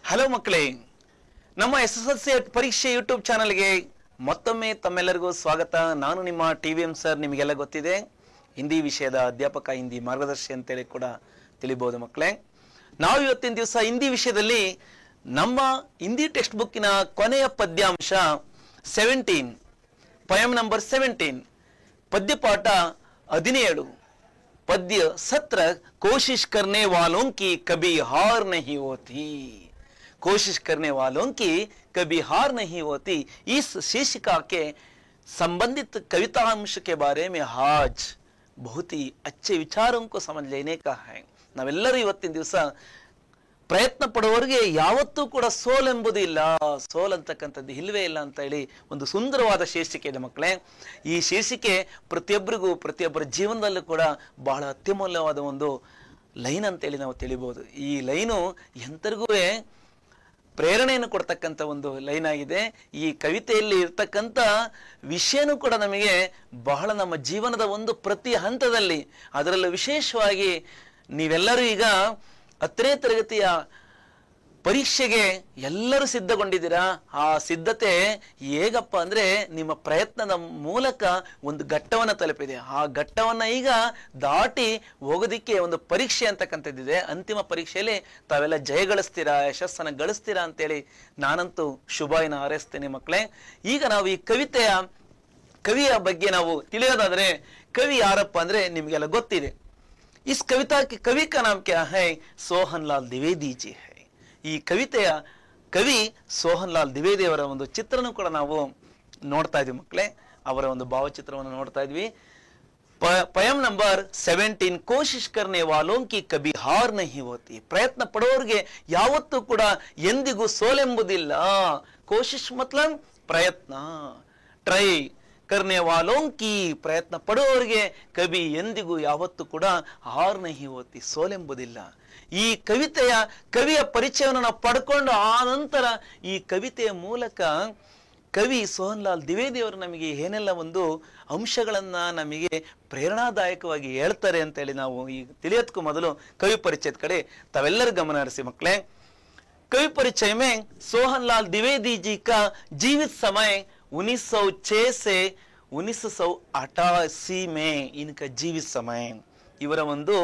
Hello ಮಕ್ಕಳೇ, ನಮ್ಮ SSLC ಪರೀಕ್ಷೆ ಯೂಟ್ಯೂಬ್ ಚಾನಲ್ಗೆ ಮತ್ತೊಮ್ಮೆ ತಮ್ಮೆಲ್ಲರಿಗೂ ಸ್ವಾಗತ. ನಾನು ನಿಮ್ಮ TVM ಸರ್. ನಿಮಗೆಲ್ಲ ಗೊತ್ತಿದೆ, ಹಿಂದಿ ವಿಷಯದ ಅಧ್ಯಾಪಕ, ಹಿಂದಿ ಮಾರ್ಗದರ್ಶಿ ಅಂತೇಳಿ ಕೂಡ ತಿಳಿಬಹುದು ಮಕ್ಕಳೇ. ನಾವು ಇವತ್ತಿನ ದಿವಸ ಹಿಂದಿ ವಿಷಯದಲ್ಲಿ ನಮ್ಮ ಹಿಂದಿ ಟೆಕ್ಸ್ಟ್ ಬುಕ್ಕಿನ ಕೊನೆಯ ಪದ್ಯಾಂಶ 17, ಪಯಂ ನಂಬರ್ 17, ಪದ್ಯಪಾಠ 17, पद्य 17, कोशिश करने वालों की कभी हार नहीं होती. कोशिश करने वालों की कभी हार नहीं होती. इस शीर्षिका के संबंधित कविता अंश के बारे में आज बहुत ही अच्छे विचारों को समझ लेने का है. ನಾವೆಲ್ಲರೂ ಇವತ್ತಿನ ದಿವಸ ಪ್ರಯತ್ನ ಪಡುವವರಿಗೆ ಯಾವತ್ತೂ ಕೂಡ ಸೋಲ್ ಎಂಬುದಿಲ್ಲ, ಸೋಲ್ ಅಂತಕ್ಕಂಥದ್ದು ಇಲ್ವೇ ಇಲ್ಲ ಅಂತ ಹೇಳಿ ಒಂದು ಸುಂದರವಾದ ಶೀರ್ಷಿಕೆ ಇದೆ ಮಕ್ಕಳೇ. ಈ ಶೀರ್ಷಿಕೆ ಪ್ರತಿಯೊಬ್ಬರ ಜೀವನದಲ್ಲೂ ಕೂಡ ಬಹಳ ಅತ್ಯಮೂಲ್ಯವಾದ ಒಂದು ಲೈನ್ ಅಂತೇಳಿ ನಾವು ತಿಳಿಬಹುದು. ಈ ಲೈನು ಎಂತರಿಗೂ ಪ್ರೇರಣೆಯನ್ನು ಕೊಡ್ತಕ್ಕಂಥ ಒಂದು ಲೈನ್ ಆಗಿದೆ. ಈ ಕವಿತೆಯಲ್ಲಿ ಇರ್ತಕ್ಕಂಥ ವಿಷಯನೂ ಕೂಡ ನಮಗೆ ಬಹಳ ನಮ್ಮ ಜೀವನದ ಒಂದು ಪ್ರತಿ ಹಂತದಲ್ಲಿ, ಅದರಲ್ಲೂ ವಿಶೇಷವಾಗಿ ನೀವೆಲ್ಲರೂ ಈಗ 10ನೇ ತರಗತಿಯ ಪರೀಕ್ಷೆಗೆ ಎಲ್ಲರೂ ಸಿದ್ಧಗೊಂಡಿದ್ದೀರಾ. ಆ ಸಿದ್ಧತೆ ಹೇಗಪ್ಪ ಅಂದ್ರೆ ನಿಮ್ಮ ಪ್ರಯತ್ನದ ಮೂಲಕ ಒಂದು ಘಟ್ಟವನ್ನು ತಲುಪಿದೆ. ಆ ಘಟ್ಟವನ್ನ ಈಗ ದಾಟಿ ಹೋಗೋದಿಕ್ಕೆ ಒಂದು ಪರೀಕ್ಷೆ ಅಂತಕ್ಕಂಥದ್ದಿದೆ. ಅಂತಿಮ ಪರೀಕ್ಷೆಯಲ್ಲಿ ತಾವೆಲ್ಲ ಜಯಗಳಿಸ್ತೀರಾ, ಯಶಸ್ಸನ್ನು ಗಳಿಸ್ತೀರಾ ಅಂತೇಳಿ ನಾನಂತೂ ಶುಭಾಯನ ಹಾರೈಸ್ತೇನೆ ಮಕ್ಕಳೇ. ಈಗ ನಾವು ಈ ಕವಿಯ ಬಗ್ಗೆ ನಾವು ತಿಳಿಯೋದಾದ್ರೆ, ಕವಿ ಯಾರಪ್ಪ ಅಂದ್ರೆ ನಿಮಗೆಲ್ಲ ಗೊತ್ತಿದೆ. इस कविता के कवि का नाम क्या है? ಸೋಹನ್ ಲಾಲ್ ದ್ವಿವೇದಿ ಜಿ है. ಈ ಕವಿತೆಯ ಕವಿ ಸೋಹನ್ ಲಾಲ್ ದ್ವಿವೇದಿ ಅವರ ಒಂದು ಚಿತ್ರನೂ ಕೂಡ ನಾವು ನೋಡ್ತಾ ಇದ್ವಿ ಮಕ್ಕಳೇ. ಅವರ ಒಂದು ಭಾವಚಿತ್ರವನ್ನು ನೋಡ್ತಾ ಇದ್ವಿ. ಪಯಂ ನಂಬರ್ 17, ಕೋಶಿಶ್ ಕರ್ನೆ ವಾಲೋಂ ಕಿ ಕಭಿ ಹಾರ್ ನಹಿ ಹೋತಿ. ಪ್ರಯತ್ನ ಪಡೋರಿಗೆ ಯಾವತ್ತೂ ಕೂಡ ಎಂದಿಗೂ ಸೋಲೆಂಬುದಿಲ್ಲ. ಕೋಶಿಶ್ ಮತ್ಲಬ್ ಪ್ರಯತ್ನ, ಟ್ರೈ, ಕರ್ನೆ ವಾಲೋಂ ಕಿ ಪ್ರಯತ್ನ ಪಡುವವರಿಗೆ ಕವಿ ಎಂದಿಗೂ ಯಾವತ್ತೂ ಕೂಡ ಹಾರ್ ನಹಿ ಹೋತಿ, ಸೋಲೆಂಬುದಿಲ್ಲ. ಈ ಕವಿಯ ಪರಿಚಯವನ್ನು ನಾವು ಪಡ್ಕೊಂಡು ಆ ನಂತರ ಈ ಕವಿತೆಯ ಮೂಲಕ ಕವಿ ಸೋಹನ್ ಲಾಲ್ ದ್ವಿವೇದಿ ಅವರು ನಮಗೆ ಏನೆಲ್ಲ ಒಂದು ಅಂಶಗಳನ್ನ ನಮಗೆ ಪ್ರೇರಣಾದಾಯಕವಾಗಿ ಹೇಳ್ತಾರೆ ಅಂತ ಹೇಳಿ ನಾವು ಈಗ ತಿಳಿಯೋದಕ್ಕೂ ಮೊದಲು ಕವಿ ಪರಿಚಯದ ಕಡೆ ತಾವೆಲ್ಲರೂ ಗಮನ ಹರಿಸಿ ಮಕ್ಕಳೇ. कवि परिचय में सोहन लाल द्विवेदी जी का जीवित समय 1906 से 1988 में इनका जीवित समय. ಇವರ ಒಂದು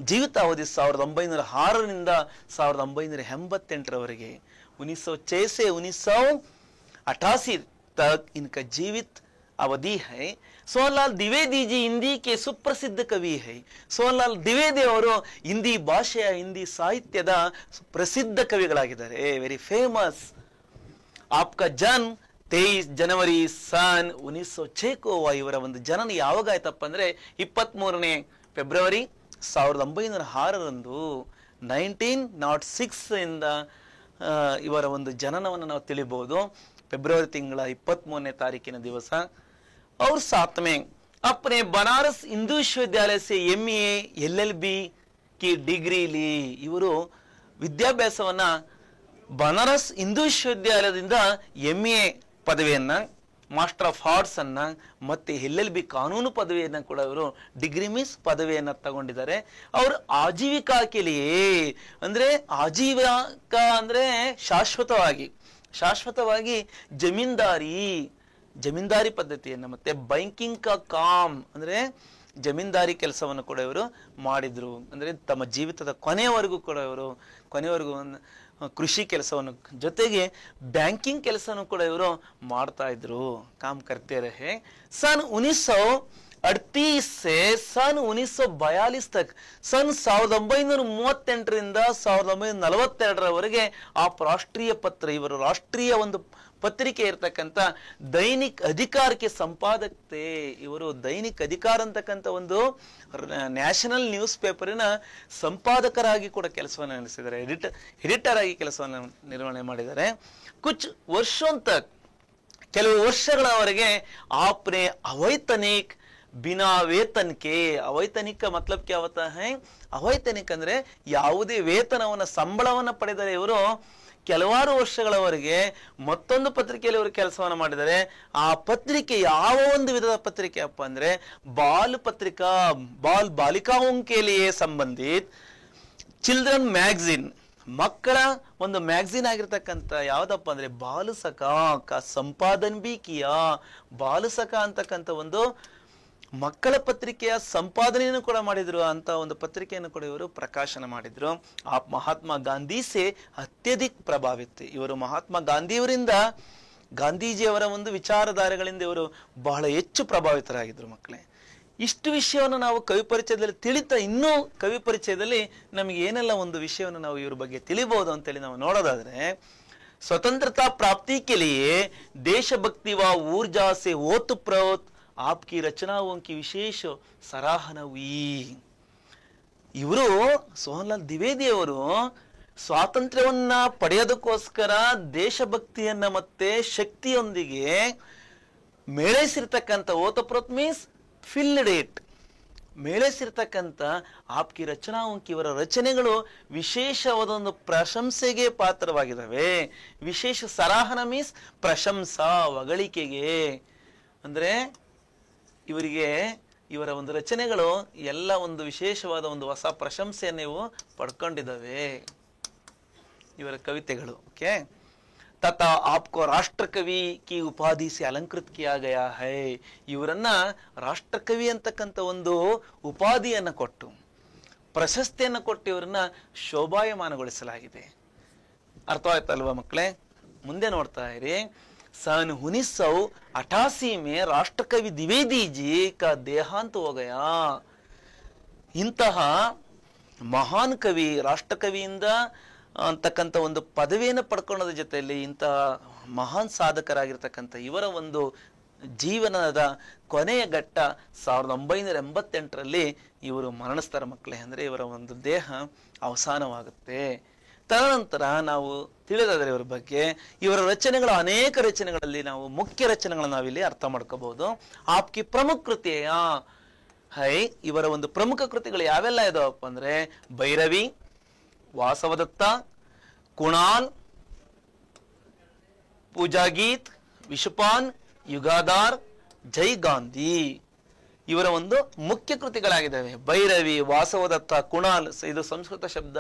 ಜೀವಿತಾವಧಿ 1906ರಿಂದ 1988ರವರೆಗೆ. 1906 से 1988 तक इनका जीवित अवधि है. सोहनलाल द्विवेदी जी हिंदी के सुप्रसिद्ध कवि है. सोहनलाಲ್ ದ್ವಿವೇದಿ ಅವರು ಹಿಂದಿ ಭಾಷೆಯ, ಹಿಂದಿ ಸಾಹಿತ್ಯದ ಪ್ರಸಿದ್ಧ ಕವಿಗಳಾಗಿದ್ದಾರೆ. Very famous. ಆಪ್ಕಾ ಜನ್ಮ 23 ಜನವರಿ सन 1906 को. ಇವರ ಒಂದು ಜನನ ಯಾವಾಗ ಆಯ್ತಪ್ಪ ಅಂದ್ರೆ 23ನೇ ಫೆಬ್ರವರಿ 1906ರಂದು 1906 ಇಂದ ಇವರ ಒಂದು ಜನನವನ್ನು ನಾವು ತಿಳಿಬಹುದು. ಫೆಬ್ರವರಿ ತಿಂಗಳ 23ನೇ ತಾರೀಕಿನ ದಿವಸ. और साथ में अपने बनारस हिंदू विश्वविद्यालय से MA LLB की डिग्री ली. ಇವರು ವಿದ್ಯಾಭ್ಯಾಸವನ್ನ ಬನಾರಸ್ ಹಿಂದೂ ವಿಶ್ವವಿದ್ಯಾಲಯದಿಂದ MA ಪದವಿಯನ್ನ, ಮಾಸ್ಟರ್ ಆಫ್ ಆರ್ಟ್ಸ್ ಅನ್ನ ಮತ್ತೆ LLB ಕಾನೂನು ಪದವಿಯನ್ನ ಕೂಡ ಇವರು ಡಿಗ್ರಿ ಮಿಸ್ ಪದವಿಯನ್ನ ತಗೊಂಡಿದ್ದಾರೆ. ಅವರು ಆಜೀವಿಕಾಕೆಲಿಯೇ ಅಂದ್ರೆ ಆಜೀವಿಕ ಅಂದ್ರೆ ಶಾಶ್ವತವಾಗಿ ಜಮೀನ್ದಾರಿ ಪದ್ಧತಿಯನ್ನು ಮತ್ತೆ ಬ್ಯಾಂಕಿಂಗ್ ಕಾ ಕಾಮ್ ಅಂದ್ರೆ ಜಮೀನ್ದಾರಿ ಕೆಲಸವನ್ನು ಕೂಡ ಇವರು ಮಾಡಿದ್ರು. ಅಂದ್ರೆ ತಮ್ಮ ಜೀವಿತದ ಕೊನೆಯವರೆಗೂ ಕೃಷಿ ಕೆಲಸವನ್ನು ಜೊತೆಗೆ ಬ್ಯಾಂಕಿಂಗ್ ಕೆಲಸವನ್ನು ಕೂಡ ಇವರು ಮಾಡ್ತಾ ಇದ್ರು. ಕಾಮ್ ಕರ್ತೆ ರಹೆ. सन 1938 से सन 1942 तक, सन 1938ರಿಂದ 1942ರವರೆಗೆ ಆಪ್ ರಾಷ್ಟ್ರೀಯ ಪತ್ರ, ಇವರು ರಾಷ್ಟ್ರೀಯ ಒಂದು ಪತ್ರಿಕೆ ಇರ್ತಕ್ಕಂಥ ದೈನಿಕ್ ಅಧಿಕಾರಕ್ಕೆ ಸಂಪಾದಕತೆ. ಇವರು ದೈನಿಕ್ ಅಧಿಕಾರ ಅಂತಕ್ಕಂಥ ಒಂದು ನ್ಯಾಷನಲ್ ನ್ಯೂಸ್ ಪೇಪರಿನ ಸಂಪಾದಕರಾಗಿ ಕೂಡ ಕೆಲಸವನ್ನು ನಡೆಸಿದ್ದಾರೆ. ಎಡಿಟರ್ ಆಗಿ ಕೆಲಸವನ್ನು ನಿರ್ವಹಣೆ ಮಾಡಿದ್ದಾರೆ. ಕುಚ್ ವರ್ಷೋं तक, ಕೆಲವು ವರ್ಷಗಳವರೆಗೆ ಆಪ್ನೆ ಅವೈತನಿಕ್ ಬಿನಾ ವೇತನಕ್ಕೆ. ಅವೈತನಿಕ ಮತ್ಲಬ್ ಕ್ಯಾ ಹೋತಾ ಹೈ? ಅವೈತನಿಕ್ ಅಂದ್ರೆ ಯಾವುದೇ ವೇತನವನ್ನ, ಸಂಬಳವನ್ನ ಪಡೆದರೆ ಇವರು ಕೆಲವಾರು ವರ್ಷಗಳವರೆಗೆ ಮತ್ತೊಂದು ಪತ್ರಿಕೆಯಲ್ಲಿ ಅವರು ಕೆಲಸವನ್ನು ಮಾಡಿದ್ದಾರೆ. ಆ ಪತ್ರಿಕೆ ಯಾವ ಒಂದು ವಿಧದ ಪತ್ರಿಕೆ ಅಪ್ಪ ಅಂದ್ರೆ ಬಾಲ್ ಬಾಲಿಕಾओं के लिए संबंधित चिल्ड्रन मैगजीन ಮಕ್ಕಳ ಒಂದು ಮ್ಯಾಗಝಿನ್ ಆಗಿರ್ತಕ್ಕಂಥ ಯಾವ್ದಪ್ಪ ಅಂದ್ರೆ ಬಾಲಸಖ ಸಂಪಾದನ್ ಬಿ ಕಿಯಾ, ಬಾಲಸಖ ಅಂತಕ್ಕಂಥ ಒಂದು ಮಕ್ಕಳ ಪತ್ರಿಕೆಯ ಸಂಪಾದನೆಯನ್ನು ಕೂಡ ಮಾಡಿದ್ರು. ಅಂತ ಒಂದು ಪತ್ರಿಕೆಯನ್ನು ಕೂಡ ಇವರು ಪ್ರಕಾಶನ ಮಾಡಿದ್ರು. ಆ ಮಹಾತ್ಮ ಗಾಂಧಿ ಸೆ ಅತ್ಯಧಿಕ್ ಪ್ರಭಾವಿತ. ಇವರು ಮಹಾತ್ಮ ಗಾಂಧಿಯವರಿಂದ, ಗಾಂಧೀಜಿಯವರ ಒಂದು ವಿಚಾರಧಾರೆಗಳಿಂದ ಇವರು ಬಹಳ ಹೆಚ್ಚು ಪ್ರಭಾವಿತರಾಗಿದ್ರು ಮಕ್ಕಳೇ. ಇಷ್ಟು ವಿಷಯವನ್ನು ನಾವು ಕವಿ ಪರಿಚಯದಲ್ಲಿ ತಿಳಿತಾ, ಇನ್ನೂ ಕವಿ ಪರಿಚಯದಲ್ಲಿ ನಮಗೆ ಏನೆಲ್ಲ ಒಂದು ವಿಷಯವನ್ನು ನಾವು ಇವ್ರ ಬಗ್ಗೆ ತಿಳಿಬಹುದು ಅಂತೇಳಿ ನಾವು ನೋಡೋದಾದ್ರೆ, स्वतंत्रता प्राप्ति के लिए देशभक्ति व ऊर्जा से ओतप्रोत आपकी रचनाओं की विशेष सराहना हुई. ಇವರು ಸೋಹನ್ಲಾಲ್ ದ್ವಿವೇದಿ ಅವರು ಸ್ವಾತಂತ್ರ್ಯವನ್ನ ಪಡೆಯೋದಕ್ಕೋಸ್ಕರ ದೇಶಭಕ್ತಿಯನ್ನ ಮತ್ತೆ ಶಕ್ತಿಯೊಂದಿಗೆ ಮೇಳೈಸಿರ್ತಕ್ಕಂಥ, ಓತಪ್ರೋತ್ ಮೀನ್ಸ್ ಫಿಲ್ಡ್ ಇಟ್, ಮೇಳೈಸಿರ್ತಕ್ಕಂಥ ಆಪ್ಕಿ ರಚನಾವಂಕಿ, ಇವರ ರಚನೆಗಳು ವಿಶೇಷವಾದ ಒಂದು ಪ್ರಶಂಸೆಗೆ ಪಾತ್ರವಾಗಿದ್ದಾವೆ. ವಿಶೇಷ ಸರಾಹನ ಮೀನ್ಸ್ ಪ್ರಶಂಸಾ, ಹೊಗಳಿಕೆಗೆ. ಅಂದ್ರೆ ಇವರಿಗೆ ಇವರ ಒಂದು ರಚನೆಗಳು ಎಲ್ಲ ಒಂದು ವಿಶೇಷವಾದ ಒಂದು ಹೊಸ ಪ್ರಶಂಸೆಯನ್ನು ಇವು ಪಡ್ಕೊಂಡಿದ್ದಾವೆ, ಇವರ ಕವಿತೆಗಳು. ಓಕೆ. तथा आपको राष्ट्रकवि की उपाधि से अलंकृत किया गया है. ಇವರನ್ನ ರಾಷ್ಟ್ರಕವಿ ಅಂತಕ್ಕಂಥ ಒಂದು ಉಪಾಧಿಯನ್ನು ಕೊಟ್ಟು, ಪ್ರಶಸ್ತಿಯನ್ನು ಕೊಟ್ಟು ಇವರನ್ನ ಶೋಭಾಯಮಾನಗೊಳಿಸಲಾಗಿದೆ. ಅರ್ಥವಾಯ್ತಲ್ವಾ ಮಕ್ಕಳೇ? ಮುಂದೆ ನೋಡ್ತಾ ಇರಿ. सन 1988 में राष्ट्रकवि द्विवेदी जी का देहांत हो गया. ಇಂತಹ ಮಹಾನ್ ಕವಿ, ರಾಷ್ಟ್ರಕವಿಯಿಂದ ಅಂತಕ್ಕಂಥ ಒಂದು ಪದವಿಯನ್ನು ಪಡ್ಕೊಳ್ಳೋದ್ರ ಜೊತೆಯಲ್ಲಿ ಇಂತಹ ಮಹಾನ್ ಸಾಧಕರಾಗಿರ್ತಕ್ಕಂಥ ಇವರ ಒಂದು ಜೀವನದ ಕೊನೆಯ ಘಟ್ಟ 1988ರಲ್ಲಿ ಇವರು ಮರಣಿಸ್ತಾರೆ ಮಕ್ಕಳೇ. ಅಂದ್ರೆ ಇವರ ಒಂದು ದೇಹ ಅವಸಾನವಾಗುತ್ತೆ. ತದನಂತರ ನಾವು ತಿಳಿದಾದ್ರೆ ಇವರ ಬಗ್ಗೆ, ಇವರ ರಚನೆಗಳು ಅನೇಕ ರಚನೆಗಳಲ್ಲಿ ನಾವು ಮುಖ್ಯ ರಚನೆಗಳನ್ನ ನಾವಿಲ್ಲಿ ಅರ್ಥ ಮಾಡ್ಕೋಬಹುದು. ಆಪ್ಕಿ ಪ್ರಮುಖ ಕೃತಿಯ ಹೈ, ಇವರ ಒಂದು ಪ್ರಮುಖ ಕೃತಿಗಳು ಯಾವೆಲ್ಲ ಇದಾವಪ್ಪ ಅಂದ್ರೆ ಭೈರವಿ, ವಾಸವದತ್ತ, ಕುಣಾಲ್, ಪೂಜಾ ಗೀತ್, ವಿಷಪಾನ್, ಯುಗಾದಾರ್, ಜೈ ಗಾಂಧಿ ಇವರ ಒಂದು ಮುಖ್ಯ ಕೃತಿಗಳಾಗಿದ್ದಾವೆ. ಭೈರವಿ, ವಾಸವದತ್ತ, ಕುಣಾಲ್, ಇದು ಸಂಸ್ಕೃತ ಶಬ್ದ.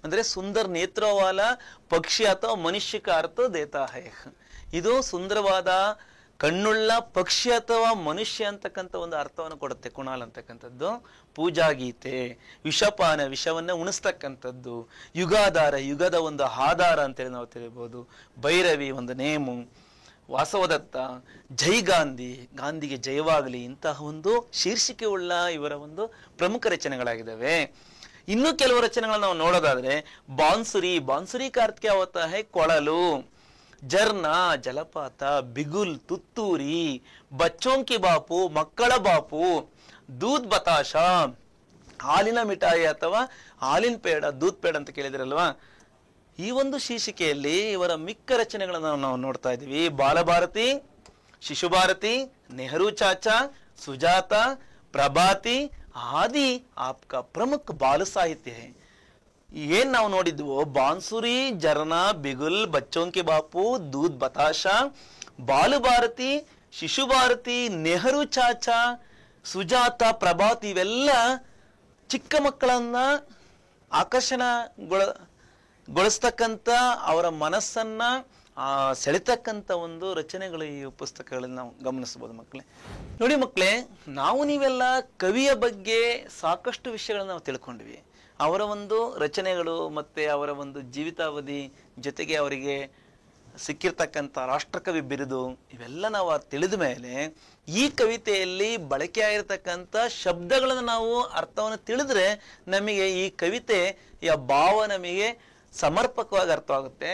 ಅಂದ್ರೆ ಸುಂದರ ನೇತ್ರವಾಲ ಪಕ್ಷಿ ಅಥವಾ ಮನುಷ್ಯ ಕಾ ಅರ್ಥ ದೇತಾ ಹೈ. ಇದು ಸುಂದರವಾದ ಕಣ್ಣುಳ್ಳ ಪಕ್ಷಿ ಅಥವಾ ಮನುಷ್ಯ ಅಂತಕ್ಕಂಥ ಒಂದು ಅರ್ಥವನ್ನು ಕೊಡುತ್ತೆ ಕುಣಾಲ್ ಅಂತಕ್ಕಂಥದ್ದು. ಪೂಜಾ ಗೀತೆ, ವಿಷಪಾನ, ವಿಷವನ್ನ ಉಣಿಸ್ತಕ್ಕಂಥದ್ದು. ಯುಗಾಧಾರ, ಯುಗದ ಒಂದು ಆಧಾರ ಅಂತೇಳಿ ನಾವು ತಿಳಿಬಹುದು. ಭೈರವಿ ಒಂದು ನೇಮು. ವಾಸವದತ್ತ, ಜೈ ಗಾಂಧಿ, ಗಾಂಧಿಗೆ ಜಯವಾಗಲಿ, ಇಂತಹ ಒಂದು ಶೀರ್ಷಿಕೆ ಉಳ್ಳ ಇವರ ಒಂದು ಪ್ರಮುಖ ರಚನೆಗಳಾಗಿದ್ದಾವೆ. ಇನ್ನು ಕೆಲವು ರಚನೆಗಳನ್ನ ನಾವು ನೋಡೋದಾದ್ರೆ ಬಾನ್ಸುರಿ, ಬಾನ್ಸುರಿ ಕಾರ್ತಿಕ ಅವತ್ತ ಹೈ ಕೊಳಲು, ಜರ್ನಾ ಜಲಪಾತ, ಬಿಗುಲ್ ತುತ್ತೂರಿ, ಬಚ್ಚೋಂಕಿ ಬಾಪು ಮಕ್ಕಳ ಬಾಪು, ದೂದ್ ಬತಾಶ ಹಾಲಿನ ಮಿಠಾಯಿ ಅಥವಾ ಹಾಲಿನ ಪೇಡ, ದೂದ್ ಪೇಡ ಅಂತ ಕೇಳಿದ್ರಲ್ವಾ. ಈ ಒಂದು ಶೀರ್ಷಿಕೆಯಲ್ಲಿ ಇವರ ಮಿಕ್ಕ ರಚನೆಗಳನ್ನು ನಾವು ನೋಡ್ತಾ ಇದ್ದೀವಿ. ಬಾಲಭಾರತಿ, ಶಿಶುಭಾರತಿ, ನೆಹರು ಚಾಚಾ, ಸುಜಾತ, ಪ್ರಭಾತಿ ಆದಿ ಆಪ್ಕ ಪ್ರಮುಖ ಬಾಲ ಸಾಹಿತ್ಯ ಹೈ. ಏನ್ ನಾವು ನೋಡಿದ್ವೋ ಬಾನ್ಸುರಿ, ಜರ್ನಾ, ಬಿಗುಲ್, ಬಚ್ಚೋಂಕಿ ಬಾಪು, ದೂದ್ ಬತಾಶ, ಬಾಲು ಭಾರತಿ, ಶಿಶು ಭಾರತಿ, ನೆಹರು ಚಾಚಾ, ಸುಜಾತ, ಪ್ರಭಾತ್ ಇವೆಲ್ಲ ಚಿಕ್ಕ ಮಕ್ಕಳನ್ನ ಆಕರ್ಷಣಗೊಳಿಸ್ತಕ್ಕಂಥ, ಅವರ ಮನಸ್ಸನ್ನ ಸೆಳೆತಕ್ಕಂಥ ಒಂದು ರಚನೆಗಳು ಈ ಪುಸ್ತಕಗಳಲ್ಲಿ ನಾವು ಗಮನಿಸಬಹುದು ಮಕ್ಕಳೇ. ನೋಡಿ ಮಕ್ಕಳೇ, ನಾವು ನೀವೆಲ್ಲ ಕವಿಯ ಬಗ್ಗೆ ಸಾಕಷ್ಟು ವಿಷಯಗಳನ್ನ ನಾವು ತಿಳ್ಕೊಂಡ್ವಿ. ಅವರ ಒಂದು ರಚನೆಗಳು ಮತ್ತೆ ಅವರ ಒಂದು ಜೀವಿತಾವಧಿ ಜೊತೆಗೆ ಅವರಿಗೆ ಸಿಕ್ಕಿರ್ತಕ್ಕಂಥ ರಾಷ್ಟ್ರಕವಿ ಬಿರುದು ಇವೆಲ್ಲ ನಾವು ತಿಳಿದ ಮೇಲೆ ಈ ಕವಿತೆಯಲ್ಲಿ ಬಳಕೆ ಆಗಿರ್ತಕ್ಕಂಥ ಶಬ್ದಗಳನ್ನು ನಾವು ಅರ್ಥವನ್ನು ತಿಳಿದ್ರೆ ನಮಗೆ ಈ ಕವಿತೆಯ ಭಾವ ನಮಗೆ ಸಮರ್ಪಕವಾಗಿ ಅರ್ಥವಾಗುತ್ತೆ.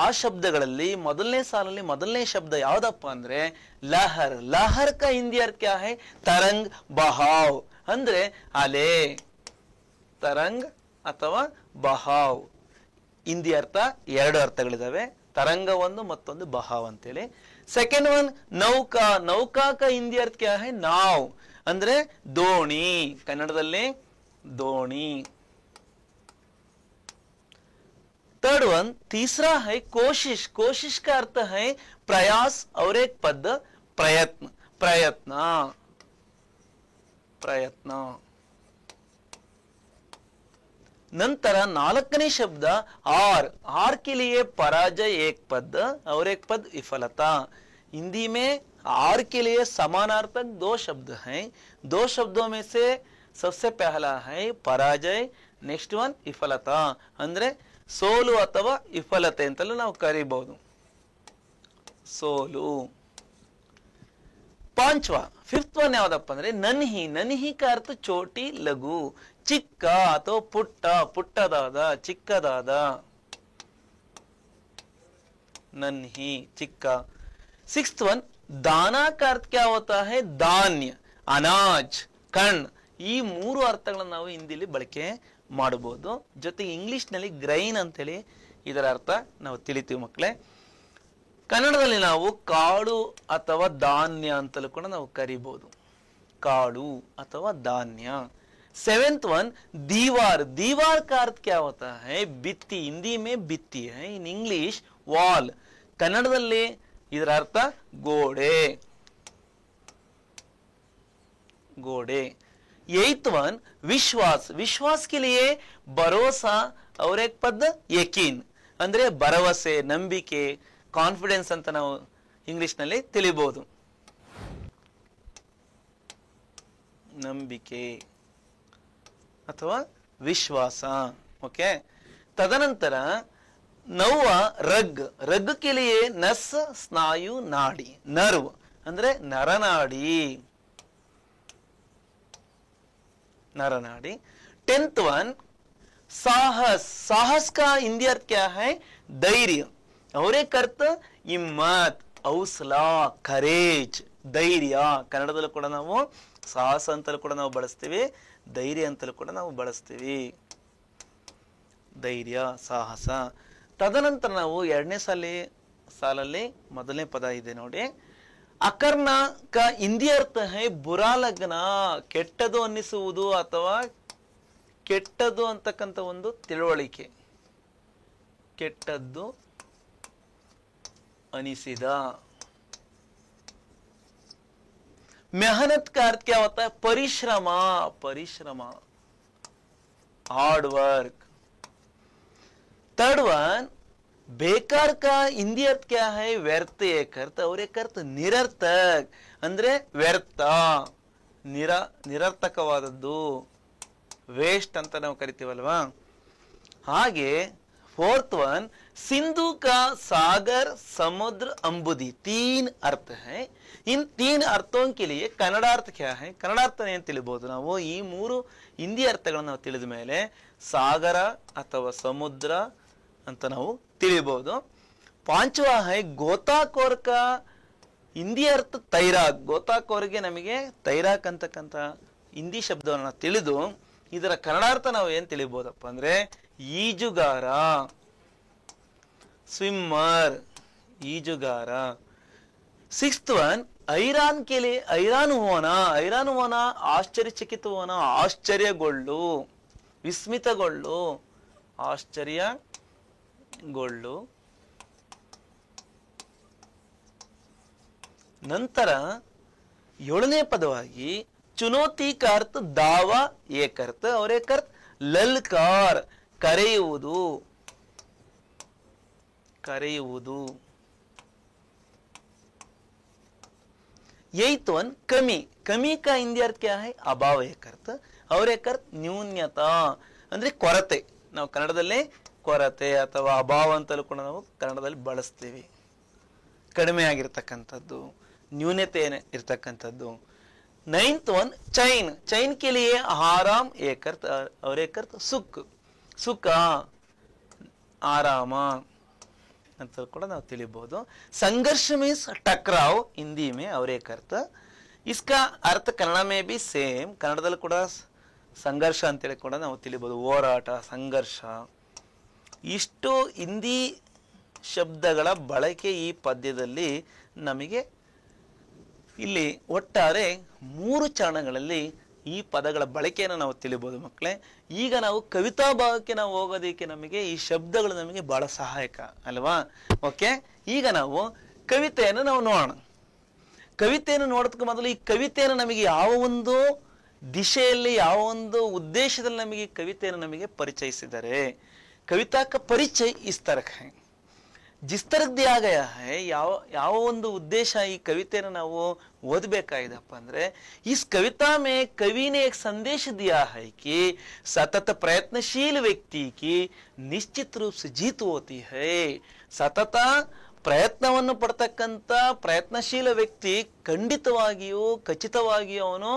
ಆ ಶಬ್ದಗಳಲ್ಲಿ ಮೊದಲನೇ ಸಾಲಲ್ಲಿ ಮೊದಲನೇ ಶಬ್ದ ಯಾವ್ದಪ್ಪ ಅಂದ್ರೆ ಲಹರ್. ಲಹರ್ ಕಾ ಹಿಂದಿ ಅರ್ಥ ಕ್ಯಾ ಹೈ? ತರಂಗ್ ಬಹಾವ್ ಅಂದ್ರೆ ಅಲೆ. ತರಂಗ್ ಅಥವಾ ಬಹಾವ್ ಹಿಂದಿ ಅರ್ಥ ಎರಡು ಅರ್ಥಗಳಿದಾವೆ. ತರಂಗ ಒಂದು, ಮತ್ತೊಂದು ಬಹಾವ್ ಅಂತೇಳಿ. ಸೆಕೆಂಡ್ ಒನ್ ನೌಕಾ. ನೌಕಾ ಕಾ ಹಿಂದಿ ಅರ್ಥ ಕ್ಯಾ ಹೈ? ನಾವ್ ಅಂದ್ರೆ ದೋಣಿ, ಕನ್ನಡದಲ್ಲಿ ದೋಣಿ. थर्ड वन तीसरा है कोशिश. कोशिश का अर्थ है प्रयास और एक पद प्रयत्न. प्रयत्न प्रयत्न. नंतर नाल्कने शब्द आर, आर के लिए पराजय एक पद और एक पद विफलता। हिंदी में आर के लिए समानार्थक दो शब्द हैं, दो शब्दों में से सबसे पहला है पराजय, नेक्स्ट वन विफलता, ಅಂದ್ರೆ ಸೋಲು ಅಥವಾ ವಿಫಲತೆ ಅಂತಲೂ ನಾವು ಕರೀಬಹುದು. ಸೋಲು. पांचवा फिफ्थ वन यावदप्ಪ ಅಂದ್ರೆ ನನ್ಹಿ, ನನ್ಹಿ का अर्थ छोटी लघु, ಚಿಕ್ಕ ಅಥವಾ ಪುಟ್ಟ, ಪುಟ್ಟದಾದ, ಚಿಕ್ಕದಾದ, नन्ही ಚಿಕ್ಕ. सिक्स्थ वन दाना का अर्थ क्या होता है, धान्य, अनाज, ಕಣ್. ಈ ಮೂರು ಅರ್ಥಗಳನ್ನು ನಾವು ಹಿಂದಿಲಿ ಬಳಕೆ ಮಾಡಬಹುದು. ಜೊತೆಗೆ ಇಂಗ್ಲಿಷ್ ನಲ್ಲಿ ಗ್ರೈನ್ ಅಂತೇಳಿ ಇದರ ಅರ್ಥ ನಾವು ತಿಳಿತೀವಿ ಮಕ್ಕಳೇ. ಕನ್ನಡದಲ್ಲಿ ನಾವು ಕಾಳು ಅಥವಾ ಧಾನ್ಯ ಅಂತಲೂ ಕೂಡ ನಾವು ಕರಿಬಹುದು, ಕಾಳು ಅಥವಾ ಧಾನ್ಯ. सेवेंथ वन दीवार, दीवार का अर्थ क्या होता है, भित्ति. हिंदी में भित्ति है, इन इंग्लिश वॉल. कन्नडದಲ್ಲಿ ಇದರ ಅರ್ಥ ಗೋಡೆ, ಗೋಡೆ. एथ वन विश्वास, विश्वास के लिए भरोसा और एक पद यकीन, ಅಂದ್ರೆ ಭರವಸೆ, ನಂಬಿಕೆ, ಕಾನ್ಫಿಡೆನ್ಸ್ ಅಂತ ನಾವು ಇಂಗ್ಲಿಷ್ ನಲ್ಲಿ ತಿಳಿಬಹುದು. ನಂಬಿಕೆ ಅಥವಾ ವಿಶ್ವಾಸ. ಓಕೆ. ತದನಂತರ ನವ್ವ ರಗ್, ರಗ್ के लिए ನಸ್, ಸ್ನಾಯು, ನಾಡಿ, ನರ್ವ್ ಅಂದ್ರೆ ನರನಾಡಿ, नरनाड़ी. टेंथ वन साहस, साहस का हिंदी अर्थ क्या है, धैर्य और एक अर्थ हिम्मत, हौसला, करेज, ಧೈರ್ಯ. ಕನ್ನಡದಲ್ಲೂ ಕೂಡ ನಾವು ಸಾಹಸ ಅಂತಲೂ ಕೂಡ ನಾವು ಬಳಸ್ತೀವಿ, ಧೈರ್ಯ ಅಂತಲೂ ಕೂಡ ನಾವು ಬಳಸ್ತೀವಿ. ಧೈರ್ಯ, ಸಾಹಸ. ತದನಂತರ ನಾವು ಎರಡನೇ ಸಾಲಲ್ಲಿ ಮೊದಲನೇ ಪದ ಇದೆ ನೋಡಿ, ಅಕರ್ಣ ಕ ಹಿಂದಿ ಅರ್ಥ ಹೈ ಬುರಾ ಲಗ್ನ, ಕೆಟ್ಟದು ಅನ್ನಿಸುವುದು ಅಥವಾ ಕೆಟ್ಟದ್ದು ಅಂತಕ್ಕಂಥ ಒಂದು ತಿಳುವಳಿಕೆ, ಕೆಟ್ಟದ್ದು ಅನಿಸಿದ. मेहनत का अर्थ क्या होता है, परिश्रम, परिश्रम, हार्ड वर्क. थर्ड वन बेकार का हिंदी अर्थ क्या है, व्यर्थ एक अर्थ और एक अर्थ निरर्थक, ಅಂದ್ರೆ ವ್ಯರ್ಥ, ನಿರರ್ಥಕವಾದದ್ದು, ವೇಸ್ಟ್ ಅಂತ ನಾವು ಕರಿತೀವಲ್ವಾ. ಹಾಗೆ फोर्थ वन सिंधु का सागर, समुद्र, अंबुदी, तीन अर्थ है. इन तीन अर्थों के लिए ಕನ್ನಡಾರ್ಥ क्या है, ಕನ್ನಡಾರ್ಥ ಏನು ತಿಳಿಬಹುದು ನಾವು. ಈ ಮೂರು ಹಿಂದಿ ಅರ್ಥಗಳನ್ನು ನಾವು ತಿಳಿದ ಮೇಲೆ ಸಾಗರ ಅಥವಾ ಸಮುದ್ರ ಅಂತ ನಾವು ತಿಳಿಬಹುದು. ಪಾಂಚವಾ ಹೈ ಗೋತಾಖೋರ್ ಕಾ ಹಿಂದಿ ಅರ್ಥ ತೈರಾಕ್, ಗೋತಾಖೋರ್ಗೆ ನಮಗೆ ತೈರಾಕ್ ಅಂತಕ್ಕಂಥ ಹಿಂದಿ ಶಬ್ದವನ್ನು ತಿಳಿದು ಇದರ ಕನ್ನಡಾರ್ಥ ನಾವು ಏನ್ ತಿಳಿಬಹುದಪ್ಪ ಅಂದ್ರೆ ಈಜುಗಾರ, ಸ್ವಿಮ್ಮರ್, ಈಜುಗಾರ. सिक्स्थ वन ಐರಾನ್ के लिए ಐರಾನ್ ಹೋನಾ, ಐರಾನ್ ಹೋನಾ ಆಶ್ಚರ್ಯಚಕಿತ ಹೋನಾ, ಆಶ್ಚರ್ಯಗೊಳ್ಳು, ವಿಸ್ಮಿತಗೊಳ್ಳು, ಆಶ್ಚರ್ಯಗೊಳ್ಳು. ನಂತರ ಏಳನೇ ಪದವಾಗಿ ಚುನೌತಿ का अर्थ दावा एक अर्थ और एक अर्थ ललकार, ಕರೆಯುವುದು, ಕರೆಯುವುದು. एथ वन कमी, कमी का हिंदी अर्थ क्या है, अभाव एक अर्थ और एक अर्थ न्यूनता, ಅಂದ್ರೆ ಕೊರತೆ. ನಾವು ಕನ್ನಡದಲ್ಲಿ ಕೊರತೆ ಅಥವಾ ಅಭಾವ ಅಂತಲೂ ಕೂಡ ನಾವು ಕನ್ನಡದಲ್ಲಿ ಬಳಸ್ತೀವಿ, ಕಡಿಮೆ ಆಗಿರ್ತಕ್ಕಂಥದ್ದು, ನ್ಯೂನತೆ ಇರ್ತಕ್ಕಂಥದ್ದು. नाइन्थ वन चैन, चैन के लिए आराम एक अर्थ और एक अर्थ सुख, सुख, आराम ಅಂತ ಕೂಡ ನಾವು ತಿಳಿಬಹುದು. संघर्ष मीन्स टकराव हिंदी में और एक अर्थ. इसका अर्थ कन्नड़ में भी सेम, ಕನ್ನಡದಲ್ಲಿ ಕೂಡ ಸಂಘರ್ಷ ಅಂತೇಳಿ ಕೂಡ ನಾವು ತಿಳಿಬಹುದು, ಹೋರಾಟ, ಸಂಘರ್ಷ. ಇಷ್ಟು ಹಿಂದಿ ಶಬ್ದಗಳ ಬಳಕೆ ಈ ಪದ್ಯದಲ್ಲಿ ನಮಗೆ ಇಲ್ಲಿ ಒಟ್ಟಾರೆ 3 ಚರಣಗಳಲ್ಲಿ ಈ ಪದಗಳ ಬಳಕೆಯನ್ನು ನಾವು ತಿಳಿಬಹುದು ಮಕ್ಕಳೇ. ಈಗ ನಾವು ಕವಿತಾ ಭಾಗಕ್ಕೆ ನಾವು ಹೋಗೋದಕ್ಕೆ ನಮಗೆ ಈ ಶಬ್ದಗಳು ನಮಗೆ ಬಹಳ ಸಹಾಯಕ ಅಲ್ವಾ. ಓಕೆ, ಈಗ ನಾವು ಕವಿತೆಯನ್ನು ನಾವು ನೋಡೋಣ. ಕವಿತೆಯನ್ನು ನೋಡೋದಕ್ಕೆ ಮೊದಲು ಈ ಕವಿತೆಯನ್ನು ನಮಗೆ ಯಾವ ಒಂದು ದಿಶೆಯಲ್ಲಿ ಯಾವ ಒಂದು ಉದ್ದೇಶದಲ್ಲಿ ನಮಗೆ ಕವಿತೆಯನ್ನು ನಮಗೆ ಪರಿಚಯಿಸಿದ್ದಾರೆ. कविता का परिचय इस तरह है, जिस तरह दिया गया है. ಯಾವ ಒಂದು ಉದ್ದೇಶ ಈ कविತೆಯನ್ನು ನಾವು ಓದಬೇಕಾಗಿದೆಪ್ಪ ಅಂದ್ರೆ, इस कविता में कवि ने एक संदेश दिया है कि सतत प्रयत्नशील व्यक्ति की निश्चित रूप से जीत होती है. ಸತತ ಪ್ರಯತ್ನವನ್ನು ಪಡ್ತಕ್ಕಂಥ ಪ್ರಯತ್ನಶೀಲ ವ್ಯಕ್ತಿ ಖಂಡಿತವಾಗಿಯೂ ಖಚಿತವಾಗಿಯೂ ಅವನು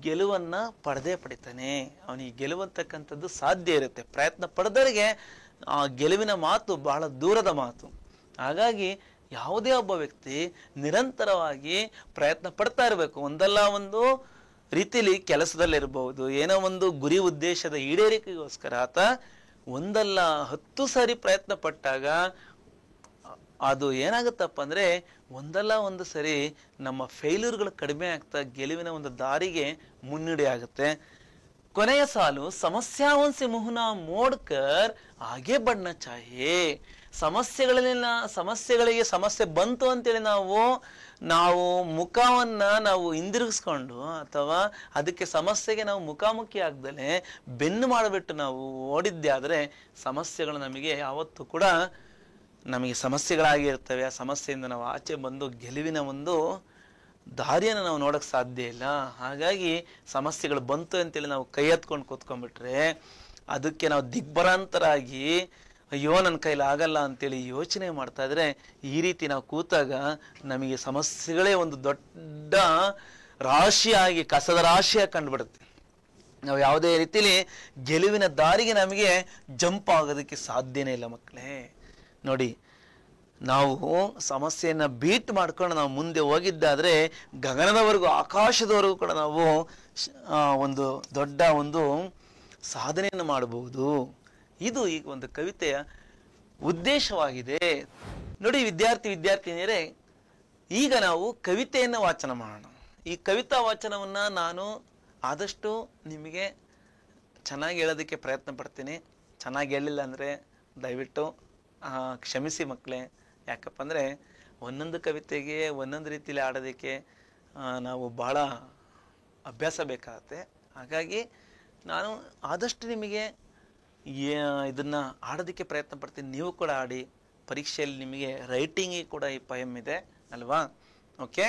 ಗೆಲುವನ್ನ ಪಡೆದೇ ಪಡಿತಾನೆ. ಅವನಿಗೆ ಗೆಲುವಂತಕ್ಕಂಥದ್ದು ಸಾಧ್ಯ ಇರುತ್ತೆ. ಪ್ರಯತ್ನ ಪಡೆದವರಿಗೆ ಆ ಗೆಲುವಿನ ಮಾತು ಬಹಳ ದೂರದ ಮಾತು. ಹಾಗಾಗಿ ಯಾವುದೇ ಒಬ್ಬ ವ್ಯಕ್ತಿ ನಿರಂತರವಾಗಿ ಪ್ರಯತ್ನ ಪಡ್ತಾ ಇರಬೇಕು. ಒಂದಲ್ಲ ಒಂದು ರೀತಿಯಲ್ಲಿ ಕೆಲಸದಲ್ಲಿರ್ಬಹುದು, ಏನೋ ಒಂದು ಗುರಿ ಉದ್ದೇಶದ ಈಡೇರಿಕೆಗೋಸ್ಕರ ಆತ ಒಂದಲ್ಲ 10 ಸಾರಿ ಪ್ರಯತ್ನ ಪಟ್ಟಾಗ ಅದು ಏನಾಗುತ್ತಪ್ಪ ಅಂದ್ರೆ, ಒಂದಲ್ಲ ಒಂದು ಸರಿ ನಮ್ಮ ಫೇಲ್ಯೂರ್ಗಳು ಕಡಿಮೆ ಆಗ್ತಾ ಗೆಲುವಿನ ಒಂದು ದಾರಿಗೆ ಮುನ್ನಡೆ ಆಗುತ್ತೆ. ಕೊನೆಯ ಸಾಲು, ಸಮಸ್ಯಾವನ್ಸಿ ಮುಹನ ಮೋಡ್ಕರ್ ಹಾಗೆ ಬಣ್ಣ ಚಾಹೆ. ಸಮಸ್ಯೆಗಳಿಗೆ ಸಮಸ್ಯೆ ಬಂತು ಅಂತೇಳಿ ನಾವು ಮುಖವನ್ನ ನಾವು ಹಿಂದಿರುಗಿಸ್ಕೊಂಡು ಅಥವಾ ಅದಕ್ಕೆ ಸಮಸ್ಯೆಗೆ ನಾವು ಮುಖಾಮುಖಿ ಆಗ್ದಲೆ ಬೆನ್ನು ಮಾಡಿಬಿಟ್ಟು ನಾವು ಓಡಿದ್ದೆ ಆದ್ರೆ ಸಮಸ್ಯೆಗಳು ನಮಗೆ ಯಾವತ್ತೂ ಕೂಡ ನಮಗೆ ಸಮಸ್ಯೆಗಳಾಗಿರ್ತವೆ. ಆ ಸಮಸ್ಯೆಯಿಂದ ನಾವು ಆಚೆ ಬಂದು ಗೆಲುವಿನ ಒಂದು ದಾರಿಯನ್ನು ನಾವು ನೋಡಕ್ ಸಾಧ್ಯ ಇಲ್ಲ. ಹಾಗಾಗಿ ಸಮಸ್ಯೆಗಳು ಬಂತು ಅಂತೇಳಿ ನಾವು ಕೈ ಎತ್ಕೊಂಡು ಕೂತ್ಕೊಂಡ್ಬಿಟ್ರೆ, ಅದಕ್ಕೆ ನಾವು ದಿಗ್ಭ್ರಾಂತರಾಗಿ ಅಯ್ಯೋ ನನ್ನ ಕೈಲಿ ಆಗಲ್ಲ ಅಂತೇಳಿ ಯೋಚನೆ ಮಾಡ್ತಾ ಇದ್ರೆ, ಈ ರೀತಿ ನಾವು ಕೂತಾಗ ನಮಗೆ ಸಮಸ್ಯೆಗಳೇ ಒಂದು ದೊಡ್ಡ ರಾಶಿಯಾಗಿ, ಕಸದ ರಾಶಿಯಾಗಿ ಕಂಡುಬಿಡುತ್ತೆ. ನಾವು ಯಾವುದೇ ರೀತಿಲಿ ಗೆಲುವಿನ ದಾರಿಗೆ ನಮಗೆ ಜಂಪ್ ಆಗೋದಕ್ಕೆ ಸಾಧ್ಯನೇ ಇಲ್ಲ ಮಕ್ಕಳೇ. ನೋಡಿ, ನಾವು ಸಮಸ್ಯೆಯನ್ನ ಬೀಟ್ ಮಾಡ್ಕೊಂಡು ನಾವು ಮುಂದೆ ಹೋಗಿದ್ದಾದ್ರೆ ಗಗನದವರೆಗೂ, ಆಕಾಶದವರೆಗೂ ಕೂಡ ನಾವು ಒಂದು ದೊಡ್ಡ ಒಂದು ಸಾಧನೆಯನ್ನು ಮಾಡಬಹುದು. ಇದು ಈಗ ಒಂದು ಕವಿತೆಯ ಉದ್ದೇಶವಾಗಿದೆ. ನೋಡಿ ವಿದ್ಯಾರ್ಥಿನಿಯರೇ, ಈಗ ನಾವು ಕವಿತೆಯನ್ನು ವಾಚನ ಮಾಡೋಣ. ಈ ಕವಿತಾ ವಾಚನವನ್ನ ನಾನು ಆದಷ್ಟು ನಿಮಗೆ ಚೆನ್ನಾಗಿ ಹೇಳೋದಕ್ಕೆ ಪ್ರಯತ್ನ ಪಡ್ತೀನಿ. ಚೆನ್ನಾಗಿ ಹೇಳಿಲ್ಲ ಅಂದರೆ ದಯವಿಟ್ಟು ಕ್ಷಮಿಸಿ ಮಕ್ಕಳೇ. ಯಾಕಪ್ಪ ಅಂದರೆ ಒಂದೊಂದು ಕವಿತೆಗೆ ಒಂದೊಂದು ರೀತಿಯಲ್ಲಿ ಆಡೋದಕ್ಕೆ ನಾವು ಬಹಳ ಅಭ್ಯಾಸ ಬೇಕಾಗುತ್ತೆ. ಹಾಗಾಗಿ ನಾನು ಆದಷ್ಟು ನಿಮಗೆ ಇದನ್ನು ಆಡೋದಕ್ಕೆ ಪ್ರಯತ್ನ ಪಡ್ತೀನಿ. ನೀವು ಕೂಡ ಆಡಿ. ಪರೀಕ್ಷೆಯಲ್ಲಿ ನಿಮಗೆ ರೈಟಿಂಗಿಗೆ ಕೂಡ ಈ ಪಯಮ್ ಇದೆ ಅಲ್ವಾ? ಓಕೆ.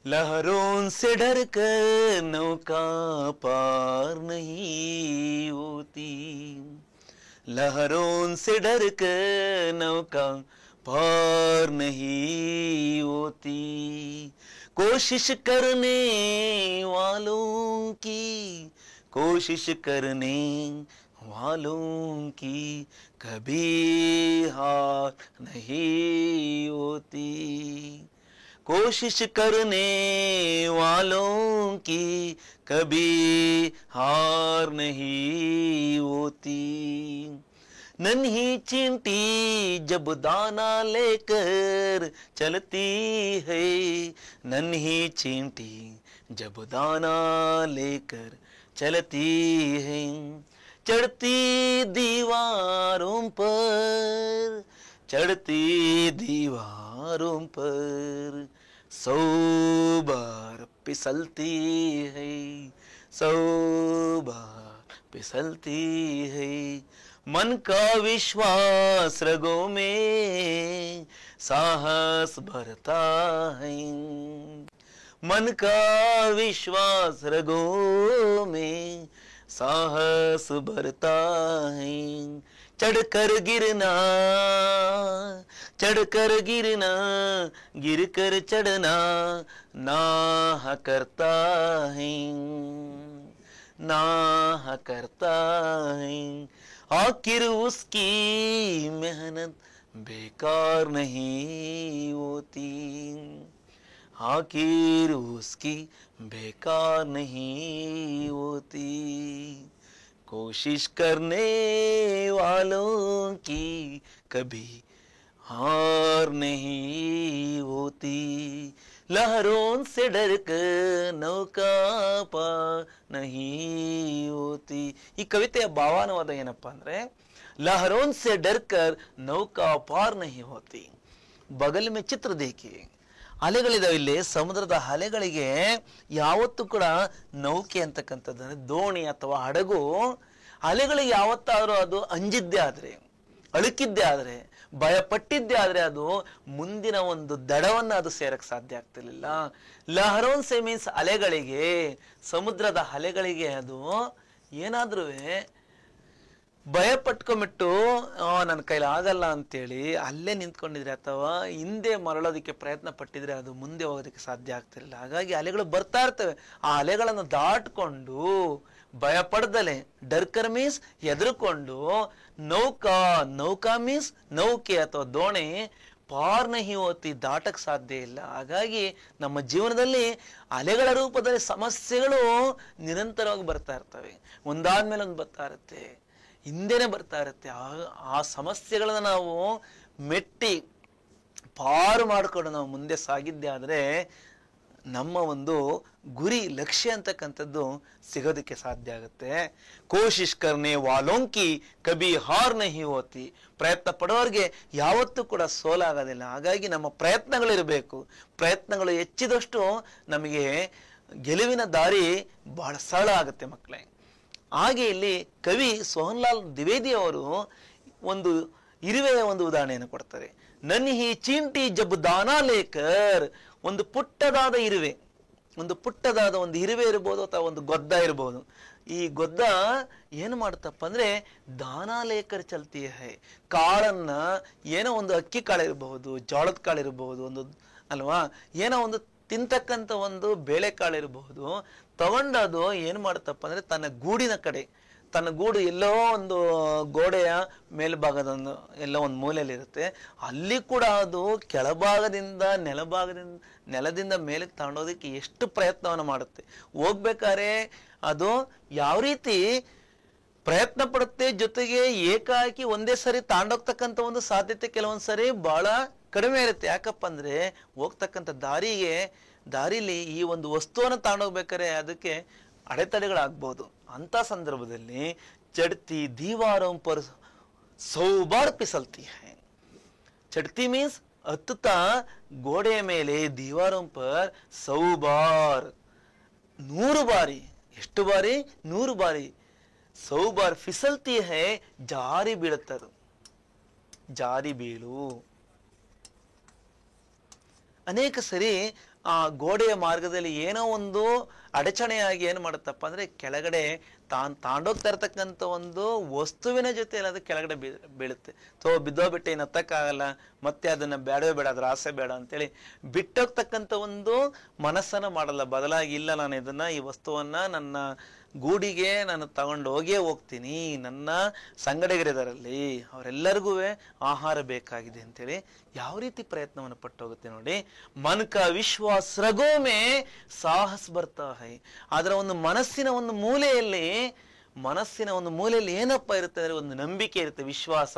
लहरों से डर कर नौका पार नहीं होती, लहरों से डर कर नौका पार नहीं होती, कोशिश करने वालों की, कोशिश करने वालों की कभी हार नहीं होती, कोशिश करने वालों की कभी हार नहीं होती, नन्ही चींटी जब दाना लेकर चलती है, नन्ही चींटी जब दाना लेकर चलती है, चढ़ती दीवारों पर, चढ़ती दीवारों पर 100 बार फिसलती है, 100 बार फिसलती है, मन का विश्वास रगों में साहस भरता है, मन का विश्वास रगों में साहस भरता है, चढ़कर गिरना, चढ़कर गिरना, गिर कर चढ़ना नाह करता है, नाह करता है, आखिर उसकी मेहनत बेकार नहीं होती, आखिर उसकी बेकार नहीं होती, कोशिश करने वालों की कभी हार नहीं होती, लहरों से डर कर नौका पार नहीं होती. ಈ ಕವಿತೆಯ ಭಾವಾನುವಾದ ಏನಪ್ಪಾ ಅಂದ್ರೆ, लहरों से डर कर नौका पार नहीं होती, बगल में चित्र देखिए, ಅಲೆಗಳಿದಾವೆ ಇಲ್ಲಿ. ಸಮುದ್ರದ ಅಲೆಗಳಿಗೆ ಯಾವತ್ತೂ ಕೂಡ ನೌಕೆ ಅಂತಕ್ಕಂಥದ್ದು ಅಂದ್ರೆ ದೋಣಿ ಅಥವಾ ಹಡಗು, ಅಲೆಗಳಿಗೆ ಯಾವತ್ತಾದ್ರೂ ಅದು ಅಂಜಿದ್ದೇ ಆದ್ರೆ, ಅಳುಕಿದ್ದೇ ಆದ್ರೆ, ಭಯಪಟ್ಟಿದ್ದೇ ಆದ್ರೆ ಅದು ಮುಂದಿನ ಒಂದು ದಡವನ್ನ ಅದು ಸೇರಕ್ ಸಾಧ್ಯ ಆಗ್ತಿರ್ಲಿಲ್ಲ. ಲಹರೋನ್ ಸೆ ಮೀನ್ಸ್ ಅಲೆಗಳಿಗೆ, ಸಮುದ್ರದ ಅಲೆಗಳಿಗೆ ಅದು ಏನಾದ್ರೂ ಭಯ ಪಟ್ಕೊಂಬಿಟ್ಟು ನನ್ನ ಕೈಲಿ ಆಗಲ್ಲ ಅಂತೇಳಿ ಅಲ್ಲೇ ನಿಂತ್ಕೊಂಡಿದ್ರೆ ಅಥವಾ ಹಿಂದೆ ಮರಳೋದಕ್ಕೆ ಪ್ರಯತ್ನ ಪಟ್ಟಿದ್ರೆ ಅದು ಮುಂದೆ ಹೋಗೋದಕ್ಕೆ ಸಾಧ್ಯ ಆಗ್ತಿರಲಿಲ್ಲ. ಹಾಗಾಗಿ ಅಲೆಗಳು ಬರ್ತಾ ಇರ್ತವೆ, ಆ ಅಲೆಗಳನ್ನು ದಾಟ್ಕೊಂಡು ಭಯ ಪಡ್ದಲೆ, ಡರ್ಕರ್ ಮೀನ್ಸ್ ಎದುರುಕೊಂಡು, ನೌಕಾ ಮೀನ್ಸ್ ನೌಕೆ ಅಥವಾ ದೋಣಿ, ಪಾರ್ ನಹಿ ಹೋತಿ ದಾಟಕ್ ಸಾಧ್ಯ ಇಲ್ಲ. ಹಾಗಾಗಿ ನಮ್ಮ ಜೀವನದಲ್ಲಿ ಅಲೆಗಳ ರೂಪದಲ್ಲಿ ಸಮಸ್ಯೆಗಳು ನಿರಂತರವಾಗಿ ಬರ್ತಾ ಇರ್ತವೆ, ಒಂದಾದ್ಮೇಲೆ ಒಂದು ಬರ್ತಾ ಇರುತ್ತೆ, ಹಿಂದೆನೆ ಬರ್ತಾ ಇರುತ್ತೆ. ಆ ಸಮಸ್ಯೆಗಳನ್ನ ನಾವು ಮೆಟ್ಟಿ ಪಾರು ಮಾಡಿಕೊಂಡು ನಾವು ಮುಂದೆ ಸಾಗಿದ್ದೆ ಆದ್ರೆ ನಮ್ಮ ಒಂದು ಗುರಿ, ಲಕ್ಷ್ಯ ಅಂತಕ್ಕಂಥದ್ದು ಸಿಗೋದಕ್ಕೆ ಸಾಧ್ಯ ಆಗುತ್ತೆ. ಕೋಶಿಶ್ ಕರ್ನೆ ವಾಲೋಂಕಿ ಕಬಿ ಹಾರ್ ನಹಿ ಹೋತಿ, ಪ್ರಯತ್ನ ಪಡೋರ್ಗೆ ಯಾವತ್ತೂ ಕೂಡ ಸೋಲಾಗೋದಿಲ್ಲ. ಹಾಗಾಗಿ ನಮ್ಮ ಪ್ರಯತ್ನಗಳಿರಬೇಕು. ಪ್ರಯತ್ನಗಳು ಹೆಚ್ಚಿದಷ್ಟು ನಮಗೆ ಗೆಲುವಿನ ದಾರಿ ಬಹಳ ಸರಳ ಆಗುತ್ತೆ ಮಕ್ಕಳೇ. ಹಾಗೆ ಇಲ್ಲಿ ಕವಿ ಸೋಹನ್ಲಾಲ್ ದ್ವಿವೇದಿ ಅವರು ಒಂದು ಇರುವೆಯ ಒಂದು ಉದಾಹರಣೆಯನ್ನು ಕೊಡ್ತಾರೆ. ನನ್ಹಿ ಚೀಂಟಿ ಜಬ್ ದಾನಾ ಲೇಕರ್, ಒಂದು ಪುಟ್ಟದಾದ ಇರುವೆ, ಒಂದು ಪುಟ್ಟದಾದ ಒಂದು ಇರುವೆ ಇರ್ಬೋದು ಅಥವಾ ಒಂದು ಗೊದ್ದ ಇರ್ಬೋದು. ಈ ಗೊದ್ದ ಏನು ಮಾಡುತ್ತಪ್ಪ ಅಂದ್ರೆ ದಾನಾ ಲೇಕರ್ ಚಲ್ತಿ ಹೈ, ಕಾಳನ್ನ, ಏನೋ ಒಂದು ಅಕ್ಕಿ ಕಾಳಿರಬಹುದು, ಜೋಳದ ಕಾಳಿರಬಹುದು, ಒಂದು ಅಲ್ವಾ, ಏನೋ ಒಂದು ತಿಂತಕ್ಕಂಥ ಒಂದು ಬೇಳೆಕಾಳಿರಬಹುದು, ತಗೊಂಡದು ಏನು ಮಾಡುತ್ತಪ್ಪ ಅಂದ್ರೆ ತನ್ನ ಗೂಡಿನ ಕಡೆ, ತನ್ನ ಗೂಡು ಎಲ್ಲೋ ಒಂದು ಗೋಡೆಯ ಮೇಲ್ಭಾಗದ ಒಂದು ಎಲ್ಲೋ ಒಂದು ಮೂಲೆಯಲ್ಲಿ ಇರುತ್ತೆ, ಅಲ್ಲಿ ಕೂಡ ಅದು ಕೆಳಭಾಗದಿಂದ ನೆಲದಿಂದ ಮೇಲಕ್ಕೆ ತಗೊಂಡೋದಕ್ಕೆ ಎಷ್ಟು ಪ್ರಯತ್ನವನ್ನು ಮಾಡುತ್ತೆ. ಹೋಗ್ಬೇಕಾದ್ರೆ ಅದು ಯಾವ ರೀತಿ ಪ್ರಯತ್ನ ಪಡುತ್ತೆ, ಜೊತೆಗೆ ಏಕಾಏಕಿ ಒಂದೇ ಸರಿ ತಾಂಡೋಗ್ತಕ್ಕಂಥ ಒಂದು ಸಾಧ್ಯತೆ ಕೆಲವೊಂದ್ಸರಿ ಬಹಳ ಕಡಿಮೆ ಇರುತ್ತೆ. ಯಾಕಪ್ಪ ಅಂದ್ರೆ ಹೋಗ್ತಕ್ಕಂಥ ದಾರಿಲಿ ಈ ಒಂದು ವಸ್ತುವನ್ನು ತಾಂಡೋಗ್ಬೇಕಾದ್ರೆ ಅದಕ್ಕೆ ಅಡೆತಡೆಗಳಾಗ್ಬೋದು. ಅಂತ ಸಂದರ್ಭದಲ್ಲಿ ಚಡ್ತಿ ದೀವಾರೋಂ ಪರ್ ಸೌಬಾರ್ ಪಿಸಲ್ತಿ ಹೈ. ಚಡ್ತಿ ಮೀನ್ಸ್ ಹತ್ತುತ್ತಾ ಗೋಡೆಯ ಮೇಲೆ, ದೀವಾರೋಂ ಪರ್ ಸೌಬಾರ್ 100 ಬಾರಿ, ಎಷ್ಟು ಬಾರಿ? 100 ಬಾರಿ. ಸೌಬಾರ್ ಫಿಸಲ್ತಿ ಹೈ, ಜಾರಿ ಬೀಳುತ್ತದು, ಜಾರಿ ಬೀಳು. ಅನೇಕ ಸರಿ ಆ ಗೋಡೆಯ ಮಾರ್ಗದಲ್ಲಿ ಏನೋ ಒಂದು ಅಡಚಣೆಯಾಗಿ ಏನು ಮಾಡುತ್ತಪ್ಪ ಅಂದ್ರೆ ಕೆಳಗಡೆ ತಾಂಡೋಗ್ತಾ ಇರ್ತಕ್ಕಂಥ ಒಂದು ವಸ್ತುವಿನ ಜೊತೆ ಅದು ಕೆಳಗಡೆ ಬೀಳುತ್ತೆ. ಬಿದ್ದೋಗ್ಬಿಟ್ಟೆ ಏನು ಹತ್ತಕ್ಕಾಗಲ್ಲ, ಮತ್ತೆ ಅದನ್ನ ಬೇಡವೇ ಬೇಡ, ಅದ್ರ ಆಸೆ ಬೇಡ ಅಂತೇಳಿ ಬಿಟ್ಟೋಗ್ತಕ್ಕಂಥ ಒಂದು ಮನಸ್ಸನ್ನ ಮಾಡಲ್ಲ. ಬದಲಾಗಿ ಇಲ್ಲ, ನಾನು ಇದನ್ನ, ಈ ವಸ್ತುವನ್ನ ನನ್ನ ಗೂಡಿಗೆ ನಾನು ತಗೊಂಡು ಹೋಗ್ತೀನಿ, ನನ್ನ ಸಂಗಡಿಗರಿದರಲ್ಲಿ ಅವರೆಲ್ಲರಿಗೂ ಆಹಾರ ಬೇಕಾಗಿದೆ ಅಂತೇಳಿ ಯಾವ ರೀತಿ ಪ್ರಯತ್ನವನ್ನು ಪಟ್ಟೋಗುತ್ತೆ ನೋಡಿ. ಮನ್ಕ ವಿಶ್ವಾಸ ರಗೋಮೆ ಸಾಹಸ್ ಬರ್ತಾ ಹೈ. ಅದರ ಒಂದು ಮನಸ್ಸಿನ ಒಂದು ಮೂಲೆಯಲ್ಲಿ ಏನಪ್ಪ ಇರುತ್ತೆ ಅಂದ್ರೆ ಒಂದು ನಂಬಿಕೆ ಇರುತ್ತೆ, ವಿಶ್ವಾಸ.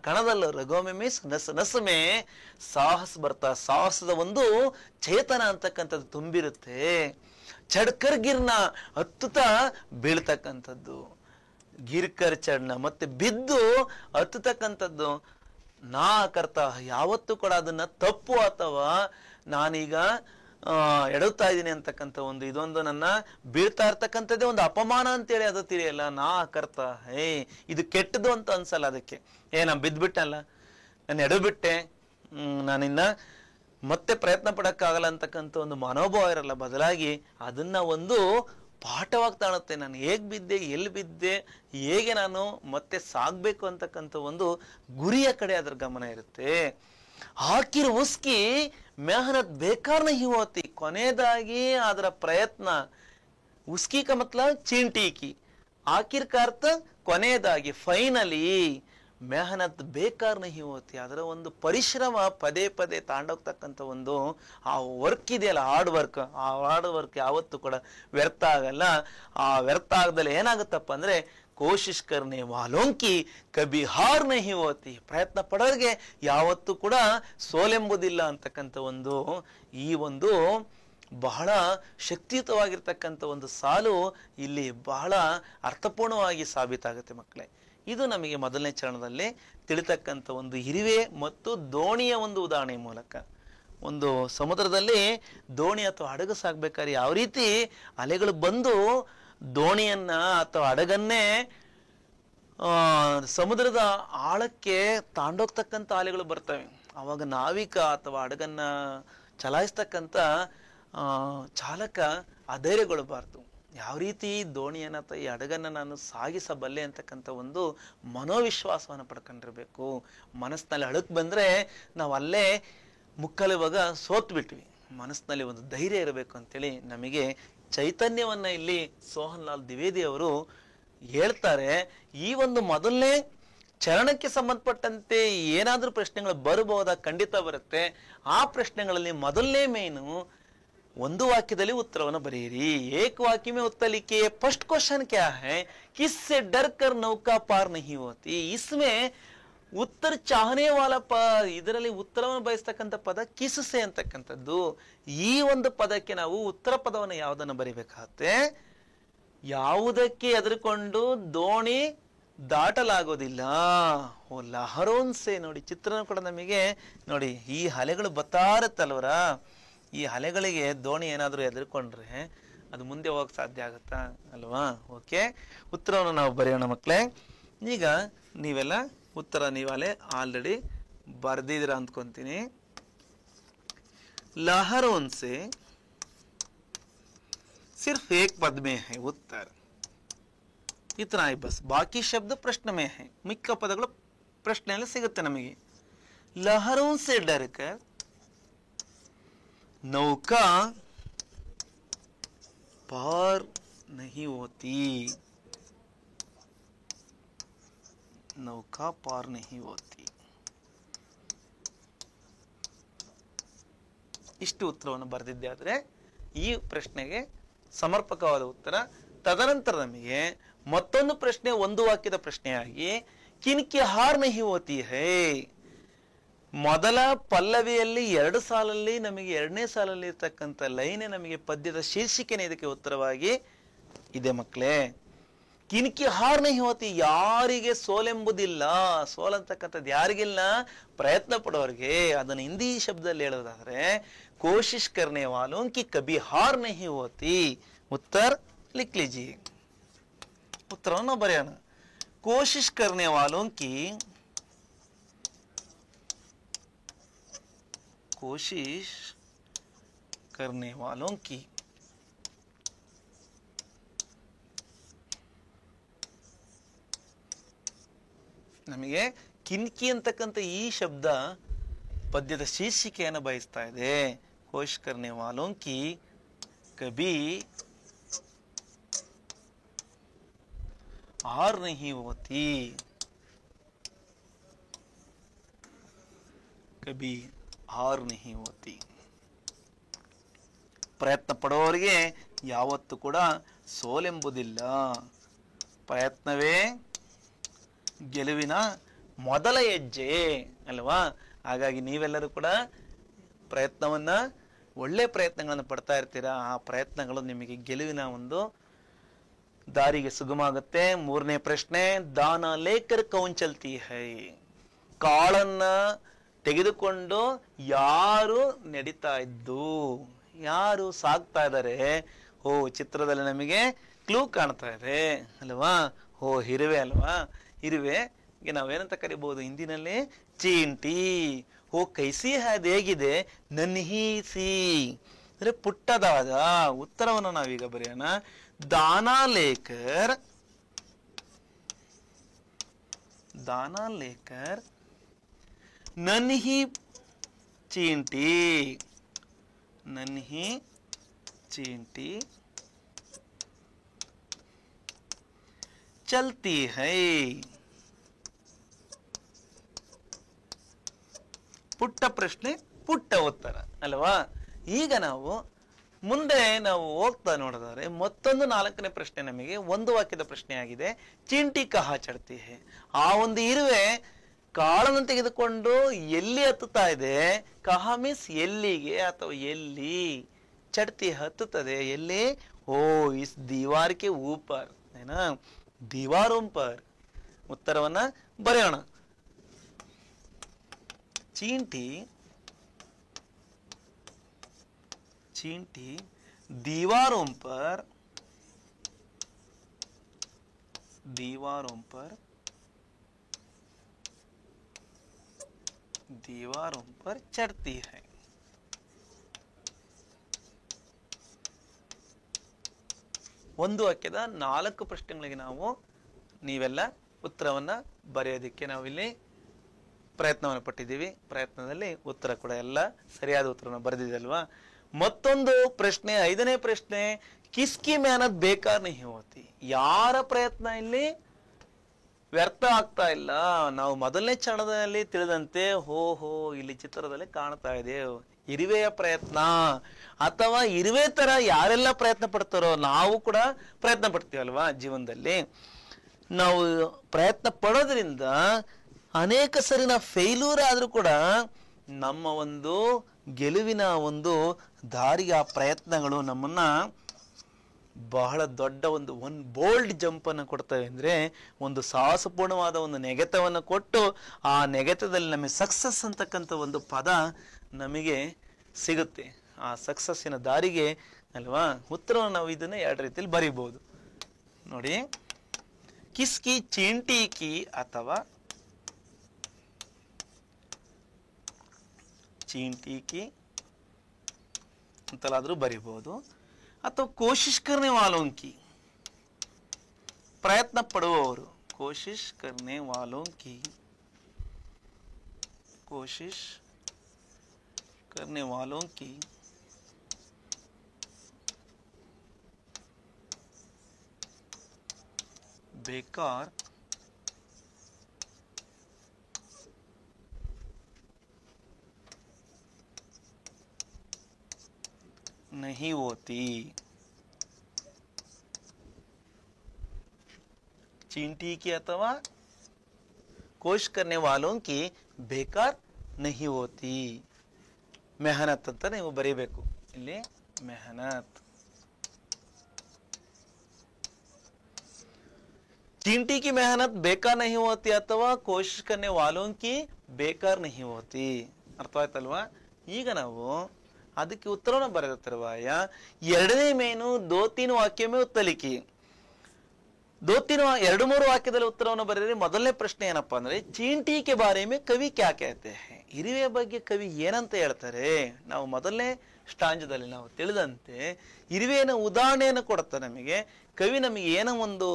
ಕಣದಲ್ಲೂ ರಗೋಮೆ ಮೀನ್ಸ್ ನಸಮೆ ಸಾಹಸ್ ಬರ್ತಾ, ಸಾಹಸದ ಒಂದು ಚೇತನ ಅಂತಕ್ಕಂಥದ್ದು ತುಂಬಿರುತ್ತೆ. ಚಡ್ಕರ್ ಗಿರ್ನ, ಹತ್ತುತ್ತಾ ಬೀಳ್ತಕ್ಕಂಥದ್ದು, ಗಿರ್ಕರ್ ಚಡ್ನ, ಮತ್ತೆ ಬಿದ್ದು ಹತ್ತತಕ್ಕಂಥದ್ದು. ನಾ ಕರ್ತ, ಯಾವತ್ತೂ ಕೂಡ ಅದನ್ನ ತಪ್ಪು ಅಥವಾ ನಾನೀಗ ಎಡುತ್ತಾ ಇದ್ದೀನಿ ಅಂತಕ್ಕಂಥ ಒಂದು ಇದೊಂದು ನನ್ನ ಬೀಳ್ತಾ ಇರ್ತಕ್ಕಂಥದ್ದೇ ಒಂದು ಅಪಮಾನ ಅಂತೇಳಿ ಅದು ತಿಳಿಯಲ್ಲ. ನಾ ಕರ್ತ ಇದು ಕೆಟ್ಟದು ಅಂತ ಅನ್ಸಲ್ಲ ಅದಕ್ಕೆ. ನಾನು ಬಿದ್ದ್ಬಿಟ್ಟಲ್ಲ, ನಾನು ಎಡಬಿಟ್ಟೆ, ನಾನಿನ್ನ ಮತ್ತೆ ಪ್ರಯತ್ನ ಪಡಕ್ಕಾಗಲ್ಲ ಅಂತಕ್ಕಂಥ ಒಂದು ಮನೋಭಾವ ಇರಲ್ಲ. ಬದಲಾಗಿ ಅದನ್ನ ಒಂದು ಪಾಠವಾಗಿ ಕಾಣುತ್ತೆ. ನಾನು ಹೇಗ್ ಬಿದ್ದೆ, ಎಲ್ಲಿ ಬಿದ್ದೆ, ಹೇಗೆ ನಾನು ಮತ್ತೆ ಸಾಗ್ಬೇಕು ಅಂತಕ್ಕಂಥ ಒಂದು ಗುರಿಯ ಕಡೆ ಅದರ ಗಮನ ಇರುತ್ತೆ. ಆಕಿರ್ ಉಸ್ಕಿ ಮೆಹನತ್ ಬೇಕಾರ ನಹಿ ಹೋತಿ, ಕೊನೆಯದಾಗಿ ಅದರ ಪ್ರಯತ್ನ, ಉಸ್ಕಿ ಕ ಮತ್ಲಬ್ ಚೀಂಟಿ ಕಿ, ಆಕಿರ್ ಕ ಅರ್ಥ ಕೊನೆಯದಾಗಿ, ಫೈನಲಿ. ಮೆಹನತ್ ಬೇಕಾರ ನಹಿ ಹೋತಿ, ಅದರ ಒಂದು ಪರಿಶ್ರಮ ಪದೇ ಪದೇ ತಾಂಡೋಗ್ತಕ್ಕಂಥ ಒಂದು ಆ ವರ್ಕ್ ಇದೆಯಲ್ಲ, ಹಾರ್ಡ್ ವರ್ಕ್ ಯಾವತ್ತೂ ಕೂಡ ವ್ಯರ್ಥ ಆಗಲ್ಲ. ಆ ವ್ಯರ್ಥ ಆಗದಲ್ಲಿ ಏನಾಗುತ್ತಪ್ಪ ಅಂದ್ರೆ ಕೋಶಿಶ್ ಕರ್ನೆ ವಾಲೋಂಕಿ ಕಬಿ ಹಾರ್ ನಹಿ ಹೋತಿ, ಪ್ರಯತ್ನ ಪಡೋರಿಗೆ ಯಾವತ್ತೂ ಕೂಡ ಸೋಲೆಂಬುದಿಲ್ಲ ಅಂತಕ್ಕಂಥ ಒಂದು ಈ ಒಂದು ಬಹಳ ಶಕ್ತಿಯುತವಾಗಿರ್ತಕ್ಕಂಥ ಒಂದು ಸಾಲು ಇಲ್ಲಿ ಬಹಳ ಅರ್ಥಪೂರ್ಣವಾಗಿ ಸಾಬೀತಾಗುತ್ತೆ ಮಕ್ಕಳೇ. ಇದು ನಮಗೆ ಮೊದಲನೇ ಚರಣದಲ್ಲಿ ತಿಳಿತಕ್ಕಂಥ ಒಂದು ಇರುವೆ ಮತ್ತು ದೋಣಿಯ ಒಂದು ಉದಾಹರಣೆ ಮೂಲಕ. ಒಂದು ಸಮುದ್ರದಲ್ಲಿ ದೋಣಿ ಅಥವಾ ಹಡಗು ಸಾಗ್ಬೇಕಾದ್ರೆ ಯಾವ ರೀತಿ ಅಲೆಗಳು ಬಂದು ದೋಣಿಯನ್ನ ಅಥವಾ ಹಡಗನ್ನೇ ಸಮುದ್ರದ ಆಳಕ್ಕೆ ತಾಂಡೋಗ್ತಕ್ಕಂಥ ಅಲೆಗಳು ಬರ್ತವೆ. ಅವಾಗ ನಾವಿಕ ಅಥವಾ ಹಡಗನ್ನ ಚಲಾಯಿಸ್ತಕ್ಕಂಥ ಚಾಲಕ ಅಧೈರ್ಯಗೊಳ್ಳಬಾರ್ದು. ಯಾವ ರೀತಿ ದೋಣಿಯನ್ನ ಅಥವಾ ಈ ಹಡಗನ್ನ ನಾನು ಸಾಗಿಸಬಲ್ಲೆ ಅಂತಕ್ಕಂಥ ಒಂದು ಮನೋವಿಶ್ವಾಸವನ್ನು ಪಡ್ಕೊಂಡಿರ್ಬೇಕು. ಮನಸ್ಸಿನಲ್ಲಿ ಅಳಕ್ ಬಂದ್ರೆ ನಾವು ಅಲ್ಲೇ ಮುಕ್ಕಲಿವಾಗ ಸೋತ್ ಬಿಟ್ವಿ. ಮನಸ್ಸಿನಲ್ಲಿ ಒಂದು ಧೈರ್ಯ ಇರಬೇಕು ಅಂತೇಳಿ ನಮಗೆ ಚೈತನ್ಯವನ್ನ ಇಲ್ಲಿ ಸೋಹನ್ ಲಾಲ್ ದ್ವಿವೇದಿ ಅವರು ಹೇಳ್ತಾರೆ. ಈ ಒಂದು ಮೊದಲನೇ ಚರಣಕ್ಕೆ ಸಂಬಂಧಪಟ್ಟಂತೆ ಏನಾದ್ರೂ ಪ್ರಶ್ನೆಗಳು ಬರಬಹುದಾ? ಖಂಡಿತ ಬರುತ್ತೆ. ಆ ಪ್ರಶ್ನೆಗಳಲ್ಲಿ ಮೊದಲನೇ ಮೇನು ಒಂದು ವಾಕ್ಯದಲ್ಲಿ उत्तरವನ್ನು ಬರೆಯಿರಿ. एक वाक्य में उत्तर लिखिए. फर्स्ट क्वेश्चन क्या है, किससे डर कर नौका पार नहीं होती. इसमें उत्तर चाहने वाला ಇದರಲ್ಲಿ ಉತ್ತರವನ್ನು ಬಯಸ್ತಕ್ಕಂಥ ಪದ ಕಿಸ್ಸೆ ಅಂತಕ್ಕಂಥದ್ದು. ಈ ಒಂದು ಪದಕ್ಕೆ ನಾವು ಉತ್ತರ ಪದವನ್ನು ಯಾವುದನ್ನು ಬರಿಬೇಕಾಗುತ್ತೆ? ಯಾವುದಕ್ಕೆ ಎದುರುಕೊಂಡು ದೋಣಿ ದಾಟಲಾಗೋದಿಲ್ಲ. ಓ ಲಹರೋನ್ಸೆ. ನೋಡಿ ಚಿತ್ರಣ ಕೂಡ ನಮಗೆ ನೋಡಿ, ಈ ಅಲೆಗಳು ಬರ್ತಾ ಇರುತ್ತಲ್ವರ, ಈ ಅಲೆಗಳಿಗೆ ದೋಣಿ ಏನಾದರೂ ಎದುರ್ಕೊಂಡ್ರೆ ಅದು ಮುಂದೆ ಹೋಗಕ್ಕೆ ಸಾಧ್ಯ ಆಗುತ್ತಾ ಅಲ್ವಾ? ಓಕೆ, ಉತ್ತರವನ್ನು ನಾವು ಬರೆಯೋಣ ಮಕ್ಕಳೇ. ಈಗ ನೀವೆಲ್ಲ ಉತ್ತರ ನೀವಲ್ಲೇ ಆಲ್ರೆಡಿ ಬರ್ದಿದ್ದೀರ ಅಂದ್ಕೊಂತೀನಿ. ಲಹರೋನ್ಸೆ सिर्फ एक पद में है उत्तर. इतना ही बस. बाकी शब्द प्रश्न में है. ಮಿಕ್ಕ ಪದಗಳು ಪ್ರಶ್ನೆಯಲ್ಲಿ ಸಿಗುತ್ತೆ ನಮಗೆ. लहरों से डर कर नौका पार नहीं होती. नौका पार नहीं होती. ಇಷ್ಟು ಉತ್ತರವನ್ನು ಬರೆದಿದ್ದೆ ಆದರೆ ಈ ಪ್ರಶ್ನೆಗೆ ಸಮರ್ಪಕವಾದ ಉತ್ತರ. ತದನಂತರ ನಮಗೆ ಮತ್ತೊಂದು ಪ್ರಶ್ನೆ ಒಂದು ವಾಕ್ಯದ ಪ್ರಶ್ನೆಯಾಗಿ ಕಿನ್ಕಿ ಹಾರ್ ನಹಿ ಹೋತಿ ಹೈ. ಮೊದಲ ಪಲ್ಲವಿಯಲ್ಲಿ 2 ಸಾಲಲ್ಲಿ ನಮಗೆ 2ನೇ ಸಾಲಲ್ಲಿ ಇರ್ತಕ್ಕಂಥ ಲೈನೇ ನಮಗೆ ಪದ್ಯದ ಶೀರ್ಷಿಕೆನೇ ಇದಕ್ಕೆ ಉತ್ತರವಾಗಿ ಇದೆ ಮಕ್ಕಳೇ. ಕಿನ್ಕಿ ಹಾರ್ ನಹಿ ಹೋತಿ, ಯಾರಿಗೆ ಸೋಲೆಂಬುದಿಲ್ಲ. ಸೋಲಂತಕ್ಕಂಥದ್ದು ಯಾರಿಗಿಲ್ಲ? ಪ್ರಯತ್ನ ಪಡೋರಿಗೆ. ಅದನ್ನು ಹಿಂದಿ ಶಬ್ದದಲ್ಲಿ ಹೇಳೋದಾದ್ರೆ ಕೋಶಿಶ್ ಕರ್ನೆ ವಾಲೋಂ ಕಿ ಕಭಿ ಹಾರ್ ನಹಿ ಹೋತಿ. ಉತ್ತರ ಲಿಖ್ लीजिए. ಉತ್ತರವನ್ನು ಬರೆಯೋಣ. ಕೋಶಿಶ್ ಕರ್ನೆ ವಾಲೋಂ ಕಿ ಕೋಶಿಶ್ ಕರ್ನೆ ವಾಲೋಂ ಕಿ ನಮಗೆ ಕಿನ್ಕಿ ಅಂತಕ್ಕಂಥ ಈ ಶಬ್ದ ಪದ್ಯದ ಶೀರ್ಷಿಕೆಯನ್ನು ಬಯಸ್ತಾ ಇದೆ. ಕೋಶ್ ಕರ್ನೆ ವಾಲೋಂ ಕಿ ಕಭಿ ಹಾರ್ ನಹಿ ಹೋತಿ. ಕಭಿ ಹಾರ್ ನಹಿ ಹೋತಿ. ಪ್ರಯತ್ನ ಪಡೋರಿಗೆ ಯಾವತ್ತೂ ಕೂಡ ಸೋಲೆಂಬುದಿಲ್ಲ. ಪ್ರಯತ್ನವೇ ಗೆಲುವಿನ ಮೊದಲ ಹೆಜ್ಜೆ ಅಲ್ವಾ? ಹಾಗಾಗಿ ನೀವೆಲ್ಲರೂ ಕೂಡ ಪ್ರಯತ್ನವನ್ನ, ಒಳ್ಳೆ ಪ್ರಯತ್ನಗಳನ್ನು ಪಡ್ತಾ ಇರ್ತೀರಾ. ಆ ಪ್ರಯತ್ನಗಳು ನಿಮಗೆ ಗೆಲುವಿನ ಒಂದು ದಾರಿಗೆ ಸುಗಮ ಆಗುತ್ತೆ. ಮೂರನೇ ಪ್ರಶ್ನೆ, ದಾನ ಲೇಕರ್ ಕೌನ್ ಚಲ್ತಿ ಹೈ. ಕಾಳನ್ನ ತೆಗೆದುಕೊಂಡು ಯಾರು ನಡೀತಾ ಇದ್ದು, ಯಾರು ಸಾಗ್ತಾ ಇದ್ದಾರೆ? ಓ ಚಿತ್ರದಲ್ಲಿ ನಮಗೆ ಕ್ಲೂ ಕಾಣ್ತಾ ಇದೆ ಅಲ್ವಾ? ಓ ಇರುವೆ ಅಲ್ವಾ? ಇರುವೆಗೆ ನಾವೇನಂತ ಕರಿಬಹುದು ಹಿಂದಿನಲ್ಲಿ? ಚೀಂಟಿ. ಓ ಕೈಸಿ ಅದು ಹೇಗಿದೆ? ನನ್ಹೀಸಿ ಅಂದ್ರೆ ಪುಟ್ಟದಾದ. ಉತ್ತರವನ್ನು ನಾವೀಗ ಬರೆಯೋಣ. ದಾನಾ ಲೇಕರ್ ನನ್ಹಿ ಚೀಂಟಿ ಚಲ್ತಿ ಹೈ. ಪುಟ್ಟ ಪ್ರಶ್ನೆ, ಪುಟ್ಟ ಉತ್ತರ ಅಲ್ವಾ? ಈಗ ನಾವು ಮುಂದೆ ಹೋಗ್ತಾ ನೋಡಿದರೆ ಮತ್ತೊಂದು 4ನೇ ಪ್ರಶ್ನೆ ನಮಗೆ ಒಂದು ವಾಕ್ಯದ ಪ್ರಶ್ನೆ ಆಗಿದೆ. ಚಿಂಟಿ ಕಹಾ ಚಡ್ತಿ ಹೈ. ಆ ಒಂದು ಇರುವೆ ಕಾಳನ್ನು ತೆಗೆದುಕೊಂಡು ಎಲ್ಲಿ ಹತ್ತುತ್ತಾ ಇದೆ? ಕಹಾ ಮೀನ್ಸ್ ಎಲ್ಲಿಗೆ ಅಥವಾ ಎಲ್ಲಿ, ಚಡ್ತಿ ಹತ್ತುತ್ತದೆ ಎಲ್ಲಿ? ಓ ಇಸ್ ದೀವಾರ್ ಕೆ ಊಪರ್ ಏನಾ, ದೀವಾರೋಂ ಪರ್. ಉತ್ತರವನ್ನ ಬರೆಯೋಣ. ಚೀಂಟಿ चींटी दीवारों पर चढ़ती है. ಒಂದು ವಾಕ್ಯದ 4 ಪ್ರಶ್ನೆಗಳಿಗೆ ನಾವು ನೀವೆಲ್ಲ ಉತ್ತರವನ್ನ ಬರೆಯೋದಕ್ಕೆ ನಾವಿಲ್ಲಿ ಪ್ರಯತ್ನವನ್ನು ಪಟ್ಟಿದ್ದೀವಿ. ಪ್ರಯತ್ನದಲ್ಲಿ ಉತ್ತರ ಕೂಡ ಎಲ್ಲ ಸರಿಯಾದ ಉತ್ತರವನ್ನು ಬರೆದಿದೆ. ಮತ್ತೊಂದು ಪ್ರಶ್ನೆ, 5ನೇ ಪ್ರಶ್ನೆ, ಕಿಸ್ಕಿ ಮೆಹನತ್ ಬೇಕಾರ ನಹಿ ಹೋತಿ. ಯಾರ ಪ್ರಯತ್ನ ಇಲ್ಲಿ ವ್ಯರ್ಥ ಆಗ್ತಾ ಇಲ್ಲ. ನಾವು ಮೊದಲನೇ ಚರಣದಲ್ಲಿ ತಿಳಿದಂತೆ ಇಲ್ಲಿ ಚಿತ್ರದಲ್ಲಿ ಕಾಣ್ತಾ ಇದೆ ಇರುವೆಯ ಪ್ರಯತ್ನ, ಅಥವಾ ಇರುವೆ ತರ ಯಾರೆಲ್ಲ ಪ್ರಯತ್ನ ಪಡ್ತಾರೋ ನಾವು ಕೂಡ ಪ್ರಯತ್ನ ಪಡ್ತೀವಲ್ವಾ. ಜೀವನದಲ್ಲಿ ನಾವು ಪ್ರಯತ್ನ ಪಡೋದ್ರಿಂದ ಅನೇಕ ಸರಿ ನಾವು ಫೇಲ್ಯೂರ್ ಆದ್ರೂ ಕೂಡ ನಮ್ಮ ಒಂದು ಗೆಲುವಿನ ಒಂದು ದಾರಿಗೆ ಆ ಪ್ರಯತ್ನಗಳು ನಮ್ಮನ್ನ ಬಹಳ ದೊಡ್ಡ ಒಂದು ಬೋಲ್ಡ್ ಜಂಪ್ ಅನ್ನು ಕೊಡ್ತವೆ. ಅಂದ್ರೆ ಒಂದು ಸಾಹಸಪೂರ್ಣವಾದ ಒಂದು ನೆಗೆತವನ್ನು ಕೊಟ್ಟು ಆ ನೆಗೆತದಲ್ಲಿ ನಮಗೆ ಸಕ್ಸಸ್ ಅಂತಕ್ಕಂಥ ಒಂದು ಪದ ನಮಗೆ ಸಿಗುತ್ತೆ. ಆ ಸಕ್ಸಸ್ಸಿನ ದಾರಿಗೆ ಅಲ್ವಾ ಉತ್ತರವನ್ನು ನಾವು ಇದನ್ನ 2 ರೀತಿಯಲ್ಲಿ ಬರೀಬಹುದು ನೋಡಿ. ಕಿಸ್ಕಿ ಚೀಂಟಿ ಕಿ ಅಥವಾ ಚೀಂಟಿ ಕಿ ಅಂತಲಾದ್ರೂ ಬರೀಬಹುದು, ಅಥವಾ ಕೋಶಿಶ್ ಕರ್ನೆ ವಾಲೋಂ ಕಿ, ಪ್ರಯತ್ನ ಪಡುವವರು, ಕೋಶಿಶ್ ಕರ್ನೆ ವಾಲೋಂ ಕಿ, ಕೋಶಿಶ್ ಕರ್ನೆ ವಾಲೋಂ ಕಿ बेकार नहीं होती. चींटी की अथवा कोशिश करने वालों की बेकार नहीं होती. मेहनत ಅಂತ ನೀವು ಬರೀಬೇಕು ಇಲ್ಲಿ. मेहनत, चींटी की मेहनत बेकार नहीं होती ಅಥವಾ कोशिश करने वालों की बेकार नहीं होती. ಅರ್ಥವಾಯ್ತಲ್ವಾ? ಈಗ ನಾವು ಅದಕ್ಕೆ ಉತ್ತರವನ್ನು ಬರೆದ ತರುವಾಯ 2ನೇ ಮೇನು 2-3 ವಾಕ್ಯ में उत्तर लिखी. 2-3 ವಾಕ್ಯದಲ್ಲಿ ಉತ್ತರವನ್ನು ಬರೆದರೆ ಮೊದಲನೇ ಪ್ರಶ್ನೆ ಏನಪ್ಪಾ ಅಂದ್ರೆ, ಚೀಂಟಿ ಕೆ ಬಾರೆ में ಕವಿ ಕ್ಯಾ कहते हैं. ಇರುವೆ ಬಗ್ಗೆ ಕವಿ ಏನಂತ ಹೇಳ್ತಾರೆ. ನಾವು ಮೊದಲನೇ ಸ್ಟಾಂಜದಲ್ಲಿ ನಾವು ತಿಳಿದಂತೆ ಇರುವೆನ ಉದಾಹರಣೆಯನ್ನು ಕೊಡುತ್ತಾ ನಮಗೆ ಕವಿ ನಮಗೆ ಏನೋ ಒಂದು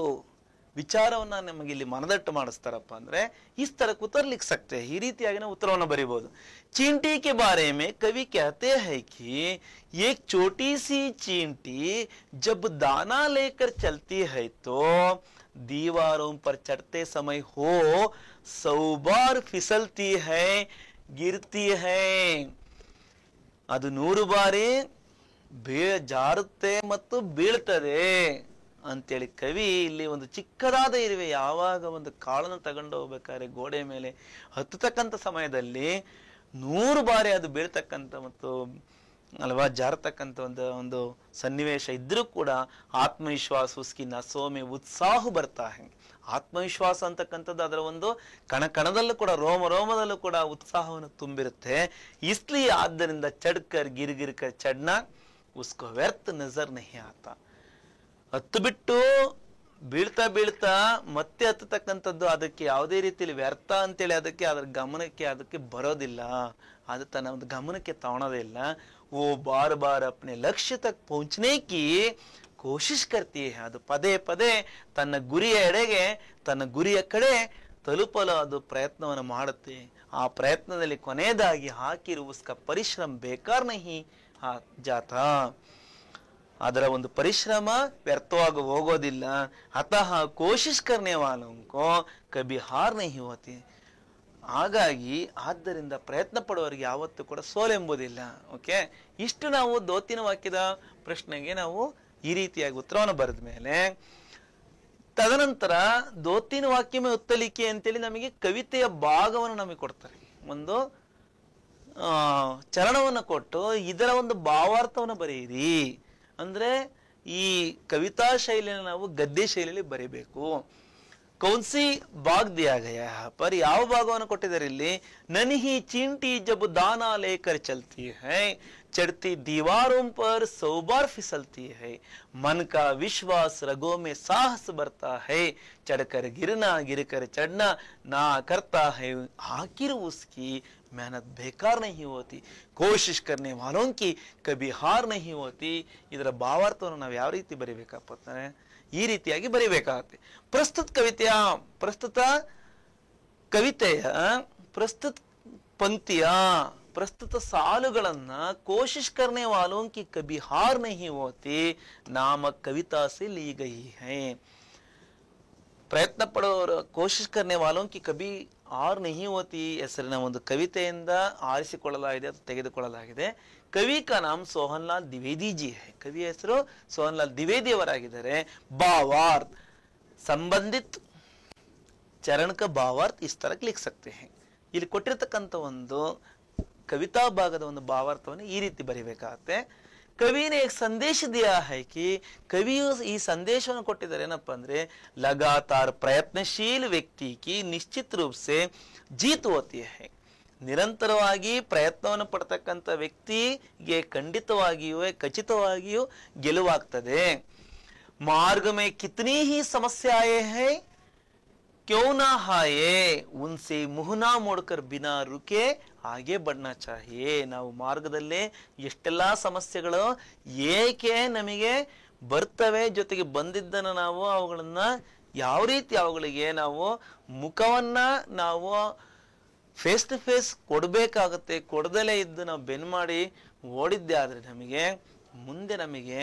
ವಿಚಾರವನ್ನ ನಮಗೆ ಇಲ್ಲಿ ಮನದಟ್ಟು ಮಾಡಿಸ್ತಾರಪ್ಪ ಅಂದ್ರೆ इस तरह उत्तर लिख सकते हैं. ಈ ರೀತಿಯಾಗಿ ನಾವು ಉತ್ತರವನ್ನು ಬರೀಬಹುದು. चींटी के बारे में कवि कहते हैं कि एक छोटी सी चींटी जब दाना लेकर चलती है तो दीवारों पर चढ़ते समय हो 100 बार फिसलती है, गिरती है. ಅದು 100 ಬಾರಿ ಜಾರುತ್ತೆ ಮತ್ತು ಬೀಳ್ತದೆ ಅಂತೇಳಿ ಕವಿ ಇಲ್ಲಿ ಒಂದು ಚಿಕ್ಕದಾದ ಇರುವೆ ಯಾವಾಗ ಒಂದು ಕಾಳನ್ನು ತಗೊಂಡು ಹೋಗ್ಬೇಕಾದ್ರೆ ಗೋಡೆ ಮೇಲೆ ಹತ್ತತಕ್ಕಂಥ ಸಮಯದಲ್ಲಿ 100 ಬಾರಿ ಅದು ಬೀಳ್ತಕ್ಕಂಥ ಮತ್ತು ಅಲ್ವಾ ಜಾರತಕ್ಕಂಥ ಒಂದು ಸನ್ನಿವೇಶ ಇದ್ರೂ ಕೂಡ ಆತ್ಮವಿಶ್ವಾಸ ಉಸ್ಕಿ ನಸೋಮೆ ಉತ್ಸಾಹ ಬರ್ತಾ ಹೆ. ಆತ್ಮವಿಶ್ವಾಸ ಅಂತಕ್ಕಂಥದ್ದು ಅದರ ಒಂದು ಕಣದಲ್ಲೂ ಕೂಡ ರೋಮದಲ್ಲೂ ಕೂಡ ಉತ್ಸಾಹವನ್ನು ತುಂಬಿರುತ್ತೆ. ಇಸ್ಲಿಯೇ ಆದ್ದರಿಂದ ಚಡ್ಕರ್ ಗಿರ್ಗಿರ್ಕರ್ ಚಡ್ನ ಉಸ್ಕೋ ವ್ಯರ್ಥ ನಜರ್ ನಹಿ ಆತಾ. ಹತ್ತು ಬಿಟ್ಟು ಬೀಳ್ತಾ ಮತ್ತೆ ಹತ್ತತಕ್ಕಂಥದ್ದು ಅದಕ್ಕೆ ಯಾವುದೇ ರೀತಿಯಲ್ಲಿ ವ್ಯರ್ಥ ಅಂತೇಳಿ ಅದರ ಗಮನಕ್ಕೆ ಅದಕ್ಕೆ ಬರೋದಿಲ್ಲ. ಅದು ತನ್ನ ಒಂದು ಗಮನಕ್ಕೆ ತಗೊಳೋದೇ ಇಲ್ಲ. वो बार बार अपने लक्ष्य तक पहुंचने की कोशिश करती है. ಅದು ಪದೇ ಪದೇ ತನ್ನ ಗುರಿಯ ಎಡೆಗೆ ತನ್ನ ಗುರಿಯ ಕಡೆ ತಲುಪಲು ಅದು ಪ್ರಯತ್ನವನ್ನು ಮಾಡುತ್ತೆ. ಆ ಪ್ರಯತ್ನದಲ್ಲಿ ಕೊನೆಯದಾಗಿ ಹಾಕಿರುವ ಉಸ್ಕ ಪರಿಶ್ರಮ ಬೇಕಾರ ನಹಿ ಜಾತಾ. ಅದರ ಒಂದು ಪರಿಶ್ರಮ ವ್ಯರ್ಥವಾಗಿ ಹೋಗೋದಿಲ್ಲ. ಅತಃ ಕೋಶಿಶ್ ಕರ್ನೆ ವಾಲೋಂಕೋ ಕಭಿ ಹಾರ್ ನಹಿ ಹೋತಿ. ಹಾಗಾಗಿ ಆದ್ದರಿಂದ ಪ್ರಯತ್ನ ಪಡುವವರಿಗೆ ಯಾವತ್ತೂ ಕೂಡ ಸೋಲೆಂಬುದಿಲ್ಲ. ಓಕೆ, ಇಷ್ಟು ನಾವು 2-3 ವಾಕ್ಯದ ಪ್ರಶ್ನೆಗೆ ನಾವು ಈ ರೀತಿಯಾಗಿ ಉತ್ತರವನ್ನು ಬರೆದ ಮೇಲೆ ತದನಂತರ 2-3 ವಾಕ್ಯ ಮೇ ಉತ್ತಲಿಕೆ ಅಂತೇಳಿ ನಮಗೆ ಕವಿತೆಯ ಭಾಗವನ್ನು ನಮಗೆ ಕೊಡ್ತಾರೆ. ಒಂದು ಚರಣವನ್ನು ಕೊಟ್ಟು ಇದರ ಒಂದು ಭಾವಾರ್ಥವನ್ನು ಬರೆಯಿರಿ ಅಂದ್ರೆ ಈ ಕವಿತಾ ಶೈಲಿಯನ್ನು ನಾವು ಗದ್ಯ ಶೈಲಿಯಲ್ಲಿ ಬರೀಬೇಕು. ಕೌನ್ಸಿ ಭಾಗ್ ದಿಯಾ ಗಯಾ ಪರ್ ಯಾವ ಭಾಗವನ್ನು ಕೊಟ್ಟಿದ್ದಾರೆ ಇಲ್ಲಿ? ನನ್ಹಿ ಚೀಂಟಿ ಜಬ್ ದಾನಾ ಲೇಕರ್ ಚಲ್ತಿ ಹೈ चढ़ती दीवारों पर 100 बार फिसलती है, मन का विश्वास रगों में साहस भरता है, चढ़कर गिरना गिरकर चढ़ना ना करता है, आखिर उसकी मेहनत बेकार नहीं होती, कोशिश करने वालों की कभी हार नहीं होती. ಇದರ ಭಾವಾರ್ಥವನ್ನು ನಾವು ಯಾವ ರೀತಿ ಬರಿಬೇಕಪ್ಪ ಅಂದ್ರೆ ಈ ರೀತಿಯಾಗಿ ಬರಿಬೇಕಾಗುತ್ತೆ. ಪ್ರಸ್ತುತ ಕವಿತೆಯ ಪ್ರಸ್ತುತ ಪಂಕ್ತಿಯ ಪ್ರಸ್ತುತ ಸಾಲುಗಳನ್ನ ಕೋಶಿಶ್ ಕರ್ನೆ ವಾಲೋಂ ಕಿ ಕಭಿ ಹಾರ್ ನಹಿ ಹೋತಿ ನಾಮಕ ಕವಿತಾ ಸೆ ಲಿ ಗಯಿ ಹೈ. ಪ್ರಯತ್ನ ಪಡೋರು ಕೋಶಿಶ್ ಕರ್ನೆ ವಾಲೋಂ ಕಿ ಕಭಿ ಹಾರ್ ನಹಿ ಹೋತಿ ಹೆಸರಿನ ಒಂದು ಕವಿತೆಯಿಂದ ಆರಿಸಿಕೊಳ್ಳಲಾಗಿದೆ ಅಥವಾ ತೆಗೆದುಕೊಳ್ಳಲಾಗಿದೆ. ಕವಿ ಕಾ ನಾಮ್ ಸೋಹನ್ ಲಾಲ್ ದ್ವಿವೇದಿ ಜಿ ಹೈ. ಕವಿಯ ಹೆಸರು ಸೋಹನ್ ಲಾಲ್ ದ್ವಿವೇದಿ ಅವರಾಗಿದ್ದಾರೆ. ಭಾವಾರ್ಥ ಸಂಬಂಧಿತ ಚರಣ ಕ ಭಾವಾರ್ಥ ಇಸ್ ತರ ಲಿಖ ಸಕ್ತೆ ಹೈ. ಇಲ್ಲಿ ಕೊಟ್ಟಿರ್ತಕ್ಕಂಥ ಒಂದು ಕವಿತಾ ಭಾಗದ ಒಂದು ಭಾವಾರ್ಥವನ್ನು ಈ ರೀತಿ ಬರಿಬೇಕಾಗತ್ತೆ. ಕವಿನೇ ಸಂದೇಶ ದಿಯಾ ಹೈ ಕಿ ಕವಿಯು ಈ ಸಂದೇಶವನ್ನು ಕೊಟ್ಟಿದ್ದಾರೆ ಏನಪ್ಪಾ ಅಂದ್ರೆ ಲಗಾತಾರ್ ಪ್ರಯತ್ನಶೀಲ ವ್ಯಕ್ತಿ ಕಿ ನಿಶ್ಚಿತ ರೂಪ ಸೆ ಜೀತ್ ಹೋತಿ ಹೈ. ನಿರಂತರವಾಗಿ ಪ್ರಯತ್ನವನ್ನು ಪಡ್ತಕ್ಕಂಥ ವ್ಯಕ್ತಿಗೆ ಖಚಿತವಾಗಿಯೂ ಗೆಲುವಾಗ್ತದೆ. ಮಾರ್ಗ ಮೇ ಕಿತನಿ ಹಿ ಸಮಸ್ಯಾಯೇ ಹೈ क्यों ना हाये उनसे मुँह ना मोड़कर बिना रुके आगे बढ़ना चाहिए. ನಾವು ಮಾರ್ಗದಲ್ಲೇ ಎಷ್ಟೆಲ್ಲ ಸಮಸ್ಯೆಗಳು ಏಕೆ ನಮಗೆ ಬರ್ತವೆ, ಜೊತೆಗೆ ಬಂದಿದ್ದನ್ನು ನಾವು ಅವುಗಳನ್ನ ಯಾವ ರೀತಿ ಅವುಗಳಿಗೆ ನಾವು ಮುಖವನ್ನ ನಾವು ಫೇಸ್ ಟು ಫೇಸ್ ಕೊಡಬೇಕಾಗತ್ತೆ. ಕೊಡದಲೇ ಇದ್ದು ನಾವು ಬೆನ್ ಮಾಡಿ ಓಡಿದ್ದೆ ಆದ್ರೆ ಮುಂದೆ ನಮಗೆ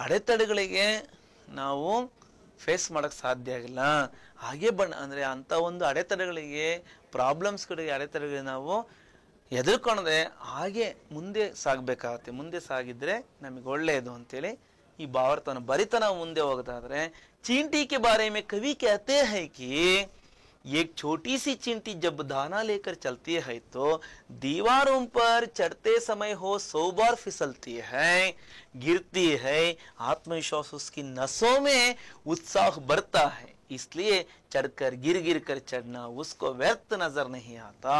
ಅಡೆತಡೆಗಳಿಗೆ ನಾವು ಫೇಸ್ ಮಾಡಕ್ ಸಾಧ್ಯ ಆಗಿಲ್ಲ. ಹಾಗೆ ಅಂದ್ರೆ ಅಂತ ಒಂದು ಅಡೆತಡೆಗಳಿಗೆ ಅಡೆತಡೆಗಳಿಗೆ ನಾವು ಎದುರ್ಕೊಳ್ಳದೆ ಹಾಗೆ ಮುಂದೆ ಸಾಗಬೇಕಾಗತ್ತೆ. ಮುಂದೆ ಸಾಗಿದ್ರೆ ನಮಗೆ ಒಳ್ಳೆಯದು ಅಂತೇಳಿ ಈ ಭಾವಾರ್ಥವನ್ನು ಬರಿತಾ ನಾವು ಮುಂದೆ ಹೋಗೋದಾದ್ರೆ चींटी के बारे में कवि कहते हैं कि एक छोटी सी चींटी जब दाना लेकर चलती है तो दीवारों पर चढ़ते समय हो 100 बार फिसलती है, गिरती है, आत्मविश्वास उसकी नसों में उत्साह बढ़ता है, इसलिए चढ़कर गिर कर चढ़ना उसको व्यर्थ नजर नहीं आता.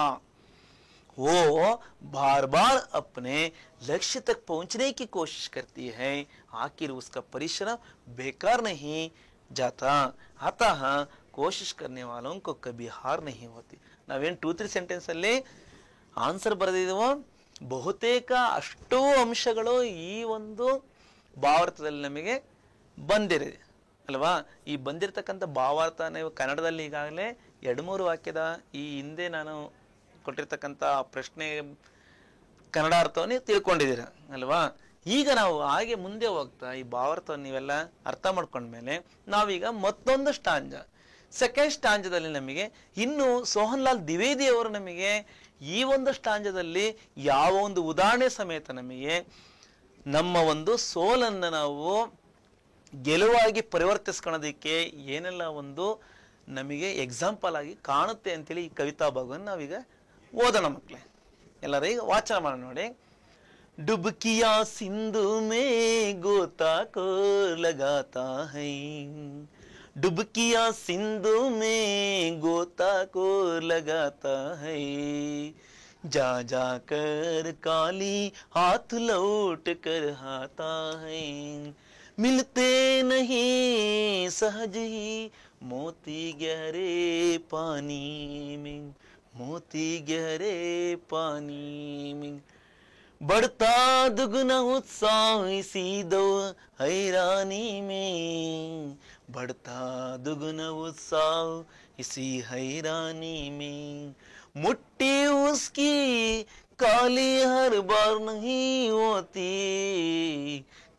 वो बार बार अपने लक्ष्य तक पहुंचने की कोशिश करती है, आखिर उसका परिश्रम बेकार नहीं जाता. अतः कोशिश करने वालों को कभी हार नहीं होती. ನಾವೇನು 2-3 ಸೆಂಟೆನ್ಸ್ ಅಲ್ಲಿ ಆನ್ಸರ್ ಬರೆದಿದ್ದೀವೋ ಬಹುತೇಕ ಅಷ್ಟು ಅಂಶಗಳು ಈ ಒಂದು ಭಾವಾರ್ಥದಲ್ಲಿ ನಮಗೆ ಬಂದಿರಿದೆ ಅಲ್ವಾ. ಈ ಬಂದಿರತಕ್ಕಂಥ ಭಾವಾರ್ಥ ನೀವು ಕನ್ನಡದಲ್ಲಿ ಈಗಾಗಲೇ 2-3 ವಾಕ್ಯದ ಈ ಹಿಂದೆ ನಾನು ಕೊಟ್ಟಿರ್ತಕ್ಕಂಥ ಪ್ರಶ್ನೆ ಕನ್ನಡ ಅರ್ಥವನ್ನು ತಿಳ್ಕೊಂಡಿದ್ದೀರ ಅಲ್ವಾ. ಈಗ ನಾವು ಹಾಗೆ ಮುಂದೆ ಹೋಗ್ತಾ ಈ ಭಾವಾರ್ಥವನ್ನು ನೀವೆಲ್ಲ ಅರ್ಥ ಮಾಡ್ಕೊಂಡ್ಮೇಲೆ ನಾವೀಗ ಮತ್ತೊಂದು ಸೆಕೆಂಡ್ ಸ್ಟಾಂಜದಲ್ಲಿ ನಮಗೆ ಇನ್ನು ಸೋಹನ್ ಲಾಲ್ ದ್ವಿವೇದಿ ಅವರು ನಮಗೆ ಈ ಒಂದು ಸ್ಟಾಂಜದಲ್ಲಿ ಯಾವ ಒಂದು ಉದಾಹರಣೆ ಸಮೇತ ನಮಗೆ ನಮ್ಮ ಒಂದು ಸೋಲನ್ನು ನಾವು ಗೆಲುವಾಗಿ ಪರಿವರ್ತಿಸ್ಕೊಳ್ಳೋದಕ್ಕೆ ಏನೆಲ್ಲ ಒಂದು ನಮಗೆ ಎಕ್ಸಾಂಪಲ್ ಆಗಿ ಕಾಣುತ್ತೆ ಅಂತೇಳಿ ಈ ಕವಿತಾ ಭಾಗವನ್ನು ನಾವೀಗ ಓದೋಣ ಮಕ್ಕಳೇ. ಎಲ್ಲರೂ ಈಗ ವಾಚನ ಮಾಡೋಣ ನೋಡಿ. डुबकिया सिंधु में गोता को लगाता है, डुबकिया सिंधु में गोता को लगाता है, जा जा कर काली हाथ लौट कर आता है, मिलते नहीं सहज ही मोती गहरे पानी में, मोती गहरे पानी में, बढ़ता दुगना उत्साह इसी दो हैरानी में, बढ़ता दुगना उत्साह इसी हैरानी में, मुट्ठी उसकी काली हर बार नहीं होती,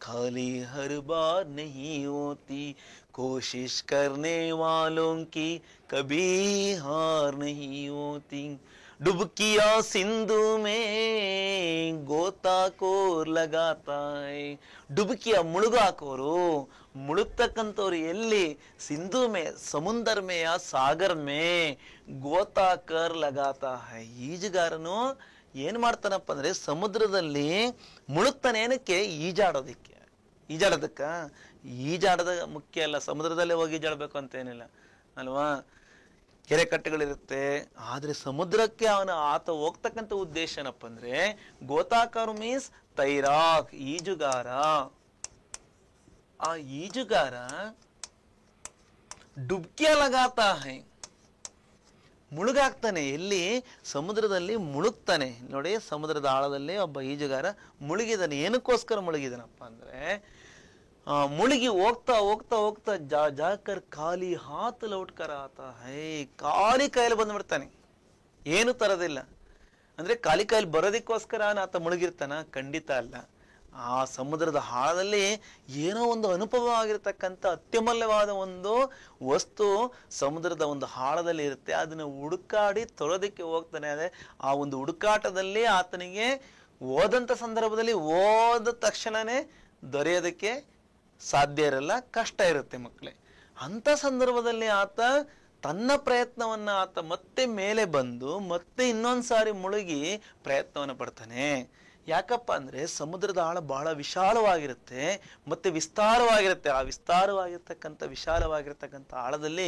खाली हर बार नहीं होती, कोशिश करने वालों की कभी हार नहीं होती, डुबकिया सिंधु में ಗೋತಾಕೋರ್ ಲಗಾತಾ ಹೈ. ಡುಬಕಿಯ ಮುಳುಗಾಕೋರು ಮುಳುಗ್ತಕ್ಕಂಥವ್ರು ಎಲ್ಲಿ? ಸಿಂಧು ಮೇ ಸಮುದ್ರ ಮೇ ಯಾ ಸಾಗರ್ ಮೇ ಗೋತಾಕರ್ ಲಗಾತಾ ಹೈ. ಈಜುಗಾರನು ಏನ್ ಮಾಡ್ತಾನಪ್ಪ ಅಂದ್ರೆ ಸಮುದ್ರದಲ್ಲಿ ಮುಳುಗ್ತಾನೆ. ಏನಕ್ಕೆ? ಈಜಾಡೋದಕ್ಕ. ಈಜಾಡೋದ ಮುಖ್ಯ ಅಲ್ಲ, ಸಮುದ್ರದಲ್ಲೇ ಹೋಗಿ ಈಜಾಡ್ಬೇಕು ಅಂತ ಏನಿಲ್ಲ. ಅಲ್ವಾ, ಕೆರೆ ಕಟ್ಟೆಗಳಿರುತ್ತೆ. ಆದ್ರೆ ಸಮುದ್ರಕ್ಕೆ ಆತ ಹೋಗ್ತಕ್ಕಂಥ ಉದ್ದೇಶ ಏನಪ್ಪ ಅಂದ್ರೆ ಗೋತಾಕಾರ್ ಮೀನ್ಸ್ ತೈರಾಕ್, ಈಜುಗಾರ. ಆ ಈಜುಗಾರ ಡುಬ್ಕಿಯ ಲಗಾತಾ ಹೈ, ಮುಳುಗಾಗ್ತಾನೆ. ಎಲ್ಲಿ? ಸಮುದ್ರದಲ್ಲಿ ಮುಳುಗ್ತಾನೆ. ನೋಡಿ, ಸಮುದ್ರದ ಆಳದಲ್ಲಿ ಒಬ್ಬ ಈಜುಗಾರ ಮುಳುಗಿದಾನೆ. ಏನಕ್ಕೋಸ್ಕರ ಮುಳುಗಿದಾನಪ್ಪ ಅಂದ್ರೆ ಮುಳುಗಿ ಹೋಗ್ತಾ ಹೋಗ್ತಾ ಹೋಗ್ತಾ ಜಾಕರ್ ಖಾಲಿ ಹಾತ್ ಲೌಟ್ಕರ ಆತ ಹೈ, ಖಾಲಿ ಕೈಯಲ್ಲಿ ಬಂದ್ಬಿಡ್ತಾನೆ, ಏನು ತರದಿಲ್ಲ. ಅಂದ್ರೆ ಖಾಲಿ ಕೈಯಲ್ಲಿ ಬರೋದಕ್ಕೋಸ್ಕರ ಆತ ಮುಳುಗಿರ್ತಾನ? ಖಂಡಿತ ಅಲ್ಲ. ಆ ಸಮುದ್ರದ ಆಳದಲ್ಲಿ ಏನೋ ಒಂದು ಅನುಭವ ಆಗಿರ್ತಕ್ಕಂಥ ಅತ್ಯಮೂಲ್ಯವಾದ ಒಂದು ವಸ್ತು ಸಮುದ್ರದ ಒಂದು ಆಳದಲ್ಲಿ ಇರುತ್ತೆ. ಅದನ್ನ ಹುಡುಕಾಡಿ ತರೋದಕ್ಕೆ ಹೋಗ್ತಾನೆ. ಅದೇ ಆ ಒಂದು ಹುಡುಕಾಟದಲ್ಲಿ ಆತನಿಗೆ ಹೋದಂಥ ಸಂದರ್ಭದಲ್ಲಿ ಹೋದ ತಕ್ಷಣನೇ ದೊರೆಯೋದಕ್ಕೆ ಸಾಧ್ಯ ಇರಲ್ಲ, ಕಷ್ಟ ಇರುತ್ತೆ ಮಕ್ಕಳೇ. ಅಂಥ ಸಂದರ್ಭದಲ್ಲಿ ಆತ ತನ್ನ ಪ್ರಯತ್ನವನ್ನ ಆತ ಮತ್ತೆ ಮೇಲೆ ಬಂದು ಮತ್ತೆ ಇನ್ನೊಂದ್ಸಾರಿ ಮುಳುಗಿ ಪ್ರಯತ್ನವನ್ನು ಪಡ್ತಾನೆ. ಯಾಕಪ್ಪ ಅಂದ್ರೆ ಸಮುದ್ರದ ಆಳ ಬಹಳ ವಿಶಾಲವಾಗಿರುತ್ತೆ ಮತ್ತೆ ವಿಸ್ತಾರವಾಗಿರುತ್ತೆ. ಆ ವಿಶಾಲವಾಗಿರ್ತಕ್ಕಂಥ ಆಳದಲ್ಲಿ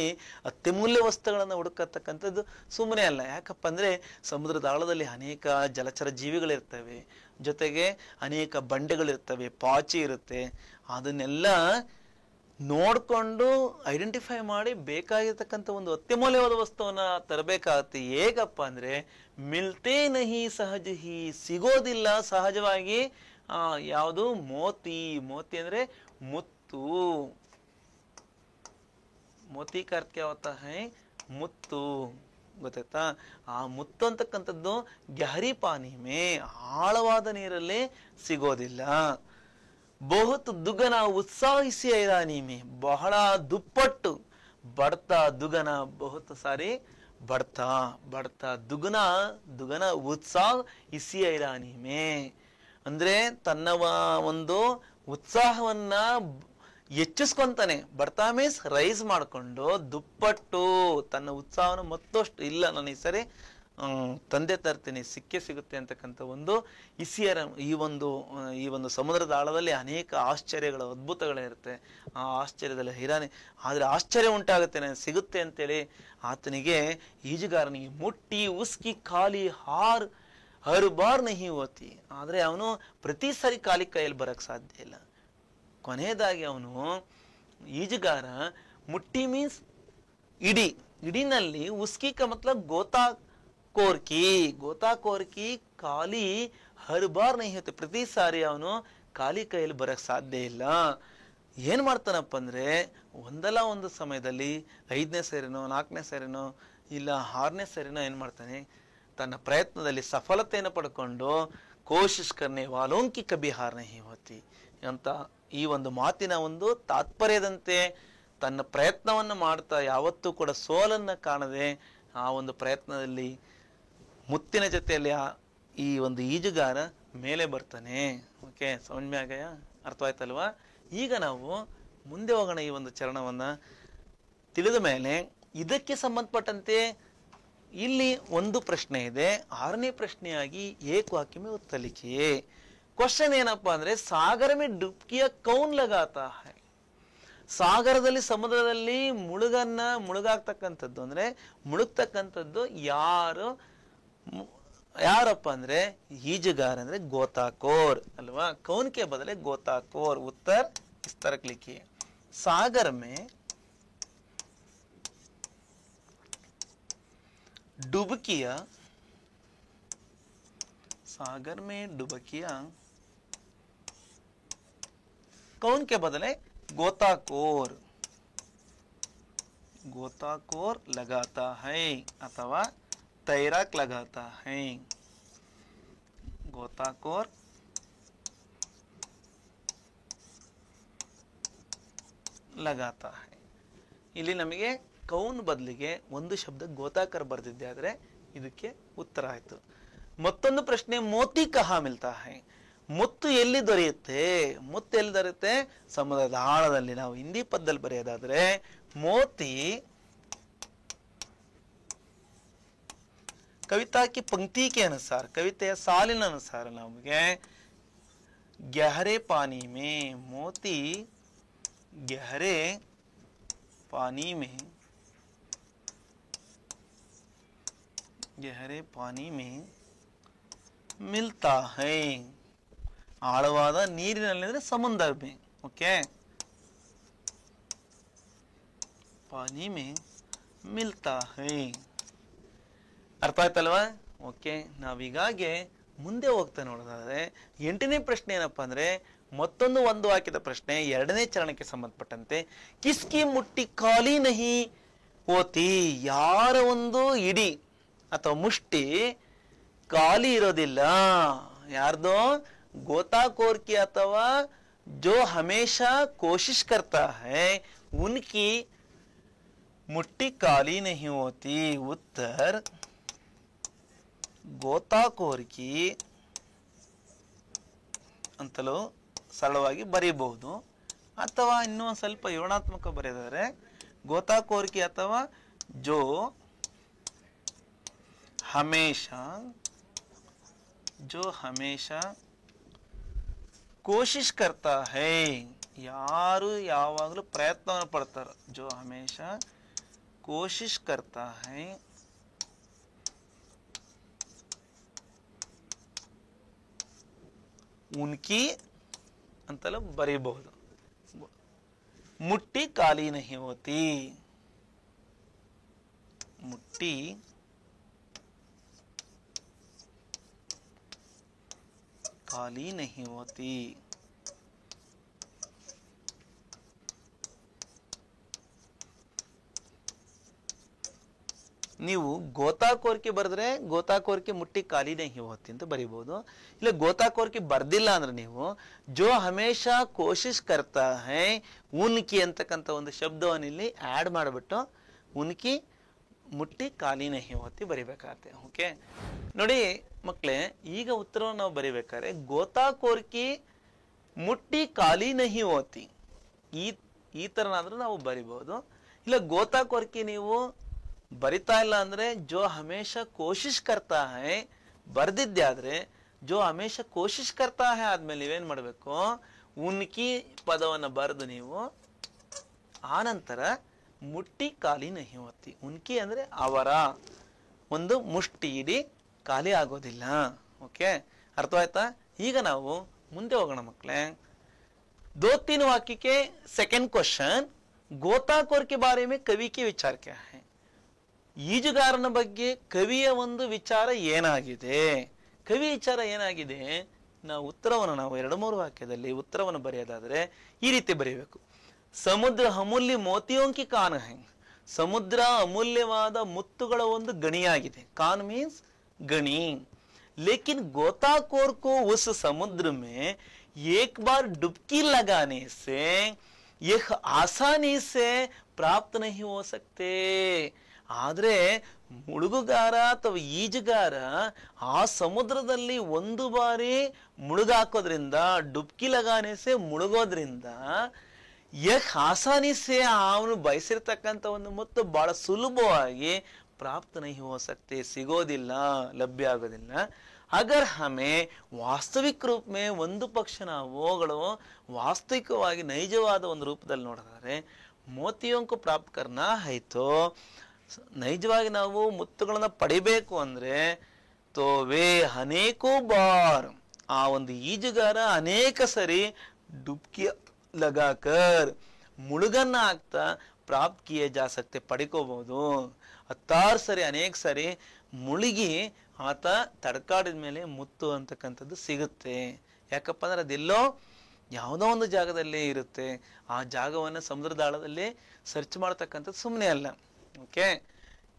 ಅತ್ಯಮೂಲ್ಯ ವಸ್ತುಗಳನ್ನು ಹುಡುಕತಕ್ಕಂಥದ್ದು ಸುಮ್ಮನೆ ಅಲ್ಲ. ಯಾಕಪ್ಪ ಅಂದ್ರೆ ಸಮುದ್ರದ ಆಳದಲ್ಲಿ ಅನೇಕ ಜಲಚರ ಜೀವಿಗಳಿರ್ತವೆ, ಜೊತೆಗೆ ಅನೇಕ ಬಂಡೆಗಳಿರ್ತವೆ, ಪಾಚಿ ಇರುತ್ತೆ. ಅದನ್ನೆಲ್ಲ ನೋಡ್ಕೊಂಡು ಐಡೆಂಟಿಫೈ ಮಾಡಿ ಬೇಕಾಗಿರ್ತಕ್ಕಂಥ ಒಂದು ಅತ್ಯಮೂಲ್ಯವಾದ ವಸ್ತುವನ್ನ ತರಬೇಕಾಗತ್ತೆ. ಹೇಗಪ್ಪ ಅಂದ್ರೆ ಮಿಲ್ತೇ ನಹಿ ಸಹಜ ಹಿ, ಸಿಗೋದಿಲ್ಲ ಸಹಜವಾಗಿ. ಯಾವುದು? ಮೋತಿ. ಮೋತಿ ಅಂದ್ರೆ ಮುತ್ತು. ಮೋತಿ का अर्थ क्या होता है? ಮುತ್ತು. ಗೊತ್ತಾಯ್ತಾ? ಆ ಮುತ್ತು ಅಂತಕ್ಕಂಥದ್ದು ಗಹರಿ ಪಾನಿ ಮೇ, ಆಳವಾದ ನೀರಲ್ಲಿ ಸಿಗೋದಿಲ್ಲ. ಬಹುತ್ ದುಗನ ಉತ್ಸಾಹಿಸಿ ಐದಾನಿಮೆ, ಬಹಳ ದುಪ್ಪಟ್ಟು. ಬಡ್ತಾ ದುಗನ, ಬಹುತ್ ಸಾರಿ ಬಡ್ತಾ ದುಗನ ಉತ್ಸಾಹ ಇಸಿ ಐರಾನಿಮೆ, ಅಂದ್ರೆ ತನ್ನ ಒಂದು ಉತ್ಸಾಹವನ್ನ ಹೆಚ್ಚಿಸ್ಕೊಂತಾನೆ. ಬಡ್ತಾ ಮೀನ್ಸ್ ರೈಸ್ ಮಾಡ್ಕೊಂಡು, ದುಪ್ಪಟ್ಟು ತನ್ನ ಉತ್ಸಾಹವನ್ನು ಮತ್ತಷ್ಟು, ಇಲ್ಲ ನಾನು ಈ ಸರಿ ತಂದೆ ತರ್ತೀನಿ, ಸಿಗುತ್ತೆ ಅಂತಕ್ಕಂಥ ಒಂದು ಇಸಿಯರ. ಈ ಒಂದು ಸಮುದ್ರದ ಆಳದಲ್ಲಿ ಅನೇಕ ಆಶ್ಚರ್ಯಗಳು, ಅದ್ಭುತಗಳಿರುತ್ತೆ. ಆ ಆಶ್ಚರ್ಯದಲ್ಲಿ ಹಿರಾನೆ, ಆದ್ರೆ ಆಶ್ಚರ್ಯ ಉಂಟಾಗುತ್ತೆ, ನನಗೆ ಸಿಗುತ್ತೆ ಅಂತೇಳಿ ಆತನಿಗೆ, ಈಜುಗಾರನಿಗೆ ಮುಟ್ಟಿ ಉಸ್ಕಿ ಖಾಲಿ ಹರ್ ಬಾರ್ ನಹಿ ಹೋತಿ. ಆದ್ರೆ ಅವನು ಪ್ರತಿ ಸಾರಿ ಖಾಲಿ ಕೈಯಲ್ಲಿ ಬರಕ್ ಸಾಧ್ಯ ಇಲ್ಲ. ಕೊನೆಯದಾಗಿ ಅವನು ಈಜುಗಾರ ಮುಟ್ಟಿ ಮೀನ್ಸ್ ಇಡಿನಲ್ಲಿ ಉಸ್ಕಿ ಕ ಮತ್ಲಬ್ ಗೋತಾಕೋರ್ಕಿ ಖಾಲಿ ಹರ್ ಬಾರ್ ನಹಿ ಹೋತಿ, ಪ್ರತಿ ಸಾರಿ ಅವನು ಖಾಲಿ ಕೈಯಲ್ಲಿ ಬರಕ್ ಸಾಧ್ಯ ಇಲ್ಲ. ಏನ್ ಮಾಡ್ತಾನಪ್ಪ ಅಂದ್ರೆ ಒಂದಲ್ಲ ಒಂದು ಸಮಯದಲ್ಲಿ 5ನೇ ಸೇರಿನೋ 4ನೇ ಸೇರಿನೋ ಇಲ್ಲ 6ನೇ ಸೇರಿನೋ ಏನ್ ಮಾಡ್ತಾನೆ, ತನ್ನ ಪ್ರಯತ್ನದಲ್ಲಿ ಸಫಲತೆಯನ್ನು ಪಡ್ಕೊಂಡು ಕೋಶಿಶ್ ಕರ್ನೆ ವಾಲೋಂಕಿ ಕಬಿ ಹಾರ್ ನಹಿ ಹೋತಿ ಅಂತ ಈ ಒಂದು ಮಾತಿನ ಒಂದು ತಾತ್ಪರ್ಯದಂತೆ ತನ್ನ ಪ್ರಯತ್ನವನ್ನು ಮಾಡ್ತಾ ಯಾವತ್ತೂ ಕೂಡ ಸೋಲನ್ನ ಕಾಣದೆ ಆ ಒಂದು ಪ್ರಯತ್ನದಲ್ಲಿ ಮುತ್ತಿನ ಜೊತೆಯಲ್ಲಿ ಈ ಒಂದು ಈಜುಗಾರ ಮೇಲೆ ಬರ್ತಾನೆ. ಓಕೆ, ಸಮಜ್ ಮೇ ಆಗಯ? ಅರ್ಥವಾಯ್ತಲ್ವಾ? ಈಗ ನಾವು ಮುಂದೆ ಹೋಗೋಣ. ಈ ಒಂದು ಚರಣವನ್ನ ತಿಳಿದ ಮೇಲೆ ಇದಕ್ಕೆ ಸಂಬಂಧಪಟ್ಟಂತೆ ಇಲ್ಲಿ ಒಂದು ಪ್ರಶ್ನೆ ಇದೆ. 6ನೇ ಪ್ರಶ್ನೆಯಾಗಿ ಏಕ್ ವಾಕ್ಯ ಮೇ ಉತ್ತರ ಲಿಖಿಯೇ. ಕ್ವಶನ್ ಏನಪ್ಪಾ ಅಂದ್ರೆ ಸಾಗರ ಮೇ ಡುಬ್ಕಿಯ ಕೌನ್ ಲಗಾತಾ ಹೈ, ಸಾಗರದಲ್ಲಿ ಸಮುದ್ರದಲ್ಲಿ ಮುಳುಗಾಗ್ತಕ್ಕಂಥದ್ದು ಅಂದ್ರೆ ಮುಳುಗ್ತಕ್ಕಂಥದ್ದು ಯಾರಪ್ಪ ಅಂದ್ರೆ ಈಜುಗಾರ, ಅಂದ್ರೆ ಗೋತಾಕೋರ್ ಅಲ್ವಾ. ಕೌನ್ಕೆ ಬದಲೆ ಗೋತಾಕೋರ್. ಉತ್ತರ ಇಸ್ तरह लिखिए, सागर में डुबकियां, सागर में डुबकियां कौन के बदले गोताकोर लगाता है अथवा तैराक लगाता है. गोताकोर लगाता है. ಇಲ್ಲಿ ನಮಗೆ ಕೌನ್ ಬದಲಿಗೆ ಒಂದು ಶಬ್ದ ಗೋತಾಕರ್ ಬರ್ದಿದ್ದೆ, ಆದ್ರೆ ಇದಕ್ಕೆ ಉತ್ತರ ಆಯ್ತು. ಮತ್ತೊಂದು ಪ್ರಶ್ನೆ, ಮೋತಿ ಕಹಾ ಮಿಲ್ತಾ ಹೈ, ಮುತ್ತು ಎಲ್ಲಿ ದೊರೆಯುತ್ತೆ? ಮುತ್ತು ಎಲ್ಲಿ ದೊರೆಯುತ್ತೆ? ಸಮುದ್ರದ ಆಳದಲ್ಲಿ. ನಾವು ಹಿಂದಿ ಪದದಲ್ಲಿ ಬರೆಯೋದಾದ್ರೆ ಮೋತಿ कविता की पंक्ति के अनुसार, कविತೆಯ ಸಾಲಿನ ಅನುಸಾರ ನಮಗೆ गहरे पानी में, मोती गहरे पानी में ಗಹರೆ ಪಾನಿ ಮೇ ಮಿಲ್ತಾ ಹೈ. ಆಳವಾದ ನೀರಿನಲ್ಲಿ ಅಂದ್ರೆ ಸಮುದ್ರ ಮೇ. ಓಕೆ, ಪಾನಿ ಮೇ ಮಿಲ್ತಾ ಹೈ. ಅರ್ಥ ಆಯ್ತಲ್ವಾ? ಓಕೆ, ನಾವೀಗಾಗೆ ಮುಂದೆ ಹೋಗ್ತಾ ನೋಡೋದಾದ್ರೆ 8ನೇ ಪ್ರಶ್ನೆ ಏನಪ್ಪಾ ಅಂದ್ರೆ ಮತ್ತೊಂದು ಒಂದು ವಾಕ್ಯದ ಪ್ರಶ್ನೆ, 2ನೇ ಚರಣಕ್ಕೆ ಸಂಬಂಧಪಟ್ಟಂತೆ. ಕಿಸ್ಕಿ ಮುಟ್ಟಿ ಖಾಲಿ ನಹಿ ಹೋತಿ. ಯಾರ ಒಂದು ಇಡಿ ಅಥವಾ ಮುಷ್ಟಿ ಖಾಲಿ ಇರೋದಿಲ್ಲ. ಯಾರ್ದೋ? ಗೋತಾಖೋರ್ ಕಿ ಅಥವಾ ಜೋ ಹಮೇಶಾ ಕೋಶಿಶ್ ಕರ್ತಾ ಹೈ ಉನ್ಕಿ ಮುಟ್ಟಿ ಖಾಲಿ ನಹಿ ಹೋತಿ. ಉತ್ತರ ಗೋತಾಖೋರ್ ಕಿ ಅಂತಲೂ ಸರಳವಾಗಿ ಬರೀಬಹುದು, ಅಥವಾ ಇನ್ನೂ ಸ್ವಲ್ಪ ವಿವರಣಾತ್ಮಕ ಬರೆದರೆ ಗೋತಾಖೋರ್ ಕಿ ಅಥವಾ ಜೋ ಹಮೇಶಾ ಕೋಶಿಶ್ ಕರ್ತಾ ಹೈ. ಯಾರು ಯಾವಾಗಲೂ ಪ್ರಯತ್ನವನ್ನು ಪಡ್ತಾರೋ, ಜೋ ಹಮೇಶಾ ಕೋಶಿಶ್ ಕರ್ತಾ ಹೈ ಉನ್ಕಿ ಅಂತಲೂ ಬರೀಬಹುದು. ಮುಟ್ಟಿ ಖಾಲಿ ನಹಿ ಹೋತಿ. ಮುಟ್ಟಿ ಖಾಲಿ ನಹಿ ಹೋತಿ. ನೀವು ಗೋತಾಖೋರ್ಕಿ ಬರೆದ್ರೆ ಗೋತಾಖೋರ್ಕಿ ಮುಟ್ಟಿ ಖಾಲಿ ನಹಿ ಹೋತಿ ಅಂತ ಬರೀಬಹುದು. ಇಲ್ಲ ಗೋತಾಖೋರ್ಕಿ ಬರ್ದಿಲ್ಲ ಅಂದ್ರೆ ನೀವು ಜೋ ಹಮೇಶಾ ಕೋಶಿಶ್ ಕರ್ತಾ ಹೈ ಉನ್ಕಿ ಅಂತಕ್ಕಂಥ ಒಂದು ಶಬ್ದವನ್ನು ಇಲ್ಲಿ ಆಡ್ ಮಾಡಿಬಿಟ್ಟು ಉನ್ಕಿ ಮುಟ್ಟಿ ಖಾಲಿ ನಹಿ ಹೋತಿ ಬರಿಬೇಕಾಗತ್ತೆ. ಓಕೆ, ನೋಡಿ ಮಕ್ಕಳೇ, ಈಗ ಉತ್ತರವನ್ನು ನಾವು ಬರಿಬೇಕಾದ್ರೆ ಗೋತಾಖೋರ್ಕಿ ಮುಟ್ಟಿ ಖಾಲಿ ನಹಿ ಹೋತಿ ಈ ತರನಾದ್ರೂ ನಾವು ಬರಿಬಹುದು. ಇಲ್ಲ ಗೋತಾಖೋರ್ಕಿ ನೀವು ಬರಿತಾ ಇಲ್ಲ ಅಂದ್ರೆ ಜೋ ಹಮೇಶಾ ಕೋಶಿಶ್ ಕರ್ತಾ ಹೈ ಬರ್ದಿದ್ದೆ ಆದ್ರೆ ಜೋ ಹಮೇಶಾ ಕೋಶಿಶ್ ಕರ್ತಾ ಹೈ ಆದ್ಮೇಲೆ ನೀವೇನ್ ಮಾಡ್ಬೇಕು? ಉನ್ಕಿ ಪದವನ್ನ ಬರೆದು ನೀವು ಆನಂತರ ಮುಟ್ಟಿ ಖಾಲಿ ನಹಿ ಹೋತಿ. ಉನ್ಕಿ ಅಂದ್ರೆ ಅವರ ಒಂದು ಮುಷ್ಟಿ ಇಡೀ ಖಾಲಿ ಆಗೋದಿಲ್ಲ. ಓಕೆ, ಅರ್ಥವಾಯ್ತಾ? ಈಗ ನಾವು ಮುಂದೆ ಹೋಗೋಣ ಮಕ್ಕಳೇ. 2-3 वाक्य के सेकंड क्वेश्चन, गोताखोर के बारे में कवि के विचार क्या है? ಈಜುಗಾರನ ಬಗ್ಗೆ ಕವಿಯ ಒಂದು ವಿಚಾರ ಏನಾಗಿದೆ? ಕವಿ ವಿಚಾರ ಏನಾಗಿದೆ? ನಾವು ಉತ್ತರವನ್ನು ನಾವು 2-3 ವಾಕ್ಯದಲ್ಲಿ ಉತ್ತರವನ್ನು ಬರೆಯೋದಾದ್ರೆ ಈ ರೀತಿ ಬರೆಯಬೇಕು. ಸಮುದ್ರ ಅಮೂಲ್ಯ ಮೋತಿಯೋಂಕಿ ಕಾನ್ ಹೈ. ಸಮುದ್ರ ಅಮೂಲ್ಯವಾದ ಮುತ್ತುಗಳ ಒಂದು ಗಣಿಯಾಗಿದೆ. ಕಾನ್ ಮೀನ್ಸ್ ಗಣಿ. ಲೇಕಿನ್ ಗೋತಾಖೋರ್ ಕೋ ಉಸ್ ಸಮುದ್ರ ಮೇ एक बार डुबकी लगाने से यह आसानी से प्राप्त नहीं हो सकते. ಆದ್ರೆ ಮುಳುಗುಗಾರ ಅಥವಾ ಈಜುಗಾರ ಆ ಸಮುದ್ರದಲ್ಲಿ ಒಂದು ಬಾರಿ ಮುಳುಗಾಕೋದ್ರಿಂದ, ಡುಬ್ಕಿ ಲಗಾನೆಸೆ ಮುಳುಗೋದ್ರಿಂದ ಯಹ್ ಆಸಾನಿಸೆ ಅವನು ಬಯಸಿರ್ತಕ್ಕಂಥ ಒಂದು ಮುತ್ತು ಬಹಳ ಸುಲಭವಾಗಿ ಪ್ರಾಪ್ತ ನಹಿ ಹೋ ಸಕ್ತೆ, ಸಿಗೋದಿಲ್ಲ, ಲಭ್ಯ ಆಗೋದಿಲ್ಲ. ಅಗರ್ ಹಮೆ ವಾಸ್ತವಿಕ ರೂಪ ಮೇ ಒಂದು ಪಕ್ಷ ನಾವುಗಳು ವಾಸ್ತವಿಕವಾಗಿ ನೈಜವಾದ ಒಂದು ರೂಪದಲ್ಲಿ ನೋಡಿದ್ರೆ ಮೋತಿಯೋಂಕು ಪ್ರಾಪ್ತ ಕರ್ನಾ ಆಯ್ತು, ನೈಜವಾಗಿ ನಾವು ಮುತ್ತುಗಳನ್ನ ಪಡಿಬೇಕು ಅಂದ್ರೆ ತೋವೆ ಅನೇಕೋ ಬಾರ್ ಆ ಒಂದು ಈಜುಗಾರ ಅನೇಕ ಸರಿ ಡುಬ್ಕಿ ಲಗಾಕರ್ ಮುಳುಗನ್ನ ಆಗ್ತಾ ಪ್ರಾಪ್ತ ಕಿಯೇ ಜಾ ಸಕ್ತೆ, ಪಡ್ಕೋಬಹುದು. 10 ಸರಿ ಅನೇಕ ಸರಿ ಮುಳುಗಿ ಆತ ತಡ್ಕಾಡಿದ ಮೇಲೆ ಮುತ್ತು ಅಂತಕ್ಕಂಥದ್ದು ಸಿಗುತ್ತೆ. ಯಾಕಪ್ಪ ಅಂದ್ರೆ ಅದೆಲ್ಲೋ ಯಾವುದೋ ಒಂದು ಜಾಗದಲ್ಲಿ ಇರುತ್ತೆ. ಆ ಜಾಗವನ್ನು ಸಮುದ್ರದ ಆಳದಲ್ಲಿ ಸರ್ಚ್ ಮಾಡ್ತಕ್ಕಂಥದ್ದು ಸುಮ್ಮನೆ ಅಲ್ಲ. ಓಕೆ,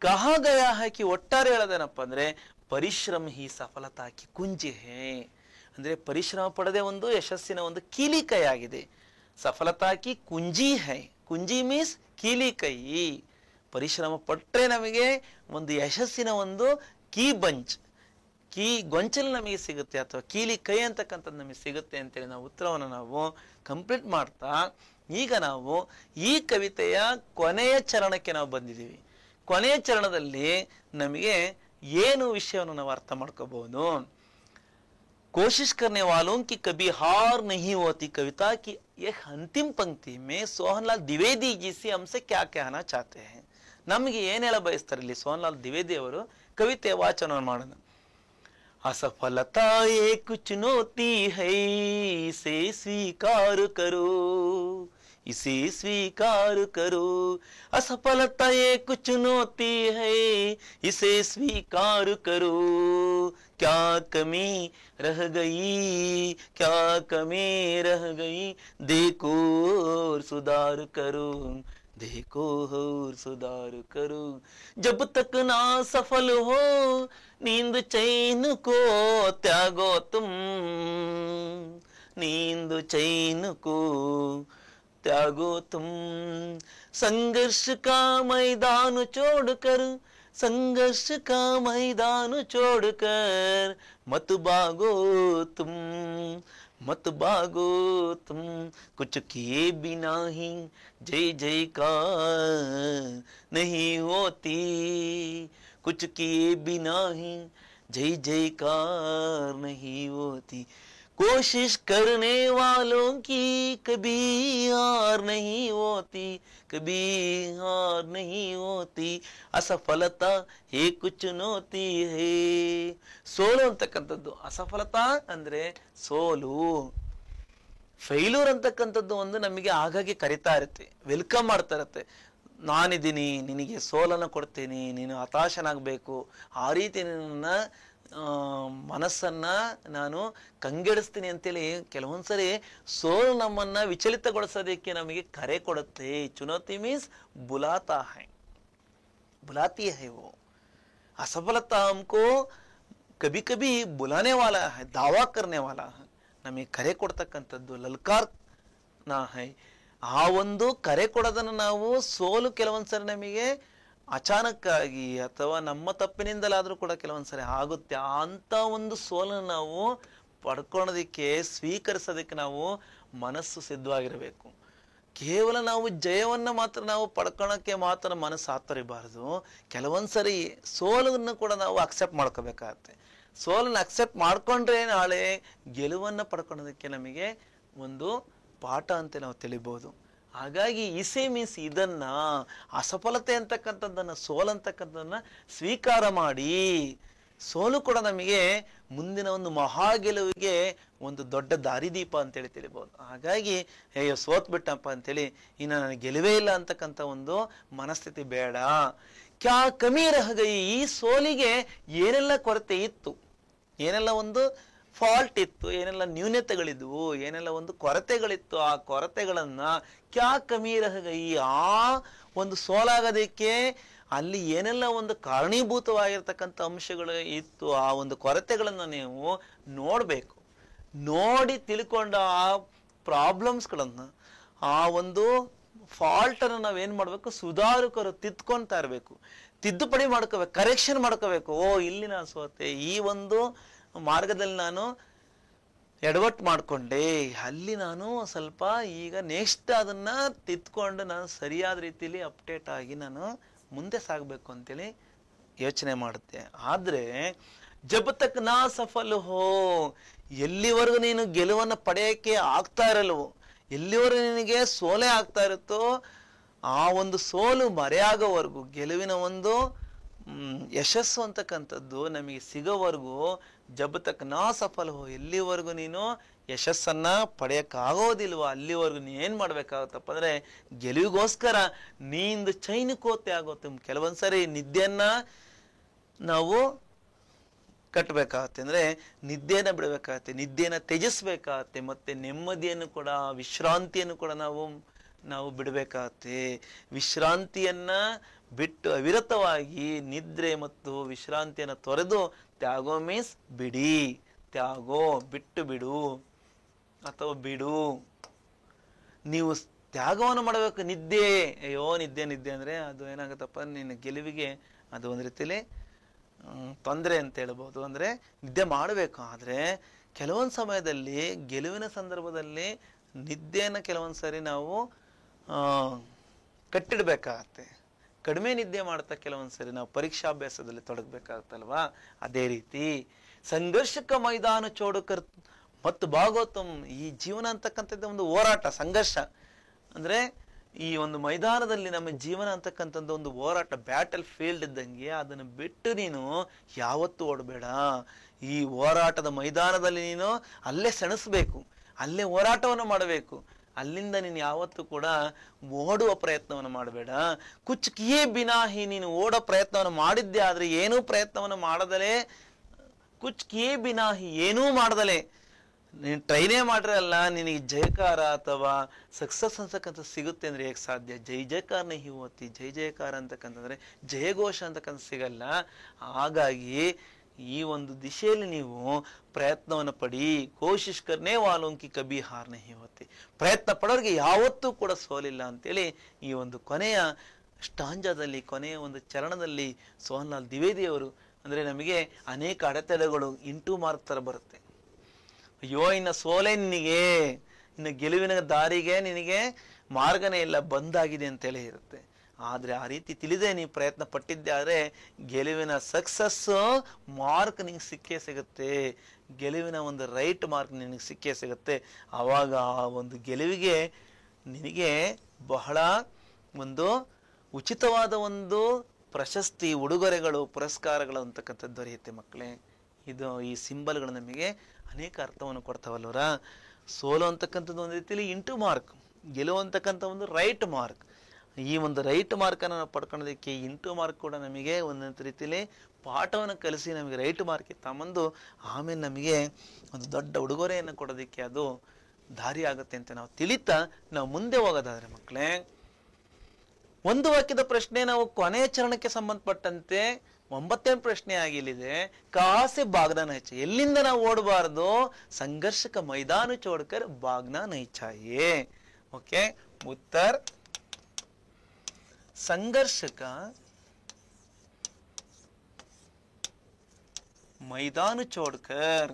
ಕಹ ಗಯಾ ಹಾಕಿ ಒಟ್ಟಾರೆ ಹೇಳೋದೇನಪ್ಪ ಅಂದ್ರೆ ಪರಿಶ್ರಮ ಹಿ ಸಫಲತಾ ಕಿ ಕುಂಜಿ ಹೇ. ಅಂದ್ರೆ ಪರಿಶ್ರಮ ಪಡದೆ ಒಂದು ಯಶಸ್ಸಿನ ಒಂದು ಕೀಲಿಕೈ ಆಗಿದೆ. ಸಫಲತಾ ಕಿ ಕುಂಜಿ ಹೈ. ಕುಂಜಿ ಮೀನ್ಸ್ ಕೀಲಿಕೈ. ಪರಿಶ್ರಮ ಪಟ್ಟರೆ ನಮಗೆ ಒಂದು ಯಶಸ್ಸಿನ ಒಂದು ಕೀ ಬಂಚ್, ಕೀ ಗೊಂಚಲು ನಮಗೆ ಸಿಗುತ್ತೆ, ಅಥವಾ ಕೀಲಿ ಕೈ ಅಂತಕ್ಕಂಥದ್ದು ನಮಗೆ ಸಿಗುತ್ತೆ ಅಂತೇಳಿ ನಾವು ಉತ್ತರವನ್ನು ನಾವು ಕಂಪ್ಲೀಟ್ ಮಾಡ್ತಾ ಈಗ ನಾವು ಈ ಕವಿತೆಯ ಕೊನೆಯ ಚರಣಕ್ಕೆ ನಾವು ಬಂದಿದ್ದೀವಿ. ಕೊನೆಯ ಚರಣದಲ್ಲಿ ನಮಗೆ ಏನು ವಿಷಯವನ್ನು ನಾವು ಅರ್ಥ ಮಾಡ್ಕೋಬಹುದು? कोशिश करने वालों की कभी हार नहीं होती कविता की एक अंतिम पंक्ति में सोहनलाल द्विवेदी जी से हमसे क्या कहना चाहते हैं. ನಮಗೆ ಏನ್ ಹೇಳ ಬಯಸ್ತಾರೆ ಇಲ್ಲಿ ಸೋಹನ್ಲಾಲ್ ದ್ವಿವೇದಿ ಅವರು ಕವಿತೆ ವಾಚನ ಮಾಡೋಣ. असफलता एक चुनौती है, इसे स्वीकार करो, इसे स्वीकार करो. असफलता एक चुनौती है, इसे स्वीकार करो. क्या कमी रह गई, क्या कमी रह गई, देखो और सुधार करो, देखो और सुधार करो. जब तक ना सफल हो नींद चैन को त्यागो तुम, नींद चैन को त्यागो तुम. संघर्ष का मैदान छोड़कर, संघर्ष का मैदान छोड़कर मत भागो तुम, मत भागो तुम. कुछ किए बिना ही जय जयकार नहीं होती, कुछ किए बिना ही जय जयकार नहीं होती. कोशिश करने वालों की कभी हार नहीं होती, कभी हार नहीं होती. असफलता एक चुनौती है. ಸೋಲು ಅಂತಕ್ಕಂಥದ್ದು, ಅಸಫಲತಾ ಅಂದ್ರೆ ಸೋಲು, ಫೈಲೂರ್ ಅಂತಕ್ಕಂಥದ್ದು ಒಂದು ನಮಗೆ ಆಗಾಗ್ಗೆ ಕರಿತಾ ಇರುತ್ತೆ, ವೆಲ್ಕಮ್ ಮಾಡ್ತಾ ಇರುತ್ತೆ. ನಾನಿದ್ದೀನಿ, ನಿನಗೆ ಸೋಲನ್ನು ಕೊಡ್ತೀನಿ, ನೀನು ಹತಾಶನಾಗಬೇಕು, ಆ ರೀತಿ ನಿನ್ನ ಮನಸ್ಸನ್ನ ನಾನು ಕಂಗೆಡಿಸ್ತೀನಿ ಅಂತೇಳಿ ಕೆಲವೊಂದ್ಸರಿ ಸೋಲು ನಮ್ಮನ್ನ ವಿಚಲಿತಗೊಳಿಸೋದಕ್ಕೆ ನಮಗೆ ಕರೆ ಕೊಡುತ್ತೆ. ಚುನೌತಿ ಮೀನ್ಸ್ ಬುಲಾತಾ ಹೈ, बुलाती है वो. असफलता हमको कभी कभी बुलाने वाला है, दावा करने वाला है, ನಮಗೆ ಕರೆ ಕೊಡ್ತಕ್ಕಂಥದ್ದು ಲಲ್ಕಾರ್ ನಾ ಹೈ. ಆ ಒಂದು ಕರೆ ಕೊಡೋದನ್ನು ನಾವು ಸೋಲು ಕೆಲವೊಂದ್ಸರಿ ನಮಗೆ ಅಚಾನಕ್ಕಾಗಿ ಅಥವಾ ನಮ್ಮ ತಪ್ಪಿನಿಂದಲಾದ್ರೂ ಕೂಡ ಕೆಲವೊಂದ್ಸರಿ ಆಗುತ್ತೆ. ಅಂತ ಒಂದು ಸೋಲನ್ನು ನಾವು ಪಡ್ಕೊಳ್ಳೋದಕ್ಕೆ, ಸ್ವೀಕರಿಸೋದಕ್ಕೆ ನಾವು ಮನಸ್ಸು ಸಿದ್ಧವಾಗಿರಬೇಕು. ಕೇವಲ ನಾವು ಜಯವನ್ನ ಮಾತ್ರ ನಾವು ಪಡ್ಕೊಳಕ್ಕೆ ಮಾತ್ರ ಮನಸ್ಸು ಆತರಿಬಾರದು. ಕೆಲವೊಂದ್ಸರಿ ಸೋಲನ್ನು ಕೂಡ ನಾವು ಅಕ್ಸೆಪ್ಟ್ ಮಾಡ್ಕೋಬೇಕಾಗತ್ತೆ. ಸೋಲನ್ನು ಅಕ್ಸೆಪ್ಟ್ ಮಾಡ್ಕೊಂಡ್ರೆ ನಾಳೆ ಗೆಲುವನ್ನ ಪಡ್ಕೊಳ್ಳೋದಕ್ಕೆ ನಮಗೆ ಒಂದು ಪಾಠ ಅಂತ ನಾವು ತಿಳಿಬಹುದು. ಹಾಗಾಗಿ ಇಸೆ ಮೀನ್ಸ್ ಇದನ್ನ, ಅಸಫಲತೆ ಅಂತಕ್ಕಂಥದ್ದನ್ನ, ಸೋಲಂತಕ್ಕಂಥದ್ದನ್ನ ಸ್ವೀಕಾರ ಮಾಡಿ. ಸೋಲು ಕೂಡ ನಮಗೆ ಮುಂದಿನ ಒಂದು ಮಹಾ ಗೆಲುವಿಗೆ ಒಂದು ದೊಡ್ಡ ದಾರಿದೀಪ ಅಂತೇಳಿ ತಿಳಿಬಹುದು. ಹಾಗಾಗಿ ಅಯ್ಯೋ ಸೋತ್ ಬಿಟ್ಟಪ್ಪ ಅಂತೇಳಿ ಇನ್ನು ನನಗೆ ಗೆಲುವೇ ಇಲ್ಲ ಅಂತಕ್ಕಂಥ ಒಂದು ಮನಸ್ಥಿತಿ ಬೇಡ. ಕ್ಯಾ ಕಮಿ ರಹ ಗಯಿ, ಈ ಸೋಲಿಗೆ ಏನೆಲ್ಲ ಕೊರತೆ ಇತ್ತು, ಏನೆಲ್ಲ ಒಂದು ಫಾಲ್ಟ್ ಇತ್ತು, ಏನೆಲ್ಲ ನ್ಯೂನತೆಗಳಿದ್ವು, ಏನೆಲ್ಲ ಒಂದು ಕೊರತೆಗಳಿತ್ತು, ಆ ಕೊರತೆಗಳನ್ನ ಕ್ಯಾ ಕಮಿ ರಹ ಗಯಿ, ಆ ಒಂದು ಸೋಲಾಗೋದಕ್ಕೆ ಅಲ್ಲಿ ಏನೆಲ್ಲ ಒಂದು ಕಾರಣೀಭೂತವಾಗಿರ್ತಕ್ಕಂಥ ಅಂಶಗಳು ಇತ್ತು, ಆ ಒಂದು ಕೊರತೆಗಳನ್ನ ನೀವು ನೋಡ್ಬೇಕು. ನೋಡಿ ತಿಳ್ಕೊಂಡ ಆ ಪ್ರಾಬ್ಲಮ್ಸ್ಗಳನ್ನ, ಆ ಒಂದು ಫಾಲ್ಟ್ ಅನ್ನು ನಾವೇನ್ ಮಾಡ್ಬೇಕು, ಸುಧಾರಕರು ತಿದ್ಕೊಂತಾ ಇರ್ಬೇಕು, ತಿದ್ದುಪಡಿ ಮಾಡ್ಕೋಬೇಕು, ಕರೆಕ್ಷನ್ ಮಾಡ್ಕೋಬೇಕು. ಓ ಇಲ್ಲಿ ನಾನು ಸೋತೆ, ಈ ಒಂದು ಮಾರ್ಗದಲ್ಲಿ ನಾನು ಎಡವಟ್ಟು ಮಾಡ್ಕೊಂಡೆ, ಅಲ್ಲಿ ನಾನು ಸ್ವಲ್ಪ ಈಗ ನೆಕ್ಸ್ಟ್ ಅದನ್ನ ತಿದ್ಕೊಂಡು ನಾನು ಸರಿಯಾದ ರೀತಿಯಲ್ಲಿ ಅಪ್ಡೇಟ್ ಆಗಿ ನಾನು ಮುಂದೆ ಸಾಗಬೇಕು ಅಂತೇಳಿ ಯೋಚನೆ ಮಾಡುತ್ತೆ. ಆದ್ರೆ ಜಬ್ ತಕ್ ನಾ ಸಫಲ್ ಹೋ, ಎಲ್ಲಿವರೆಗೂ ನೀನು ಗೆಲುವನ್ನು ಪಡೆಯಕ್ಕೆ ಆಗ್ತಾ ಇರಲ್ವೋ, ಎಲ್ಲಿವರೆಗೂ ನಿನಗೆ ಸೋಲೆ ಆಗ್ತಾ ಇರುತ್ತೋ, ಆ ಒಂದು ಸೋಲು ಮರೆಯಾಗೋವರೆಗೂ, ಗೆಲುವಿನ ಒಂದು ಯಶಸ್ಸು ಅಂತಕ್ಕಂಥದ್ದು ನಮಗೆ ಸಿಗೋವರೆಗೂ, ಜಬ್ ತಕ್ ನಾ ಸಫಲ್ ಹೋ, ಎಲ್ಲಿವರೆಗೂ ನೀನು ಯಶಸ್ಸನ್ನ ಪಡೆಯಕ್ಕಾಗೋದಿಲ್ವ, ಅಲ್ಲಿವರೆಗೂ ನೀ ಏನ್ ಮಾಡ್ಬೇಕಾಗತ್ತಪ್ಪ ಅಂದ್ರೆ ಗೆಲುವಿಗೋಸ್ಕರ ನೀಂದು ಚೈನಕೋತೆ ಆಗುತ್ತೆ. ಕೆಲವೊಂದ್ಸರಿ ನಿದ್ದೆಯನ್ನ ನಾವು ಕಟ್ಟಬೇಕಾಗತ್ತೆ, ಅಂದ್ರೆ ನಿದ್ದೆಯನ್ನ ಬಿಡಬೇಕಾಗತ್ತೆ, ನಿದ್ದೆಯನ್ನ ತ್ಯಜಿಸ್ಬೇಕಾಗತ್ತೆ, ಮತ್ತೆ ನೆಮ್ಮದಿಯನ್ನು ಕೂಡ, ವಿಶ್ರಾಂತಿಯನ್ನು ಕೂಡ ನಾವು ಬಿಡಬೇಕಾಗತ್ತೆ. ವಿಶ್ರಾಂತಿಯನ್ನ ಬಿಟ್ಟು ಅವಿರತವಾಗಿ ನಿದ್ರೆ ಮತ್ತು ವಿಶ್ರಾಂತಿಯನ್ನು ತೊರೆದು, ತ್ಯಾಗೋ ಮೀನ್ಸ್ ಬಿಡಿ, ತ್ಯಾಗೋ ಬಿಟ್ಟು ಬಿಡು ಅಥವಾ ಬಿಡು, ನೀವು ತ್ಯಾಗವನ್ನು ಮಾಡಬೇಕು. ನಿದ್ದೆ, ಅಯ್ಯೋ ನಿದ್ದೆ ನಿದ್ದೆ ಅಂದ್ರೆ ಅದು ಏನಾಗತ್ತಪ್ಪ, ನಿನ್ನ ಗೆಲುವಿಗೆ ಅದು ಒಂದು ರೀತಿಯಲ್ಲಿ ತೊಂದರೆ ಅಂತ ಹೇಳ್ಬೋದು. ಅಂದ್ರೆ ನಿದ್ದೆ ಮಾಡಬೇಕು, ಆದ್ರೆ ಕೆಲವೊಂದು ಸಮಯದಲ್ಲಿ ಗೆಲುವಿನ ಸಂದರ್ಭದಲ್ಲಿ ನಿದ್ದೆಯನ್ನು ಕೆಲವೊಂದ್ಸರಿ ನಾವು ಕಟ್ಟಿಡ್ಬೇಕಾಗತ್ತೆ. ಕಡಿಮೆ ನಿದ್ದೆ ಮಾಡ್ತಾ ಕೆಲವೊಂದ್ಸರಿ ನಾವು ಪರೀಕ್ಷಾಭ್ಯಾಸದಲ್ಲಿ ತೊಡಗಬೇಕಾಗತ್ತಲ್ವಾ. ಅದೇ ರೀತಿ ಸಂಘರ್ಷಕ ಮೈದಾನ ಚೋಡುಕರ್ ಮತ್ತು ಭಾಗವತಂ, ಈ ಜೀವನ ಅಂತಕ್ಕಂಥದ್ದು ಒಂದು ಹೋರಾಟ, ಸಂಘರ್ಷ. ಅಂದ್ರೆ ಈ ಒಂದು ಮೈದಾನದಲ್ಲಿ ನಮ್ಮ ಜೀವನ ಅಂತಕ್ಕಂಥದ್ದು ಒಂದು ಹೋರಾಟ, ಬ್ಯಾಟಲ್ ಫೀಲ್ಡ್ ಇದ್ದಂಗೆ. ಅದನ್ನು ಬಿಟ್ಟು ನೀನು ಯಾವತ್ತೂ ಓಡಬೇಡ. ಈ ಹೋರಾಟದ ಮೈದಾನದಲ್ಲಿ ನೀನು ಅಲ್ಲೇ ಸೆಣಸಬೇಕು, ಅಲ್ಲೇ ಹೋರಾಟವನ್ನು ಮಾಡಬೇಕು. ಅಲ್ಲಿಂದ ನೀನು ಯಾವತ್ತೂ ಕೂಡ ಓಡುವ ಪ್ರಯತ್ನವನ್ನು ಮಾಡಬೇಡ. ಕುಚ್ ಕಿಯೇ ಬಿನಾಹಿ, ನೀನು ಓಡೋ ಪ್ರಯತ್ನವನ್ನು ಮಾಡಿದ್ದೆ ಆದ್ರೆ ಏನೂ ಪ್ರಯತ್ನವನ್ನು ಮಾಡದಲೇ, ಕುಚ್ ಕಿಯೇ ಬಿನಾಹಿ, ಏನೂ ಮಾಡದಲೇ ನೀನು ಟ್ರೈನೇ ಮಾಡಿರಲ್ಲ, ನಿನಗೆ ಜಯಕಾರ ಅಥವಾ ಸಕ್ಸಸ್ ಅಂತಕ್ಕಂಥ ಸಿಗುತ್ತೆ ಅಂದ್ರೆ ಹೇಗೆ ಸಾಧ್ಯ? ಜೈ ಜಯಕಾರನೇ ಹೋತಿ, ಜೈ ಜಯಕಾರ ಅಂತಕ್ಕಂತಂದ್ರೆ ಜಯಘೋಷ ಅಂತಕ್ಕಂಥ ಸಿಗಲ್ಲ. ಹಾಗಾಗಿ ಈ ಒಂದು ದಿಶೆಯಲ್ಲಿ ನೀವು ಪ್ರಯತ್ನವನ್ನು ಪಡಿ. ಕೋಶಿಶ್ ಕರ್ನೇ ವಾಲೋಂಕಿ ಕಬಿ ಹಾರ್ ನಹಿ ಹೋತಿ, ಪ್ರಯತ್ನ ಪಡೋರಿಗೆ ಯಾವತ್ತೂ ಕೂಡ ಸೋಲಿಲ್ಲ ಅಂತೇಳಿ ಈ ಒಂದು ಕೊನೆಯ ಸ್ಟಾಂಜಾದಲ್ಲಿ, ಕೊನೆಯ ಒಂದು ಚರಣದಲ್ಲಿ ಸೋಹನ್ಲಾಲ್ ದ್ವಿವೇದಿ ಅವರು ಅಂದ್ರೆ ನಮಗೆ ಅನೇಕ ಅಡೆತಡೆಗಳು ಇಂಟು ಮಾರ್ಕ್ ತರ ಬರುತ್ತೆ. ಅಯ್ಯೋ ಇನ್ನ ಸೋಲೆ ನಿನಗೆ, ಇನ್ನು ಗೆಲುವಿನ ದಾರಿಗೆ ನಿನಗೆ ಮಾರ್ಗನೇ ಇಲ್ಲ, ಬಂದಾಗಿದೆ ಅಂತೇಳಿ ಇರುತ್ತೆ. ಆದ್ರೆ ಆ ರೀತಿ ತಿಳಿದೇ ನೀವು ಪ್ರಯತ್ನ ಪಟ್ಟಿದ್ದೆ ಆದ್ರೆ ಗೆಲುವಿನ ಸಕ್ಸಸ್ ಮಾರ್ಕ್ ನಿನಗೆ ಸಿಕ್ಕೇ ಸಿಗುತ್ತೆ, ಗೆಲುವಿನ ಒಂದು ರೈಟ್ ಮಾರ್ಕ್ ನಿನಗೆ ಸಿಕ್ಕೇ ಸಿಗುತ್ತೆ. ಆವಾಗ ಆ ಒಂದು ಗೆಲುವಿಗೆ ನಿನಗೆ ಬಹಳ ಒಂದು ಉಚಿತವಾದ ಒಂದು ಪ್ರಶಸ್ತಿ, ಉಡುಗೊರೆಗಳು, ಪುರಸ್ಕಾರಗಳು ಅಂತಕ್ಕಂಥದ್ದು ದೊರೆಯುತ್ತೆ ಮಕ್ಕಳೇ. ಇದು ಈ ಸಿಂಬಲ್ಗಳು ನಮಗೆ ಅನೇಕ ಅರ್ಥವನ್ನು ಕೊಡ್ತಾವಲ್ವರ. ಸೋಲು ಅಂತಕ್ಕಂಥದ್ದು ಒಂದು ರೀತಿಯಲ್ಲಿ ಇಂಟು ಮಾರ್ಕ್, ಗೆಲುವು ಅಂತಕ್ಕಂಥ ಒಂದು ರೈಟ್ ಮಾರ್ಕ್. ಈ ಒಂದು ರೈಟ್ ಮಾರ್ಕನ್ನು ನಾವು ಪಡ್ಕೊಳ್ಳೋದಕ್ಕೆ ಇಂಟು ಮಾರ್ಕ್ ಕೂಡ ನಮಗೆ ಒಂದೊಂದು ರೀತಿಯಲ್ಲಿ ಪಾಠವನ್ನು ಕಲಿಸಿ ನಮಗೆ ರೈಟ್ ಮಾರ್ಕ್ ತಮ್ಮಂದು ಆಮೇಲೆ ನಮಗೆ ಒಂದು ದೊಡ್ಡ ಉಡುಗೊರೆಯನ್ನು ಕೊಡೋದಕ್ಕೆ ಅದು ದಾರಿ ಆಗುತ್ತೆ ಅಂತ ನಾವು ತಿಳಿತಾ ನಾವು ಮುಂದೆ ಹೋಗೋದಾದ್ರೆ ಮಕ್ಕಳೇ, ಒಂದು ವಾಕ್ಯದ ಪ್ರಶ್ನೆ ನಾವು ಕೊನೆಯ ಚರಣಕ್ಕೆ ಸಂಬಂಧಪಟ್ಟಂತೆ 9ನೇ ಪ್ರಶ್ನೆ ಆಗಿಲ್ಲಿದೆ. ಕಾಸೆ ಬಾಗ್ನಾ ನಹಿ ಚಾಹಿಯೆ, ಎಲ್ಲಿಂದ ನಾವು ಓಡಬಾರದು? ಸಂಘರ್ಷಕ ಮೈದಾನ ಚೋಡ್ಕರ್ ಬಾಗ್ನಾ ನಹಿ ಚಾಹಿಯೆ. ಓಕೆ, ಉತ್ತರ ಸಂಘರ್ಷಕ मैदान छोड़कर,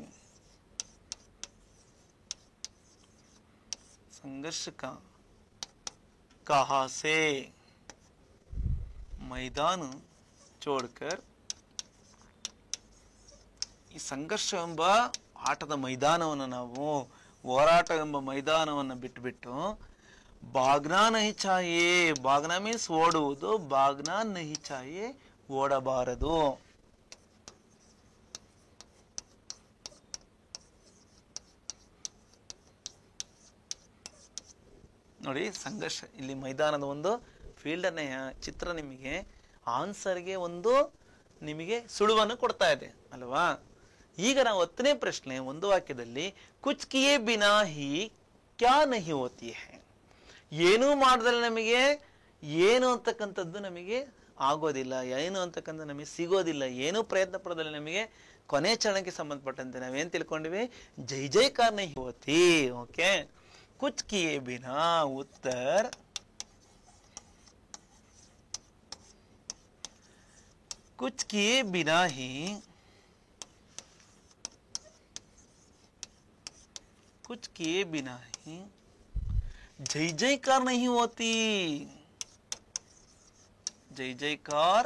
संघर्ष का कहा से मैदान छोड़कर, ಈ ಸಂಘರ್ಷ ಎಂಬ ಆಟದ ಮೈದಾನವನ್ನು ನಾವು, ಹೋರಾಟ ಎಂಬ ಮೈದಾನವನ್ನು ಬಿಟ್ಟು ಭಾಗ್ನಾ ನಹಿ ಚಾಹಿಯೆ, ಭಾಗ್ನಾ ಮೀನ್ಸ್ ಓಡುವುದು, ಭಾಗ್ನಾ ನಹಿ ಚಾಹಿಯೆ ಓಡಬಾರದು. ನೋಡಿ ಸಂಘರ್ಷ, ಇಲ್ಲಿ ಮೈದಾನದ ಒಂದು ಫೀಲ್ಡ್ ಅನ್ನ ಚಿತ್ರ ನಿಮಗೆ ಆನ್ಸರ್ಗೆ ಒಂದು ನಿಮಗೆ ಸುಳುವನ್ನು ಕೊಡ್ತಾ ಇದೆ ಅಲ್ವಾ. ಈಗ ನಾವು 10ನೇ ಪ್ರಶ್ನೆ ಒಂದು ವಾಕ್ಯದಲ್ಲಿ ಕುಚ್ ಕಿಯೇ ಬಿನಾ ಹಿ ಕ್ಯಾ ನಹಿ ಹೋತಿ ಹೈ, ಏನೂ ಮಾಡಿದ್ರೆ ನಮಗೆ ಏನು ಅಂತಕ್ಕಂಥದ್ದು ನಮಗೆ ಆಗೋದಿಲ್ಲ, ಏನು ಅಂತಕ್ಕಂಥ ನಮಗೆ ಸಿಗೋದಿಲ್ಲ, ಏನೂ ಪ್ರಯತ್ನ ಪಡೋದಿಲ್ಲ. ನಮಗೆ ಕೊನೆ ಚರಣಕ್ಕೆ ಸಂಬಂಧಪಟ್ಟಂತೆ ನಾವೇನ್ ತಿಳ್ಕೊಂಡಿವಿ? ಜೈ ಜೈಕಾರ ನಹಿ ಹೋತಿ. ಓಕೆ, कुछ किए बिना, उत्तर कुछ किए बिना ही, कुछ किए बिना ही जय जयकार नहीं होती, जय जयकार